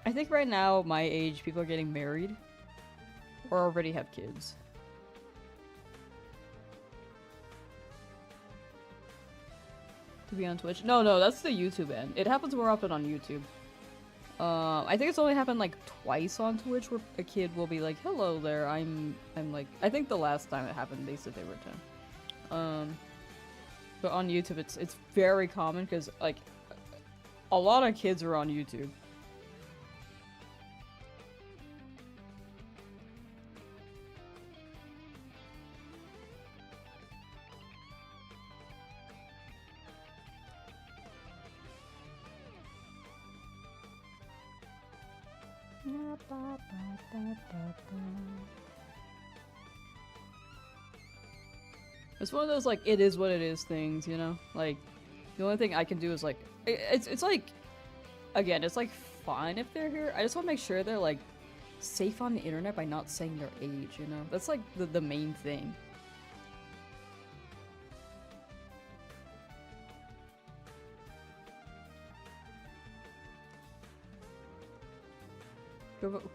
I think right now, my age, people are getting married, or already have kids. To be on Twitch? No, that's the YouTube end. It happens more often on YouTube. I think it's only happened like twice on Twitch where a kid will be like, hello there, I'm like, I think the last time it happened they said they were 10. But on YouTube it's very common because like a lot of kids are on YouTube. It's one of those like it is what it is things, you know? Like the only thing I can do is like it's like again, it's like fine if they're here. I just want to make sure they're like safe on the internet by not saying their age, you know? That's like the main thing.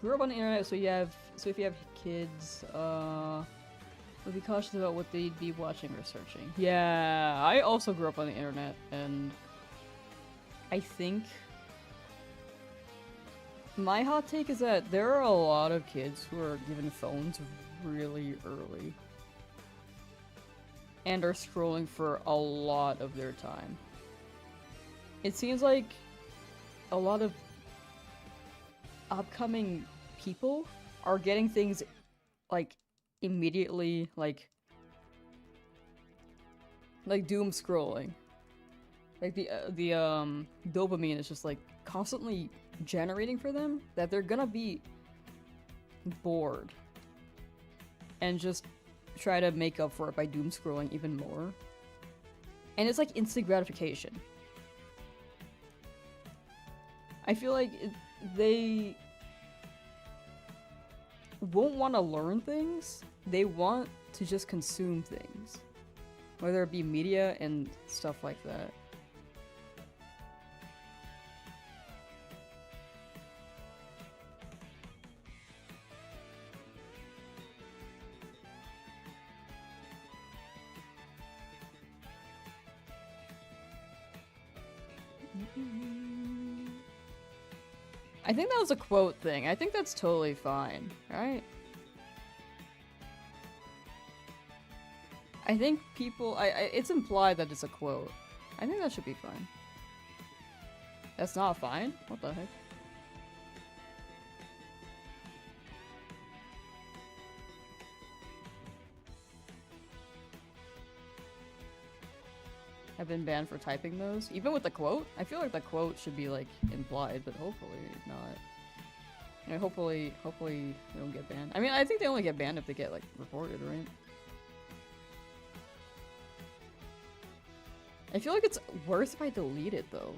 Grew up on the internet, so if you have kids, be cautious about what they'd be watching or searching. Yeah, I also grew up on the internet, and I think my hot take is that there are a lot of kids who are given phones really early and are scrolling for a lot of their time. It seems like a lot of upcoming people are getting things like immediately like doom scrolling. Like the dopamine is just like constantly generating for them that they're gonna be bored and just try to make up for it by doom scrolling even more. And it's like instant gratification. I feel like they won't want to learn things. They want to just consume things. Whether it be media and stuff like that. I think that was a quote thing. I think that's totally fine, right? I think people- it's implied that it's a quote. I think that should be fine. That's not fine? What the heck? I've been banned for typing those. Even with the quote? I feel like the quote should be, like, implied, but hopefully not. You know, hopefully they don't get banned. I mean, I think they only get banned if they get, like, reported, right? I feel like it's worse if I delete it, though.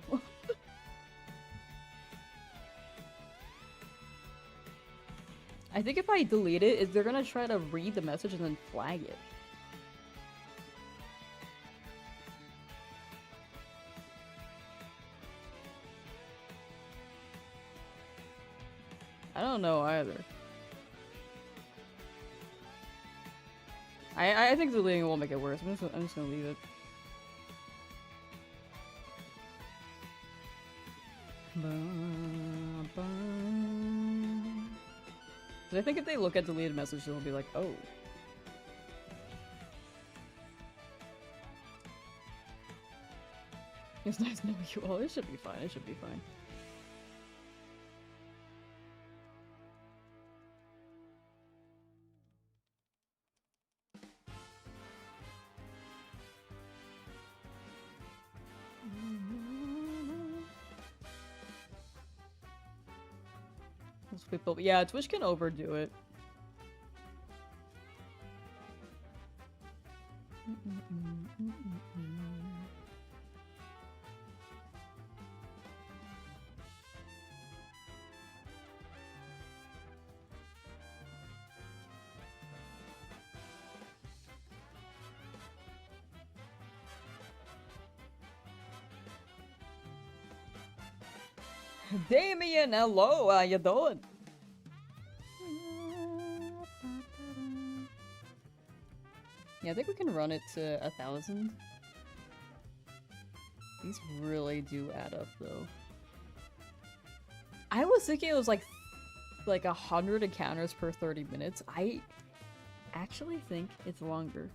I think if I delete it, they're gonna try to read the message and then flag it. I don't know either. I think deleting it won't make it worse. I'm just gonna leave it. But I think if they look at deleted messages, they'll be like, oh. It's nice to know you all. It should be fine. It should be fine. People, yeah, Twitch can overdo it. Damien, hello, how you doing? Yeah, I think we can run it to 1,000. These really do add up, though. I was thinking it was like 100 encounters per 30 minutes. I actually think it's longer.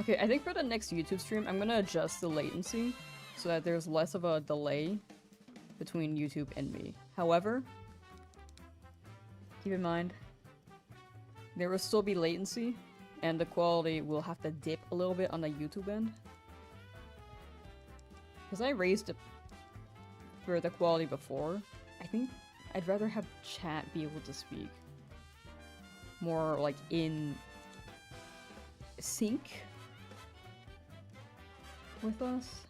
Okay, I think for the next YouTube stream, I'm gonna adjust the latency so that there's less of a delay between YouTube and me. However, keep in mind, there will still be latency, and the quality will have to dip a little bit on the YouTube end. Because I raised it for the quality before, I think I'd rather have chat be able to speak more like in sync with us.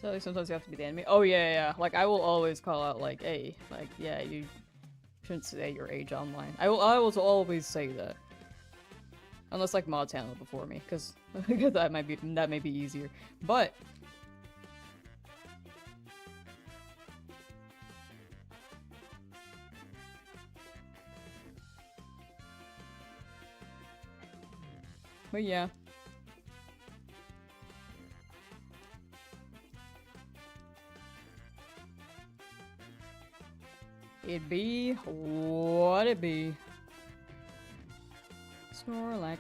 So like, sometimes you have to be the enemy. Oh yeah. Like I will always call out like, hey, like yeah, you shouldn't say your age online. I will always say that. Unless like mods handle it before me, because that may be easier. But yeah. It be what it be. Snorlax.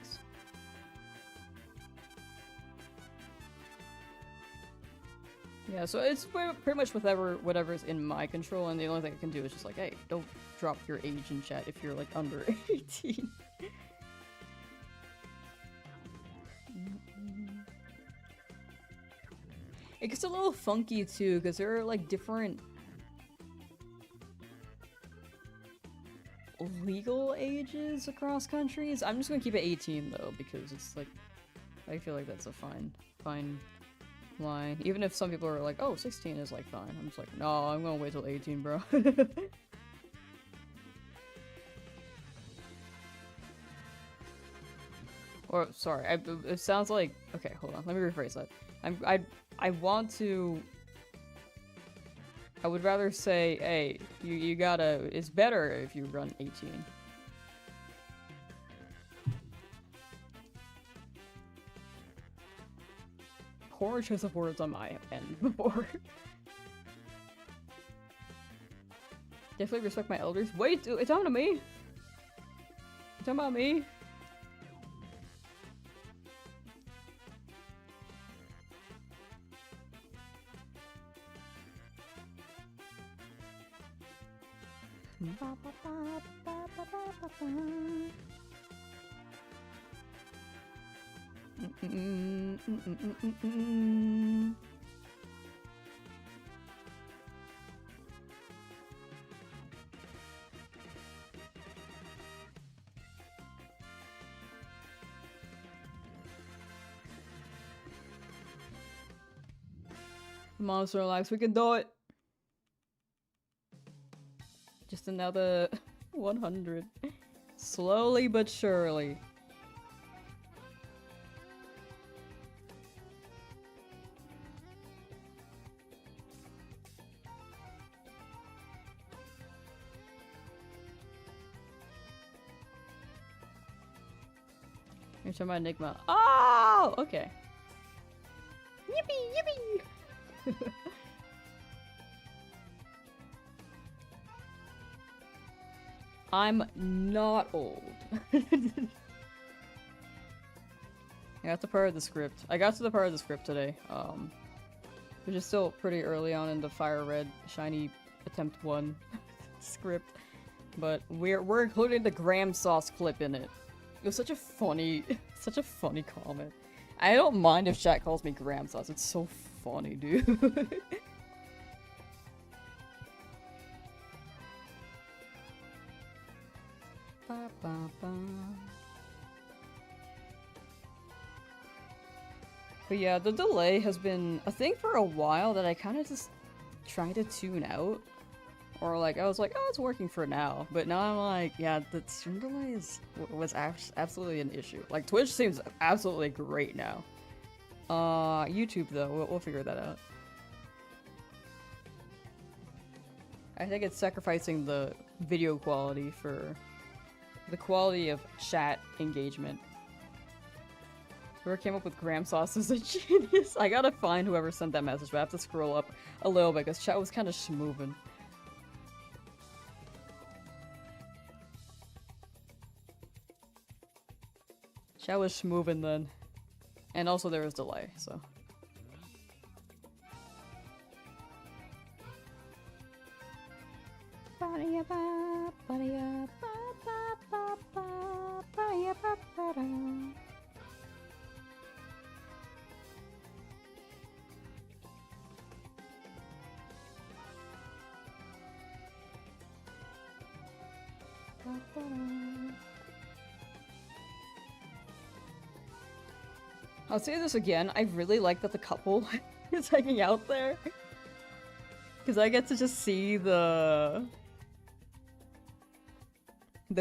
Yeah, so it's pretty much whatever's in my control, and the only thing I can do is just like, hey, don't drop your age in chat if you're like under 18. It gets a little funky too, because there are like different legal ages across countries. I'm just gonna keep it 18 though, because it's like, I feel like that's a fine line. Even if some people are like, oh, 16 is like fine. I'm just like, no, I'm gonna wait till 18, bro. Or, sorry, it sounds like, okay, hold on, let me rephrase that. I want to, I would rather say, hey, you gotta, it's better if you run 18. Poor choice of words on my end before. Definitely respect my elders. Wait, it's on to me! It's talking about me? Monster Snorlax, we can do it! Just another 100. Slowly but surely. You're talking about Enigma. Oh! Okay. Yippee! Yippee! I'm not old. I got to part of the script. I got to the part of the script today, which is still pretty early on in the FireRed Shiny Attempt 1 script, but we're including the Lamsauce clip in it. It was such a funny comment. I don't mind if chat calls me Lamsauce. It's so funny, dude. Ba, ba, ba. But yeah, the delay has been a thing for a while that I kind of just tried to tune out. Or like, I was like, oh, it's working for now. But now I'm like, yeah, the stream delay was absolutely an issue. Like, Twitch seems absolutely great now. YouTube though, we'll figure that out. I think it's sacrificing the video quality for the quality of chat engagement. Whoever came up with Lamsauce is a genius. I gotta find whoever sent that message, but I have to scroll up a little bit because chat was kind of schmoovin'. Chat was schmoovin' then. And also there was delay, so. I'll say this again, I really like that the couple is hanging out there. Because I get to just see the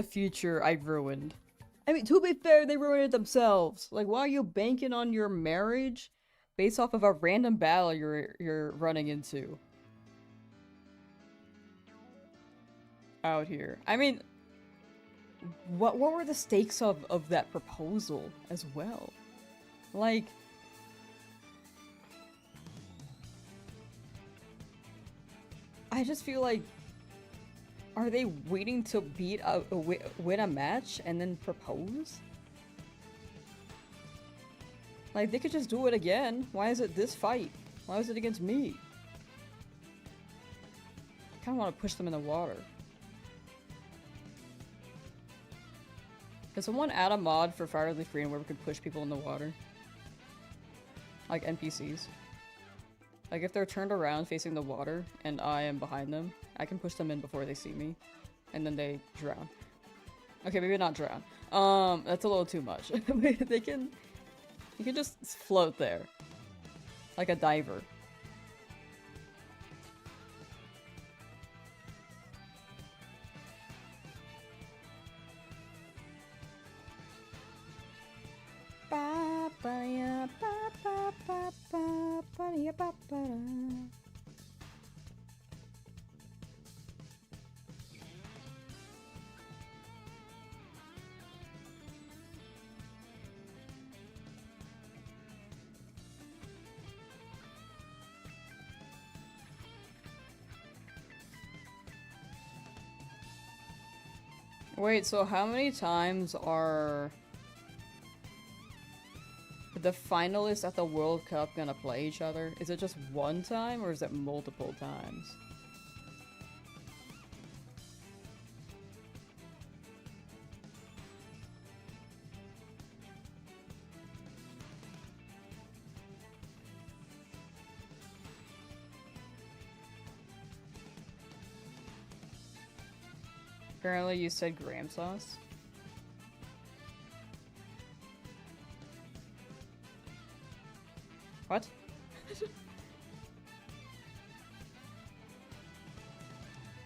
future I've ruined. I mean, to be fair, they ruined it themselves. Like, why are you banking on your marriage based off of a random battle you're running into? Out here. I mean, what were the stakes of that proposal as well? Like, I just feel like Are they waiting to win a match and then propose? Like, they could just do it again. Why is it this fight? Why is it against me? I kinda want to push them in the water. Does someone add a mod for FireRed LeafGreen where we could push people in the water? Like NPCs. Like if they're turned around facing the water and I am behind them, I can push them in before they see me. And then they drown. Okay, maybe not drown. That's a little too much. They can... You can just float there. Like a diver. Wait, so how many times are the finalists at the World Cup gonna play each other? Is it just one time or is it multiple times? Apparently you said Lamsauce. What?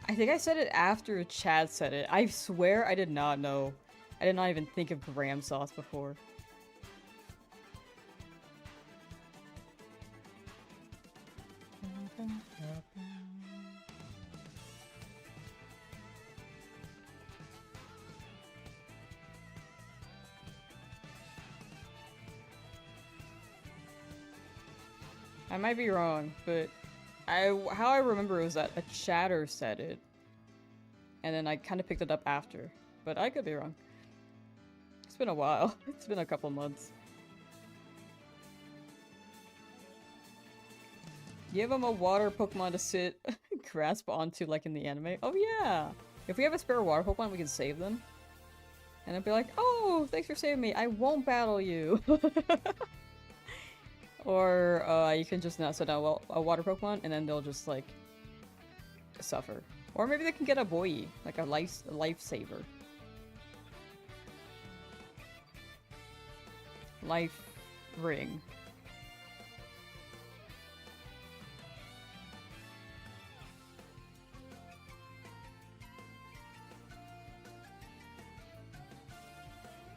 I think I said it after Chad said it. I swear I did not know. I did not even think of Lamsauce before. I might be wrong, but how I remember it was that a chatter said it, and then I kind of picked it up after, but I could be wrong. It's been a while. It's been a couple months. Give him a water Pokemon to sit, grasp onto like in the anime. Oh yeah! If we have a spare water Pokemon, we can save them. And I'd be like, oh, thanks for saving me. I won't battle you. Or you can just not set out a water Pokemon and then they'll just like suffer. Or maybe they can get a boy, like a lifesaver. Life ring.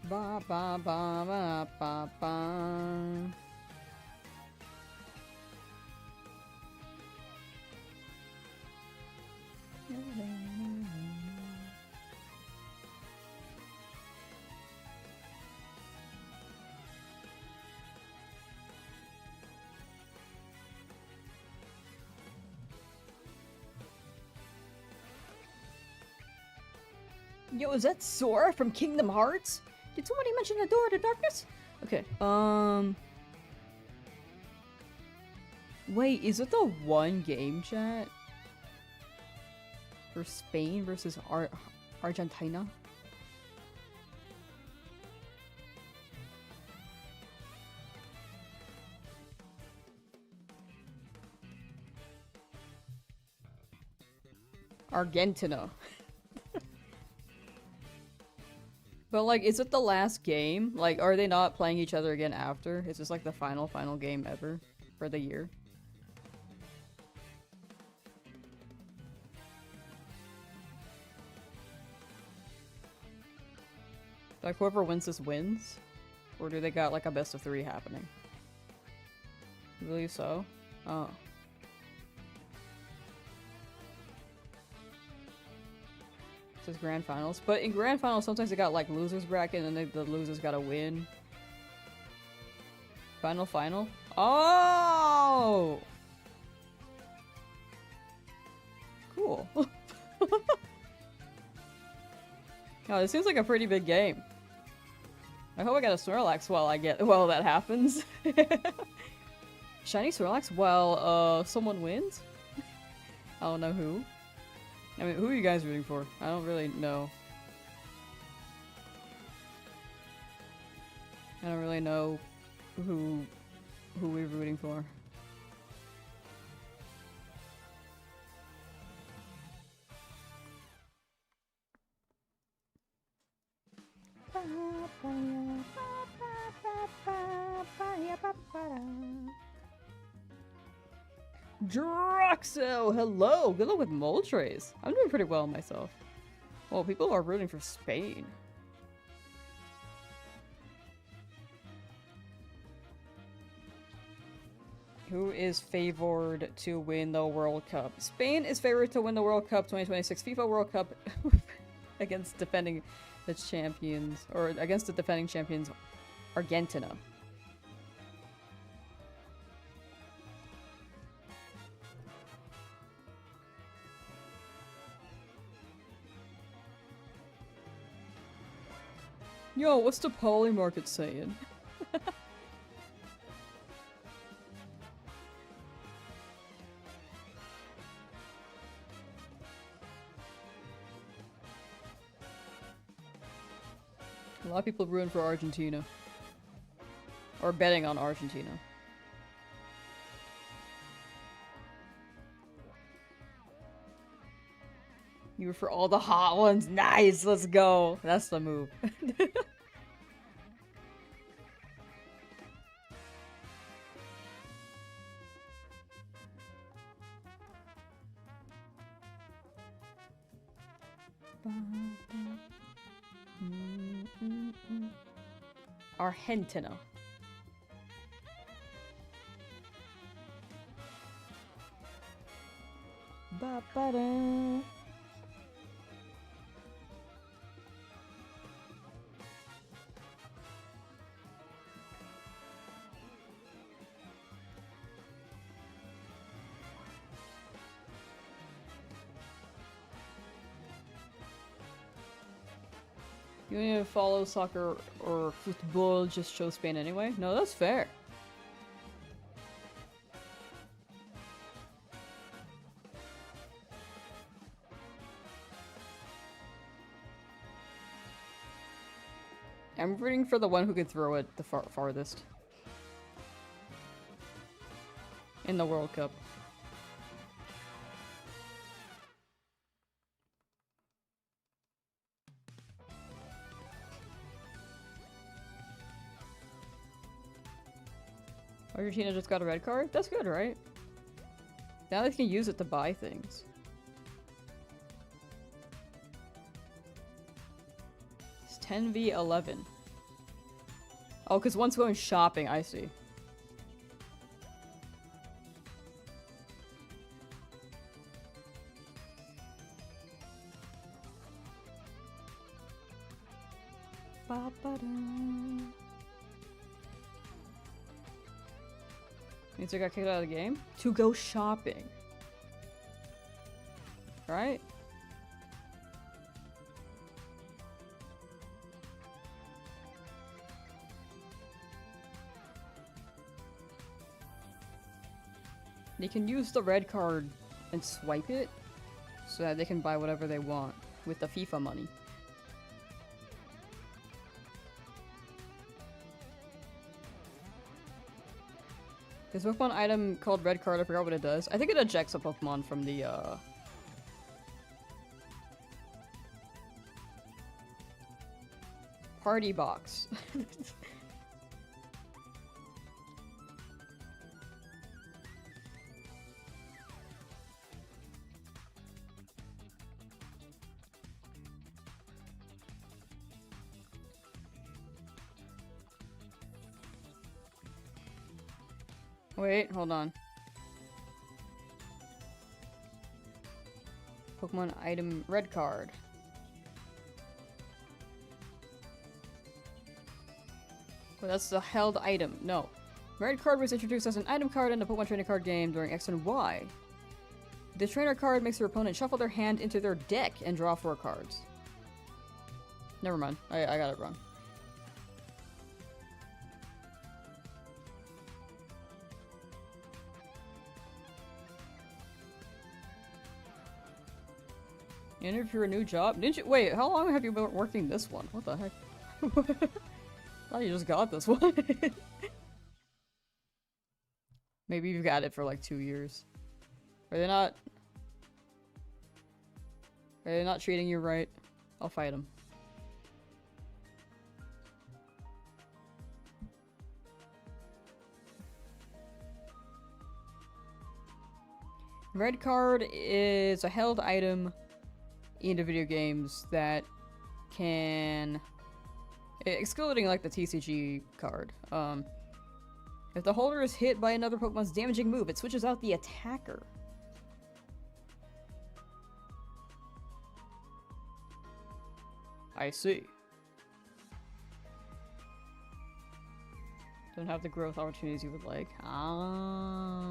Ba ba ba ba ba ba. Yo, is that Sora from Kingdom Hearts? Did somebody mention the Door to Darkness? Okay, wait, is it the one game chat? For Spain versus Argentina? Argentina. But like, is it the last game? Like, are they not playing each other again after? Is this like the final game ever for the year? Like, whoever wins this wins? Or do they got like a best of 3 happening? I believe so. Oh. This is grand finals. But in grand finals, sometimes they got like losers bracket and then the losers gotta win. Final? Oh! Cool. Oh, this seems like a pretty big game. I hope I get a Snorlax while that happens. Shiny Snorlax while someone wins? I don't know who. I mean, who are you guys rooting for? I don't really know. I don't really know who we're rooting for. Drowzee! Hello! Good luck with Moltres. I'm doing pretty well myself. Well, people are rooting for Spain. Who is favored to win the World Cup? Spain is favored to win the World Cup 2026 FIFA World Cup against the defending champions Argentina. Yo, what's the poly market saying? A lot of people rooting for Argentina. Or betting on Argentina. You were for all the hot ones. Nice, let's go. That's the move. Argentina. Ba-ba-da. You don't even follow soccer or football, just show Spain anyway? No, that's fair. I'm rooting for the one who can throw it the farthest. In the World Cup. Argentina just got a red card? That's good, right? Now they can use it to buy things. It's 10v11. Oh, because one's going shopping, I see. Ba-ba-da. Means I got kicked out of the game? To go shopping. Right? They can use the red card and swipe it so that they can buy whatever they want with the FIFA money. There's a Pokemon item called Red Card, I forgot what it does. I think it ejects a Pokemon from the, party box. Wait, hold on. Pokemon item red card. Well, that's the held item. No. Red card was introduced as an item card in the Pokemon Trainer Card game during X and Y. The trainer card makes your opponent shuffle their hand into their deck and draw 4 cards. Never mind. I got it wrong. Interview for a new job? Didn't you- wait, how long have you been working this one? What the heck? I thought you just got this one. Maybe you've got it for like 2 years. Are they not treating you right? I'll fight them. Red card is a held item in the video games that can, excluding like the TCG card, if the holder is hit by another Pokemon's damaging move, it switches out the attacker. I see. Don't have the growth opportunities you would like. Ah.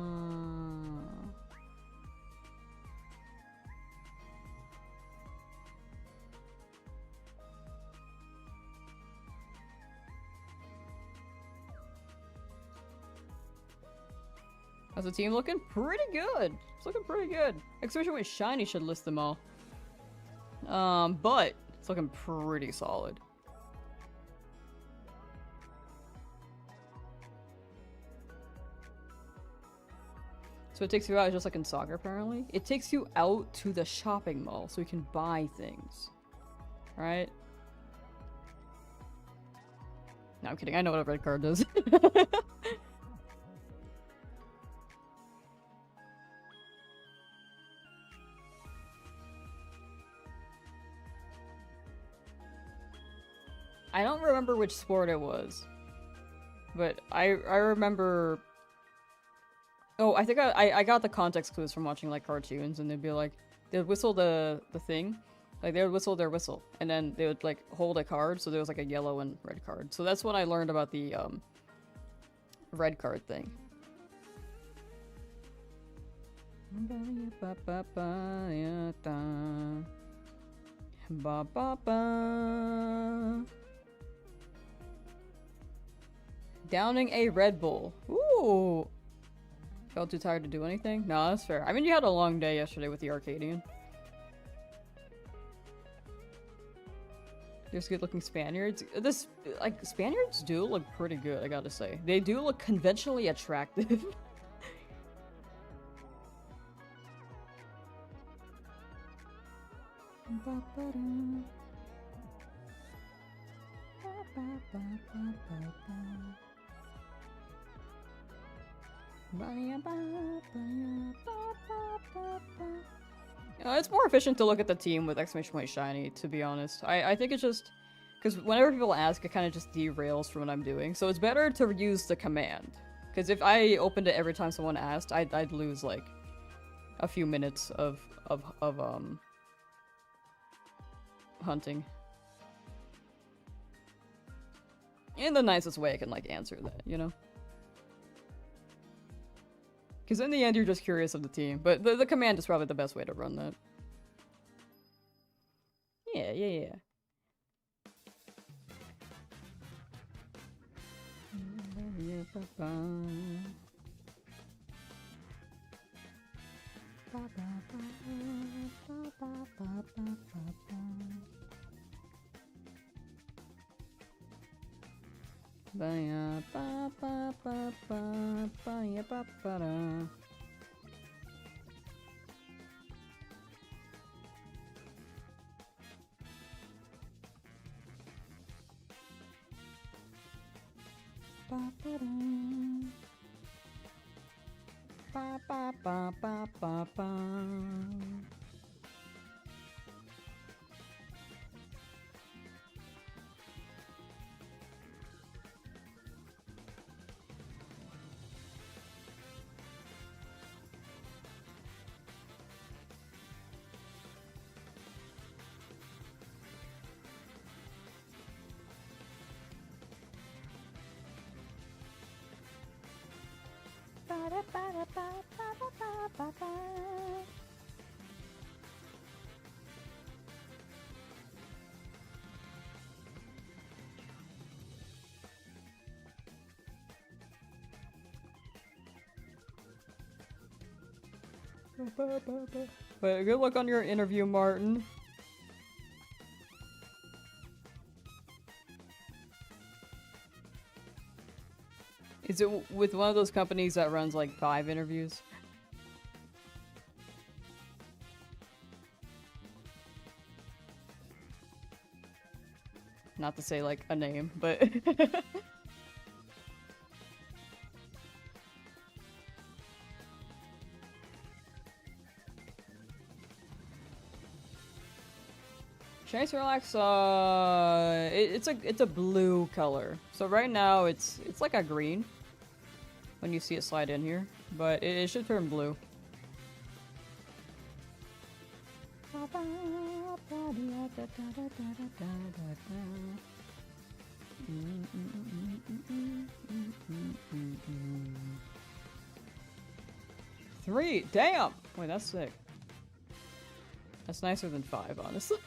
How's the team looking? Pretty good. It's looking pretty good. Especially when Shiny should list them all. But it's looking pretty solid. So it takes you out just like in soccer, apparently. It takes you out to the shopping mall so you can buy things. Right? No, I'm kidding. I know what a red card does. I don't remember which sport it was, but I remember. Oh, I think I got the context clues from watching like cartoons, and they'd be like, they'd whistle the thing, like they would whistle their whistle, and then they would like hold a card, so there was like a yellow and red card. So that's when I learned about the red card thing. Downing a Red Bull. Ooh. Felt too tired to do anything? No, that's fair. I mean, you had a long day yesterday with the Arcadian. There's good-looking Spaniards. This, like, Spaniards do look pretty good, I gotta say. They do look conventionally attractive. It's more efficient to look at the team with exclamation point shiny, to be honest. I think it's just because whenever people ask, it kind of just derails from what I'm doing. So it's better to use the command. Because if I opened it every time someone asked, I'd lose like a few minutes of hunting. In the nicest way I can like answer that, you know? Because in the end, you're just curious of the team. But the command is probably the best way to run that. Yeah. But good luck on your interview, Martin. Is it with one of those companies that runs like 5 interviews? Not to say like a name, but Shinies Snorlax, it's a blue color. So right now it's like a green when you see it slide in here, but it should turn blue. Three, damn! Wait, that's sick. That's nicer than 5, honestly.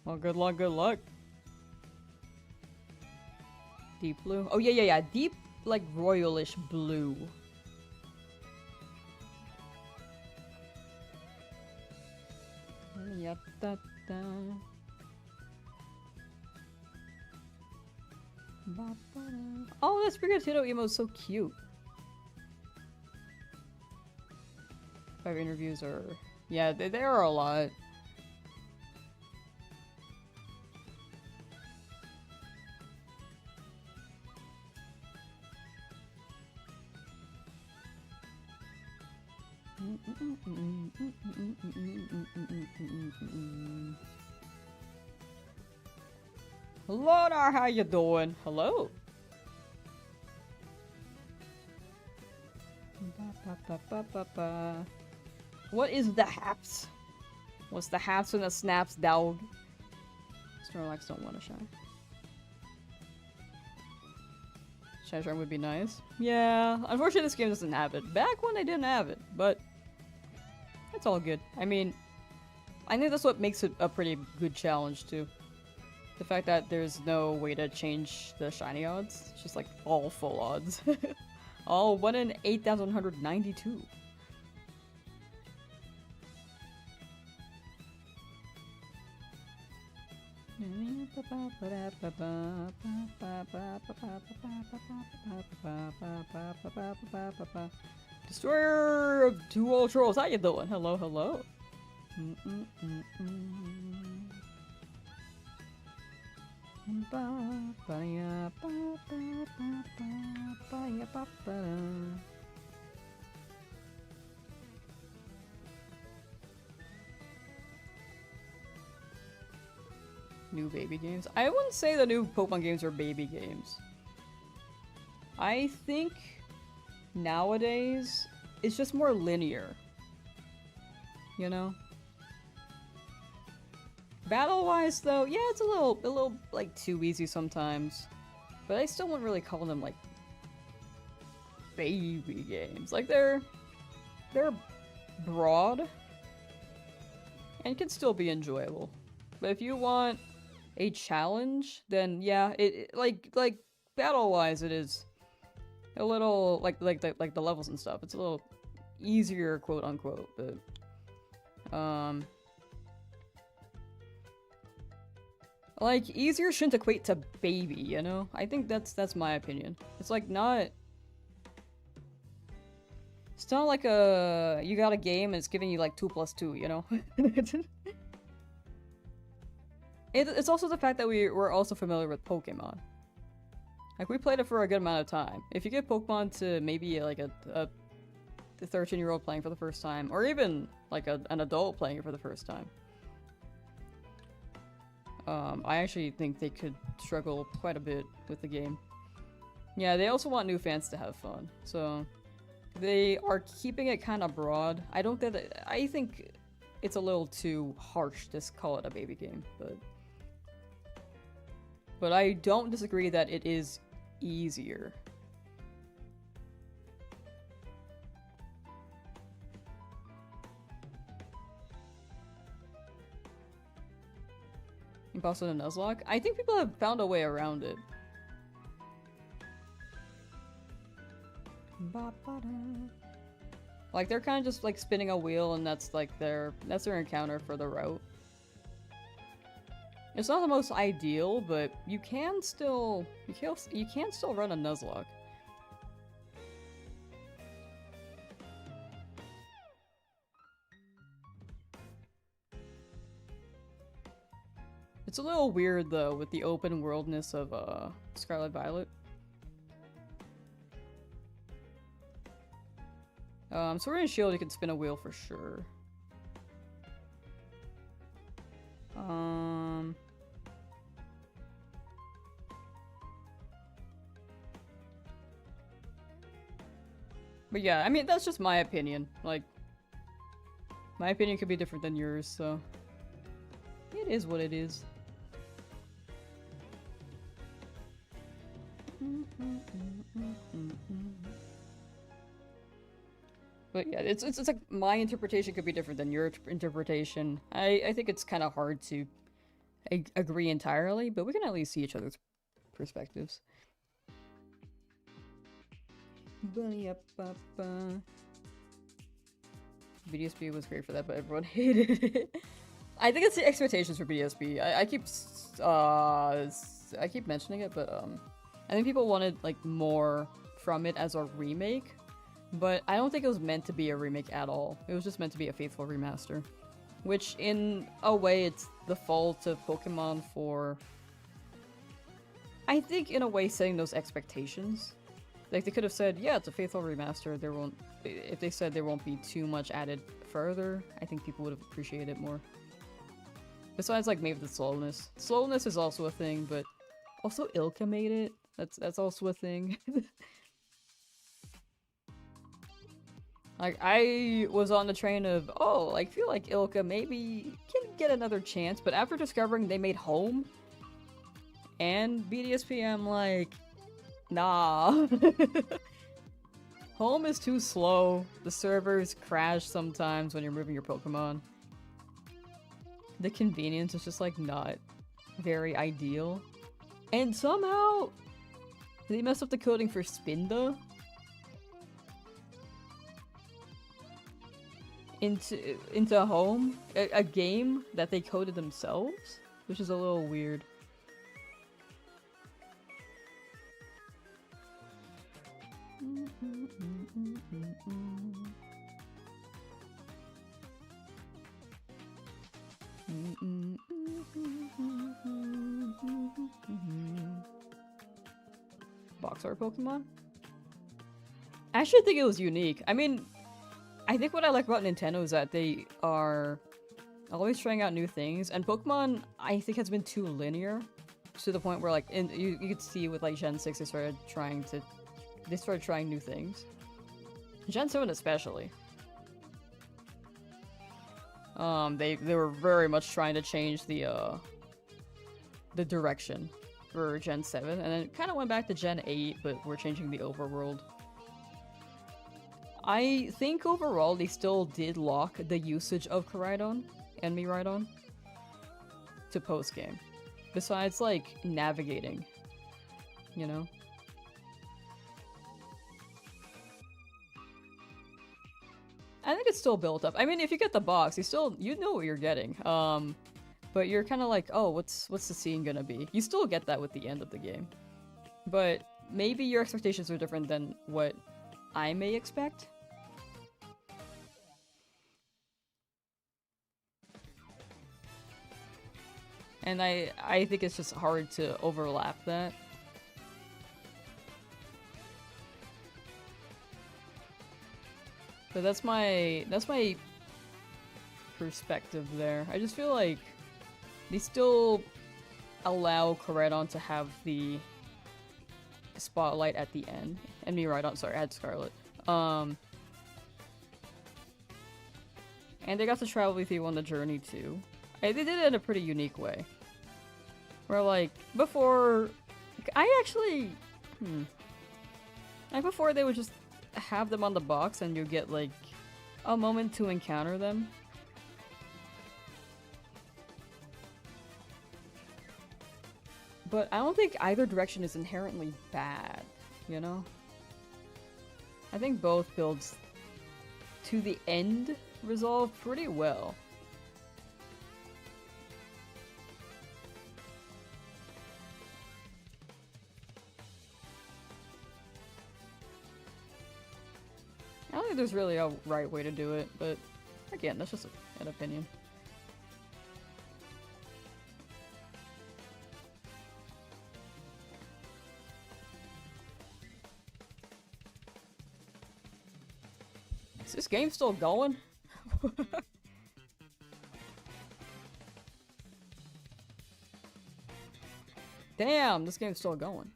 Well, good luck, good luck. Deep blue. Oh, yeah. Deep, like, royalish blue. Oh, that Sprigatito emo is so cute. 5 interviews are... Yeah, there are a lot. Hello there, how you doing? Hello. What is the haps? What's the haps and the snaps, dog? Snorlax don't want to shine. Shine would be nice. Yeah, unfortunately this game doesn't have it. Back when they didn't have it, but it's all good. I mean, I think that's what makes it a pretty good challenge too. The fact that there's no way to change the shiny odds. It's just like all full odds. All 1 in 8,192. Destroyer of 2 old trolls, how you doing? Hello, hello. New baby games? I wouldn't say the new Pokemon games are baby games. I think nowadays it's just more linear. You know? Battle-wise though, yeah, it's a little like too easy sometimes. But I still wouldn't really call them like baby games. Like they're broad and can still be enjoyable. But if you want a challenge, then yeah, it like battle-wise it is a little like the levels and stuff. It's a little easier, quote unquote, but like easier shouldn't equate to baby, you know? I think that's my opinion. It's like not. It's not like you got a game and it's giving you like 2 + 2, you know? It's also the fact that we're also familiar with Pokemon. Like, we played it for a good amount of time. If you get Pokemon to maybe like a 13-year-old playing for the first time, or even like an adult playing it for the first time, I actually think they could struggle quite a bit with the game. Yeah, they also want new fans to have fun, so they are keeping it kind of broad. I think it's a little too harsh to call it a baby game, but I don't disagree that it is easier. Impossible to Nuzlocke? I think people have found a way around it. Like, they're kind of just, like, spinning a wheel, and that's, like, that's their encounter for the route. It's not the most ideal, but you can still run a Nuzlocke. It's a little weird, though, with the open worldness of, Scarlet Violet. Sword and Shield, you can spin a wheel for sure. But yeah, I mean, that's just my opinion. Like, my opinion could be different than yours, so... It is what it is. But yeah, it's like my interpretation could be different than your interpretation. I think it's kind of hard to agree entirely, but we can at least see each other's perspectives. BDSP was great for that, but everyone hated it. I think it's the expectations for BDSP. I keep mentioning it, but I think people wanted like more from it as a remake, but I don't think it was meant to be a remake at all. It was just meant to be a faithful remaster, which in a way it's the fault of Pokemon for, I think in a way, setting those expectations. Like, they could have said, yeah, it's a faithful remaster, there won't... If they said there won't be too much added further, I think people would have appreciated it more. Besides, like, maybe the slowness. Slowness is also a thing, but... Also, Ilka made it. That's also a thing. Like, I was on the train of, oh, I feel like Ilka maybe can get another chance, but after discovering they made Home and BDSP, I'm like... Nah. Home is too slow. The servers crash sometimes when you're moving your Pokemon. The convenience is just like not very ideal. And somehow they messed up the coding for Spinda into Home, a game that they coded themselves, which is a little weird. Box art Pokemon? I actually think it was unique. I mean, I think what I like about Nintendo is that they are always trying out new things, and Pokemon, I think, has been too linear to the point where, like, you could see with, like, Gen 6, they started trying new things. Gen 7 especially. They were very much trying to change the direction for Gen 7, and then it kind of went back to Gen 8, but we're changing the overworld. I think overall they still did lock the usage of Koraidon and Miraidon to post-game. Besides, like, navigating, you know? I think it's still built up. I mean, if you get the box, you know what you're getting. But you're kind of like, oh, what's the scene gonna be? You still get that with the end of the game. But maybe your expectations are different than what I may expect. And I think it's just hard to overlap that. But that's my perspective there. I just feel like they still allow Koraidon to have the spotlight at the end. And Miraidon, sorry, I had Scarlet. And they got to travel with you on the journey too. They did it in a pretty unique way. Where, like, before... Like, before they would just have them on the box and you get, like, a moment to encounter them. But I don't think either direction is inherently bad, you know? I think both builds to the end resolve pretty well. I don't think there's really a right way to do it, but again, that's just an opinion. Is this game still going? Damn, this game's still going.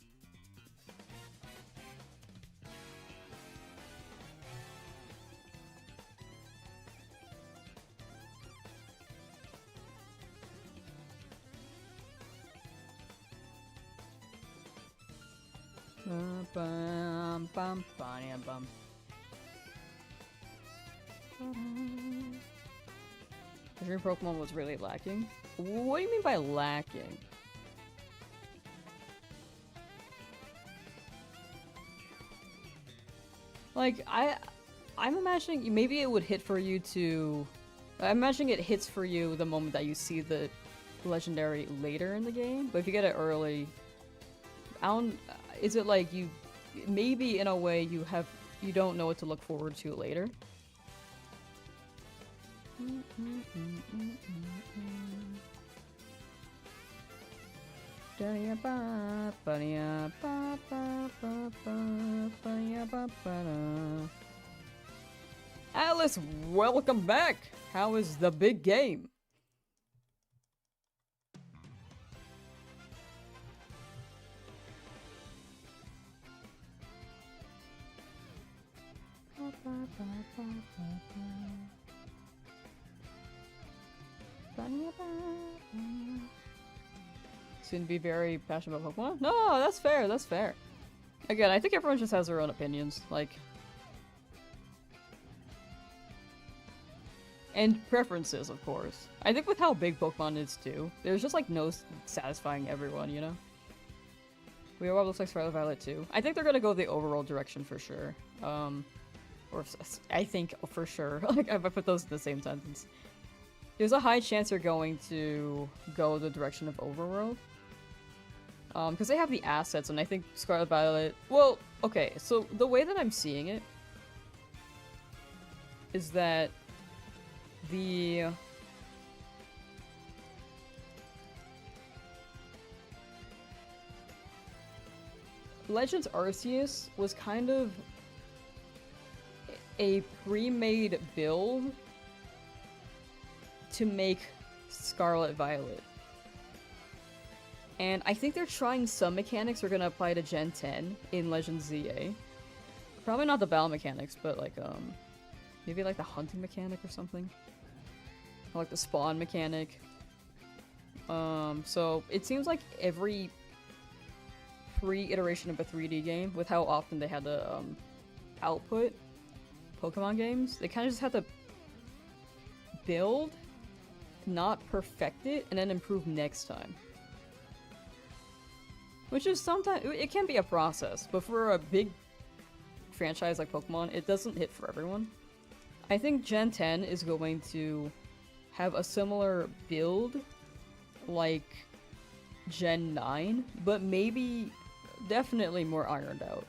Bum, bum, bum, bum. The dream Pokemon was really lacking. What do you mean by lacking? Like, I'm imagining maybe it would hit for you to... I'm imagining it hits for you the moment that you see the legendary later in the game, but if you get it early, I don't... Is it like you... Maybe in a way you don't know what to look forward to later? Alice, welcome back! How is the big game? Soon be very passionate about Pokemon? No, that's fair, that's fair. Again, I think everyone just has their own opinions, like... And preferences, of course. I think with how big Pokemon is too, there's just like no satisfying everyone, you know? We are looks like Scarlet Violet too. I think they're gonna go the overall direction for sure. Or I think for sure. Like, if I put those in the same sentence. There's a high chance you're going to go the direction of Overworld. Because they have the assets, and I think Scarlet Violet... Well, okay, so the way that I'm seeing it is that the... Legends Arceus was kind of a pre-made build to make Scarlet Violet. And I think they're trying some mechanics we're gonna apply to Gen 10 in Legends ZA. Probably not the battle mechanics, but like, maybe like the hunting mechanic or something. Or like the spawn mechanic. So it seems like every pre-iteration of a 3D game, with how often they had to, output Pokemon games, they kind of just had to build, not perfect it, and then improve next time. Which is sometimes, it can be a process, but for a big franchise like Pokemon, it doesn't hit for everyone. I think Gen 10 is going to have a similar build like Gen 9, but maybe definitely more ironed out.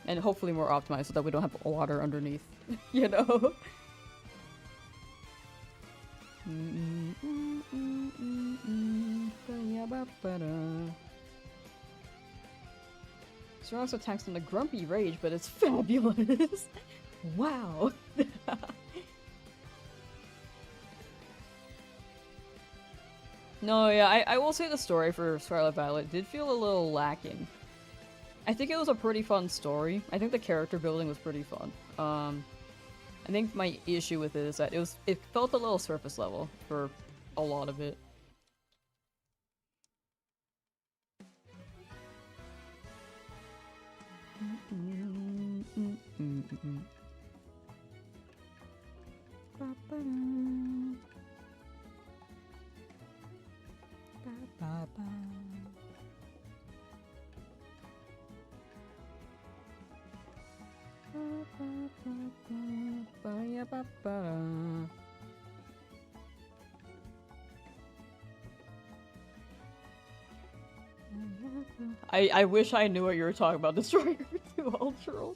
And hopefully more optimized so that we don't have water underneath, you know? Snorlax attacks in a grumpy rage, but it's fabulous! Wow! No, yeah, I will say the story for Scarlet Violet did feel a little lacking. I think it was a pretty fun story. I think the character building was pretty fun. I think my issue with it is that it felt a little surface level for a lot of it. I wish I knew what you were talking about, Destroyer 2 Ultra.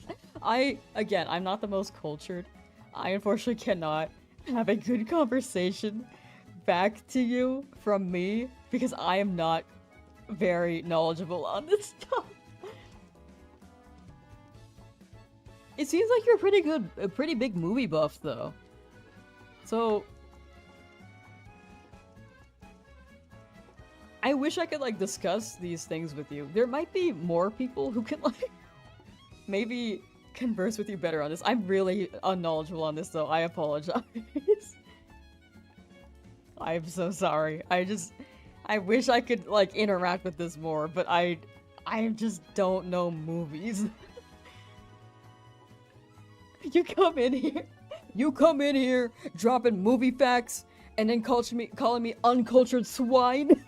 Again, I'm not the most cultured. I unfortunately cannot have a good conversation back to you from me because I am not very knowledgeable on this stuff. It seems like you're a pretty big movie buff though. So I wish I could like discuss these things with you. There might be more people who can like maybe converse with you better on this. I'm really unknowledgeable on this though. I apologize. I'm so sorry. I wish I could like interact with this more, but I just don't know movies. You come in here dropping movie facts and then calling me uncultured swine.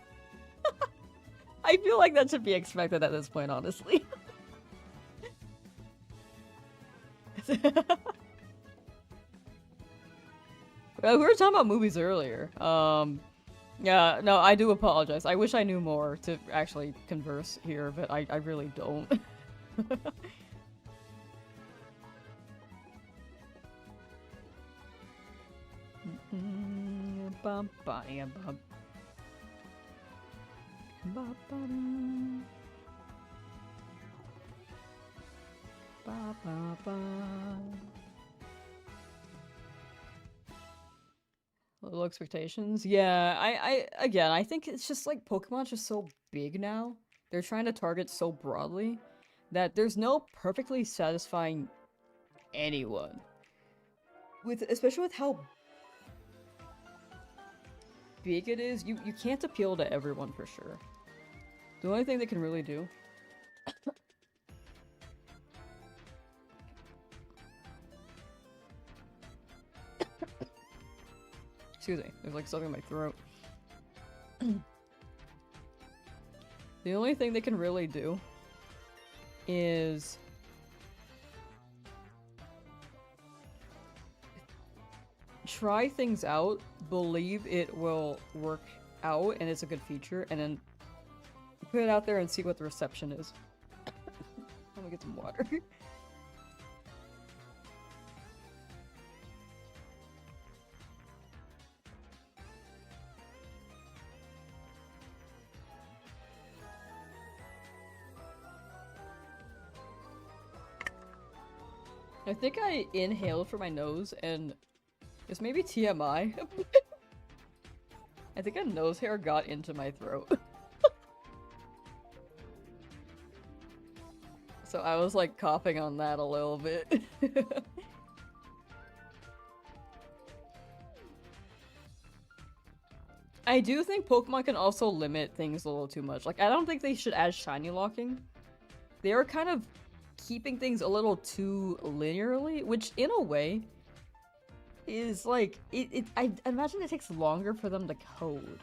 I feel like that should be expected at this point, honestly. Well, we were talking about movies earlier. Yeah, no, I do apologize. I wish I knew more to actually converse here, but I really don't. Low expectations? Yeah, again, I think it's just like Pokemon's just so big now. They're trying to target so broadly that there's no perfectly satisfying anyone. Especially with how big it is, you can't appeal to everyone for sure. The only thing they can really do excuse me, there's like something in my throat. The only thing they can really do is try things out, believe it will work out and it's a good feature, and then put it out there and see what the reception is. Let me get some water. I think I inhaled for my nose and it's maybe TMI. I think a nose hair got into my throat. So I was like coughing on that a little bit. I do think Pokemon can also limit things a little too much. Like, I don't think they should add shiny locking. They are kind of keeping things a little too linearly, which in a way is like, I imagine it takes longer for them to code.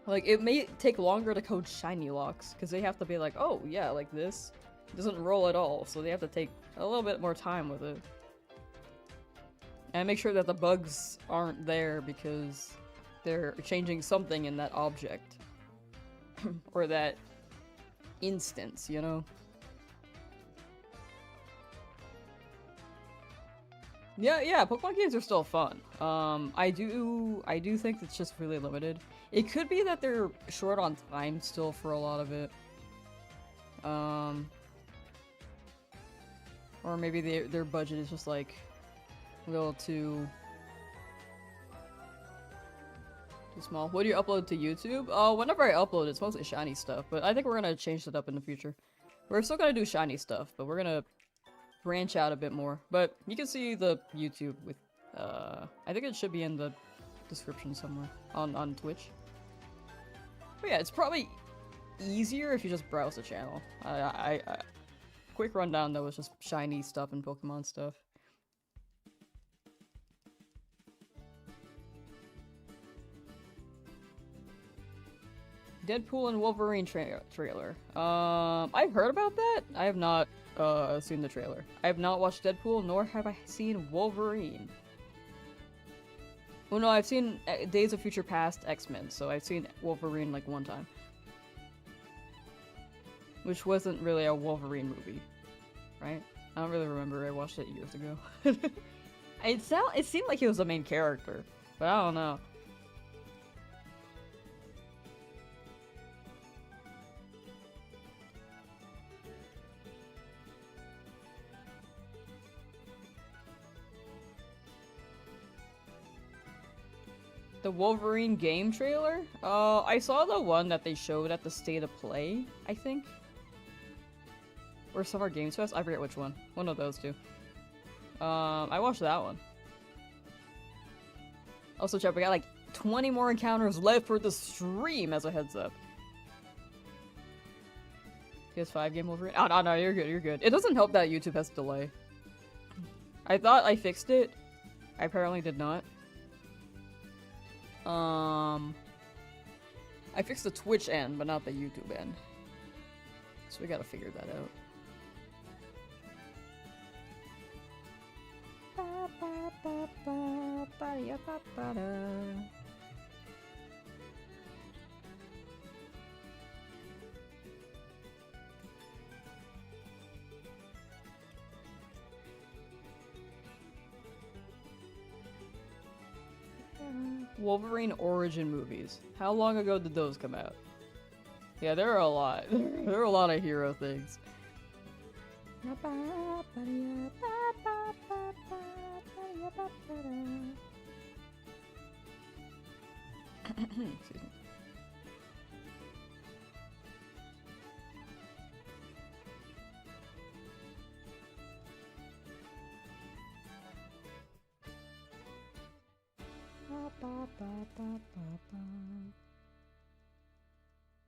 Like, it may take longer to code shiny locks, because they have to be like, oh yeah, like this doesn't roll at all, so they have to take a little bit more time with it. And make sure that the bugs aren't there because they're changing something in that object. Or that instance, you know? Yeah, Pokemon games are still fun. I do think it's just really limited. It could be that they're short on time still for a lot of it. Or maybe their budget is just like a little too small. What do you upload to YouTube? Oh, whenever I upload, it's mostly shiny stuff, but I think we're gonna change that up in the future. We're still gonna do shiny stuff, but we're gonna branch out a bit more. But you can see the YouTube with, I think it should be in the description somewhere on Twitch. But yeah, it's probably easier if you just browse the channel. Quick rundown though, it's just shiny stuff and Pokemon stuff. Deadpool and Wolverine trailer. I've heard about that. I have not seen the trailer. I have not watched Deadpool, nor have I seen Wolverine. Well, no, I've seen Days of Future Past X-Men, so I've seen Wolverine like one time. Which wasn't really a Wolverine movie, right? I don't really remember, I watched it years ago. It seemed like he was the main character, but I don't know. The Wolverine game trailer? I saw the one that they showed at the State of Play, I think. Or Summer Games Fest? I forget which one. One of those two. I watched that one. Also, chat, we got like 20 more encounters left for the stream as a heads up. PS5 game Wolverine? Oh, no, you're good, you're good. It doesn't help that YouTube has delay. I thought I fixed it. I apparently did not. I fixed the Twitch end, but not the YouTube end. So we gotta figure that out. Wolverine origin movies. How long ago did those come out? Yeah, there are a lot. There are a lot of hero things. Excuse me.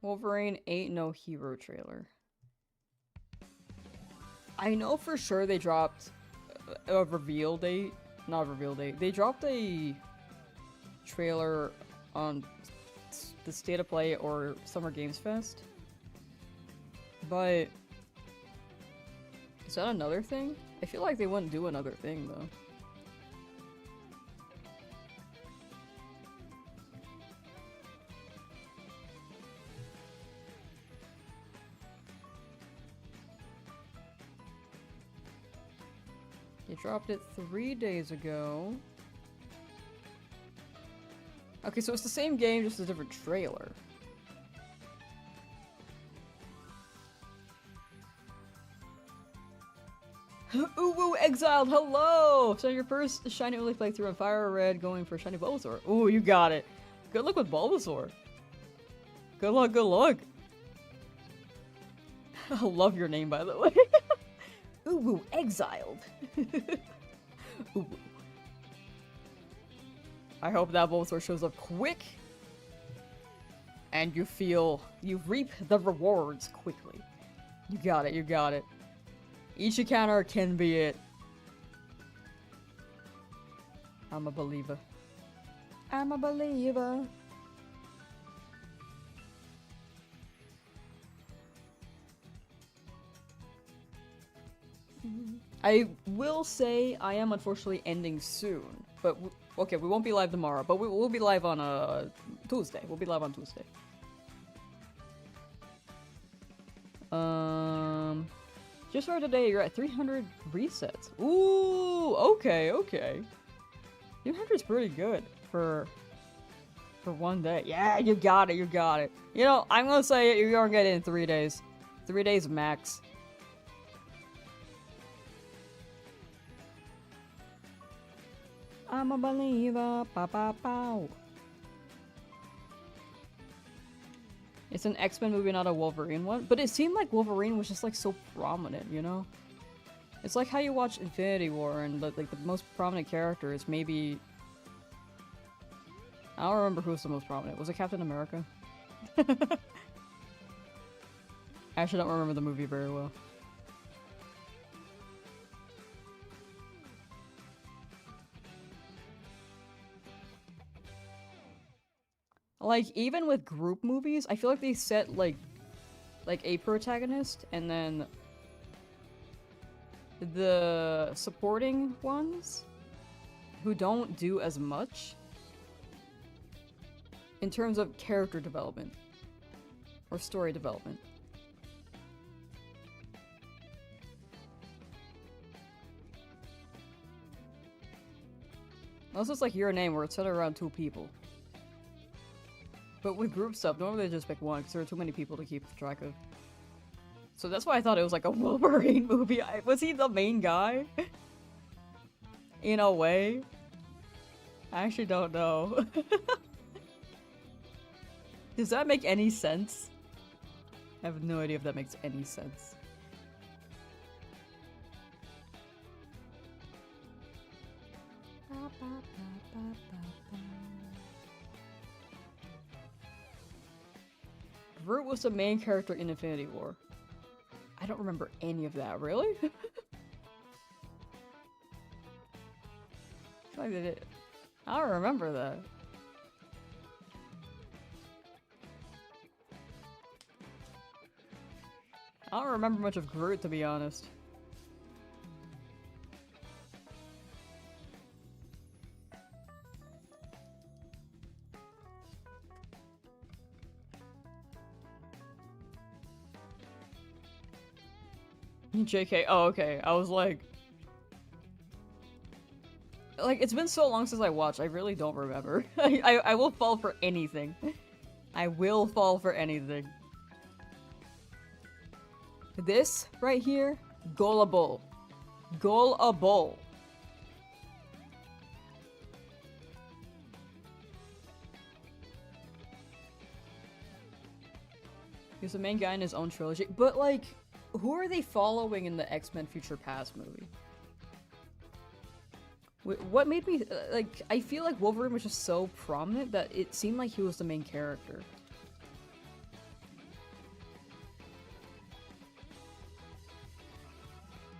Wolverine ain't no hero trailer. I know for sure they dropped a reveal date. Not a reveal date. They dropped a trailer on the State of Play or Summer Games Fest. But is that another thing? I feel like they wouldn't do another thing though. They dropped it 3 days ago. Okay, so it's the same game, just a different trailer. Ooh, woo, exiled, hello! So your first Shiny Only playthrough on FireRed, going for Shiny Bulbasaur. Ooh, you got it. Good luck with Bulbasaur. Good luck, good luck. I love your name, by the way. Ooh, woo, exiled. Ooh. I hope that Bulbasaur shows up quick. And you reap the rewards quickly. You got it, you got it. Each encounter can be it. I'm a believer. I'm a believer. I will say I am unfortunately ending soon, but okay, we won't be live tomorrow, but we'll be live on Tuesday. We'll be live on Tuesday. Just for today, you're at 300 resets. Ooh, okay, okay. 300 is pretty good for one day. Yeah, you got it, you got it. You know, I'm gonna say it, you're gonna get it in 3 days. 3 days max. I'm a believer, pow pow pow. It's an X-Men movie, not a Wolverine one. But it seemed like Wolverine was just like so prominent, you know? It's like how you watch Infinity War and like the most prominent character is maybe... I don't remember who was the most prominent. Was it Captain America? I actually don't remember the movie very well. Like, even with group movies, I feel like they set, like a protagonist, and then the supporting ones who don't do as much in terms of character development or story development. Unless it's like Your Name where it's set around 2 people. But with group stuff, normally they just pick one because there are too many people to keep track of. So that's why I thought it was like a Wolverine movie. Was he the main guy? In a way? I actually don't know. Does that make any sense? I have no idea if that makes any sense. Groot was the main character in Infinity War. I don't remember any of that, really? I don't remember that. I don't remember much of Groot, to be honest. JK, oh okay, I was like, it's been so long since I watched, I really don't remember. I will fall for anything. I will fall for anything. This right here, gullible. Gullible. He's the main guy in his own trilogy, but like, who are they following in the X-Men Future Past movie? What made me, like, I feel like Wolverine was just so prominent that it seemed like he was the main character.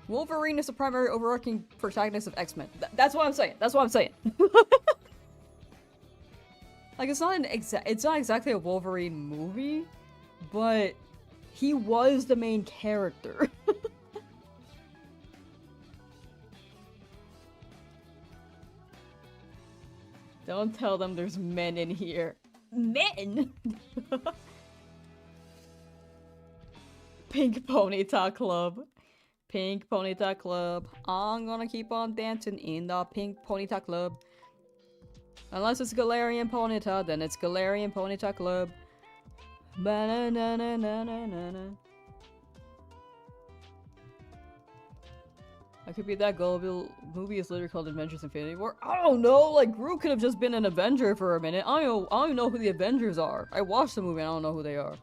Wolverine is the primary overarching protagonist of X-Men. That's what I'm saying. That's what I'm saying. Like, it's not exactly a Wolverine movie, but he was the main character. Don't tell them there's men in here. Men? Pink Ponyta Club. Pink Ponyta Club. I'm gonna keep on dancing in the Pink Ponyta Club. Unless it's Galarian Ponyta, then it's Galarian Ponyta Club. Ba-na-na-na-na-na-na. I could be that gullible. Movie is literally called Avengers Infinity War. I don't know, like Groot could have just been an Avenger for a minute. I don't even know who the Avengers are. I watched the movie and I don't know who they are.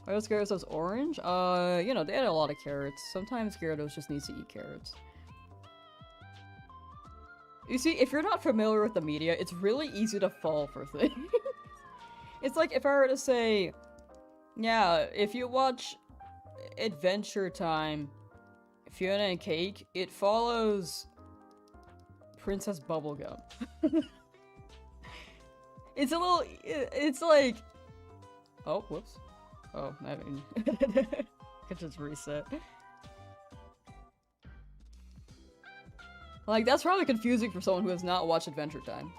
Why was Gyarados orange? You know, they had a lot of carrots. Sometimes Gyarados just needs to eat carrots. You see, if you're not familiar with the media, it's really easy to fall for things. It's like if I were to say, yeah, if you watch Adventure Time, Fiona and Cake, it follows Princess Bubblegum. It's a little, it's like, oh, whoops. Oh, I mean, could just reset. Like, that's probably confusing for someone who has not watched Adventure Time.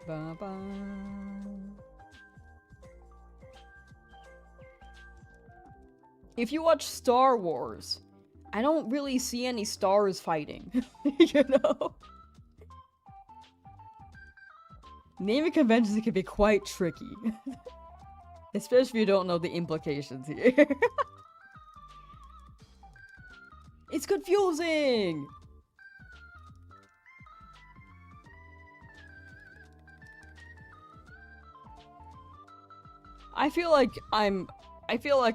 Ba -ba. If you watch Star Wars, I don't really see any stars fighting, you know? Naming conventions can be quite tricky. Especially if you don't know the implications here. It's confusing! I feel like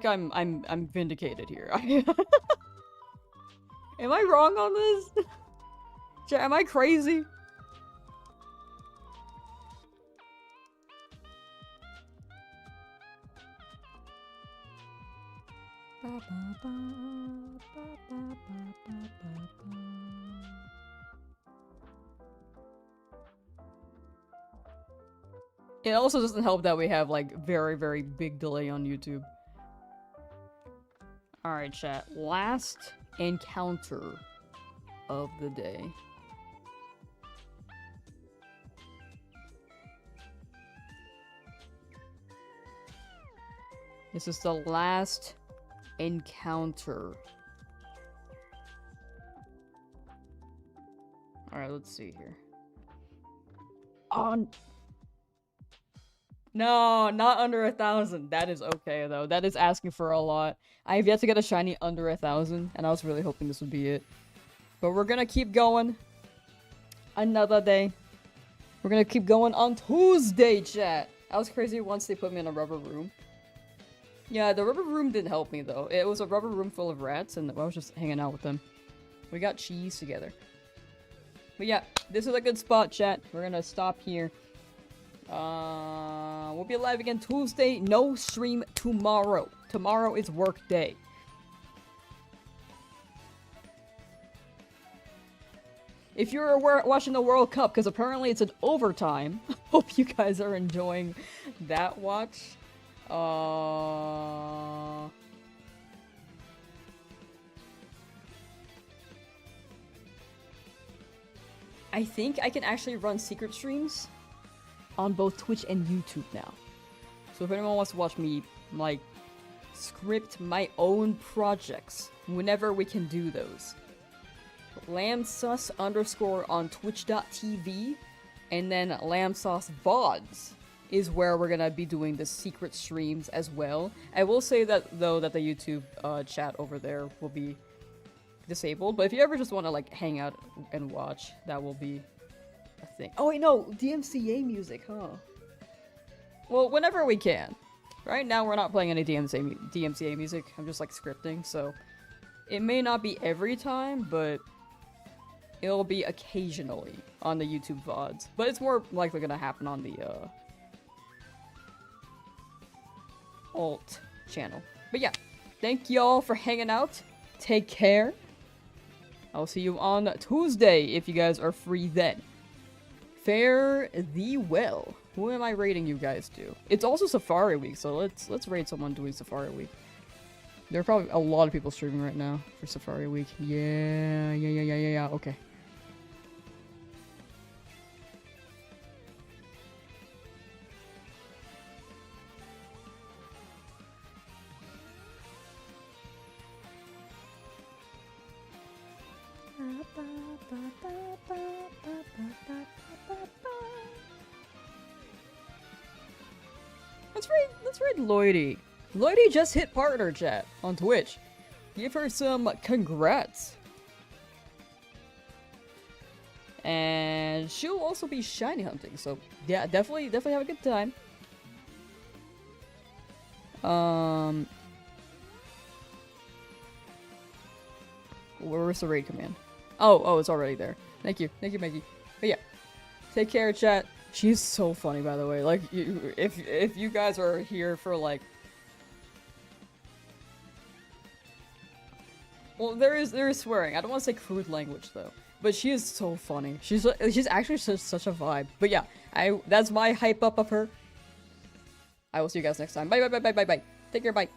I'm vindicated here. Am I wrong on this? Am I crazy? It also doesn't help that we have, like, very, very big delay on YouTube. Alright, chat. Last encounter of the day. This is the last encounter. Alright, let's see here. On. No, not under 1,000. That is okay, though. That is asking for a lot. I have yet to get a shiny under 1,000, and I was really hoping this would be it. But we're gonna keep going. Another day. We're gonna keep going on Tuesday, chat. I was crazy once they put me in a rubber room. Yeah, the rubber room didn't help me, though. It was a rubber room full of rats, and I was just hanging out with them. We got cheese together. But yeah, this is a good spot, chat. We're gonna stop here. We'll be live again Tuesday. No stream tomorrow. Tomorrow is work day. If you're watching the World Cup, because apparently it's an overtime, hope you guys are enjoying that watch. I think I can actually run secret streams on both Twitch and YouTube now. So if anyone wants to watch me, like, script my own projects, whenever we can do those. Lamsauce _ on twitch.tv, and then Lamsauce VODs is where we're gonna be doing the secret streams as well. I will say that, though, that the YouTube chat over there will be disabled, but if you ever just want to, like, hang out and watch, that will be a thing. Oh wait, no! DMCA music, huh? Well, whenever we can. Right now we're not playing any DMCA music, I'm just, like, scripting, so it may not be every time, but it'll be occasionally on the YouTube VODs. But it's more likely gonna happen on the, alt channel. But yeah, thank y'all for hanging out. Take care. I'll see you on Tuesday if you guys are free then. Fare thee well. Who am I rating you guys to? It's also Safari Week, so let's rate someone doing Safari Week. There are probably a lot of people streaming right now for Safari Week. Yeah, okay. Let's rate Lloydie. Lloydie just hit partner, chat, on Twitch. Give her some congrats. And she'll also be shiny hunting, so yeah, definitely have a good time. Where's the raid command? Oh, it's already there. Thank you, Maggie. But yeah, take care, chat. She's so funny, by the way. Like, if you guys are here for, like, well, there is swearing. I don't want to say crude language though, but she is so funny. She's actually such a vibe. But yeah, that's my hype up of her. I will see you guys next time. Bye. Take care. Bye.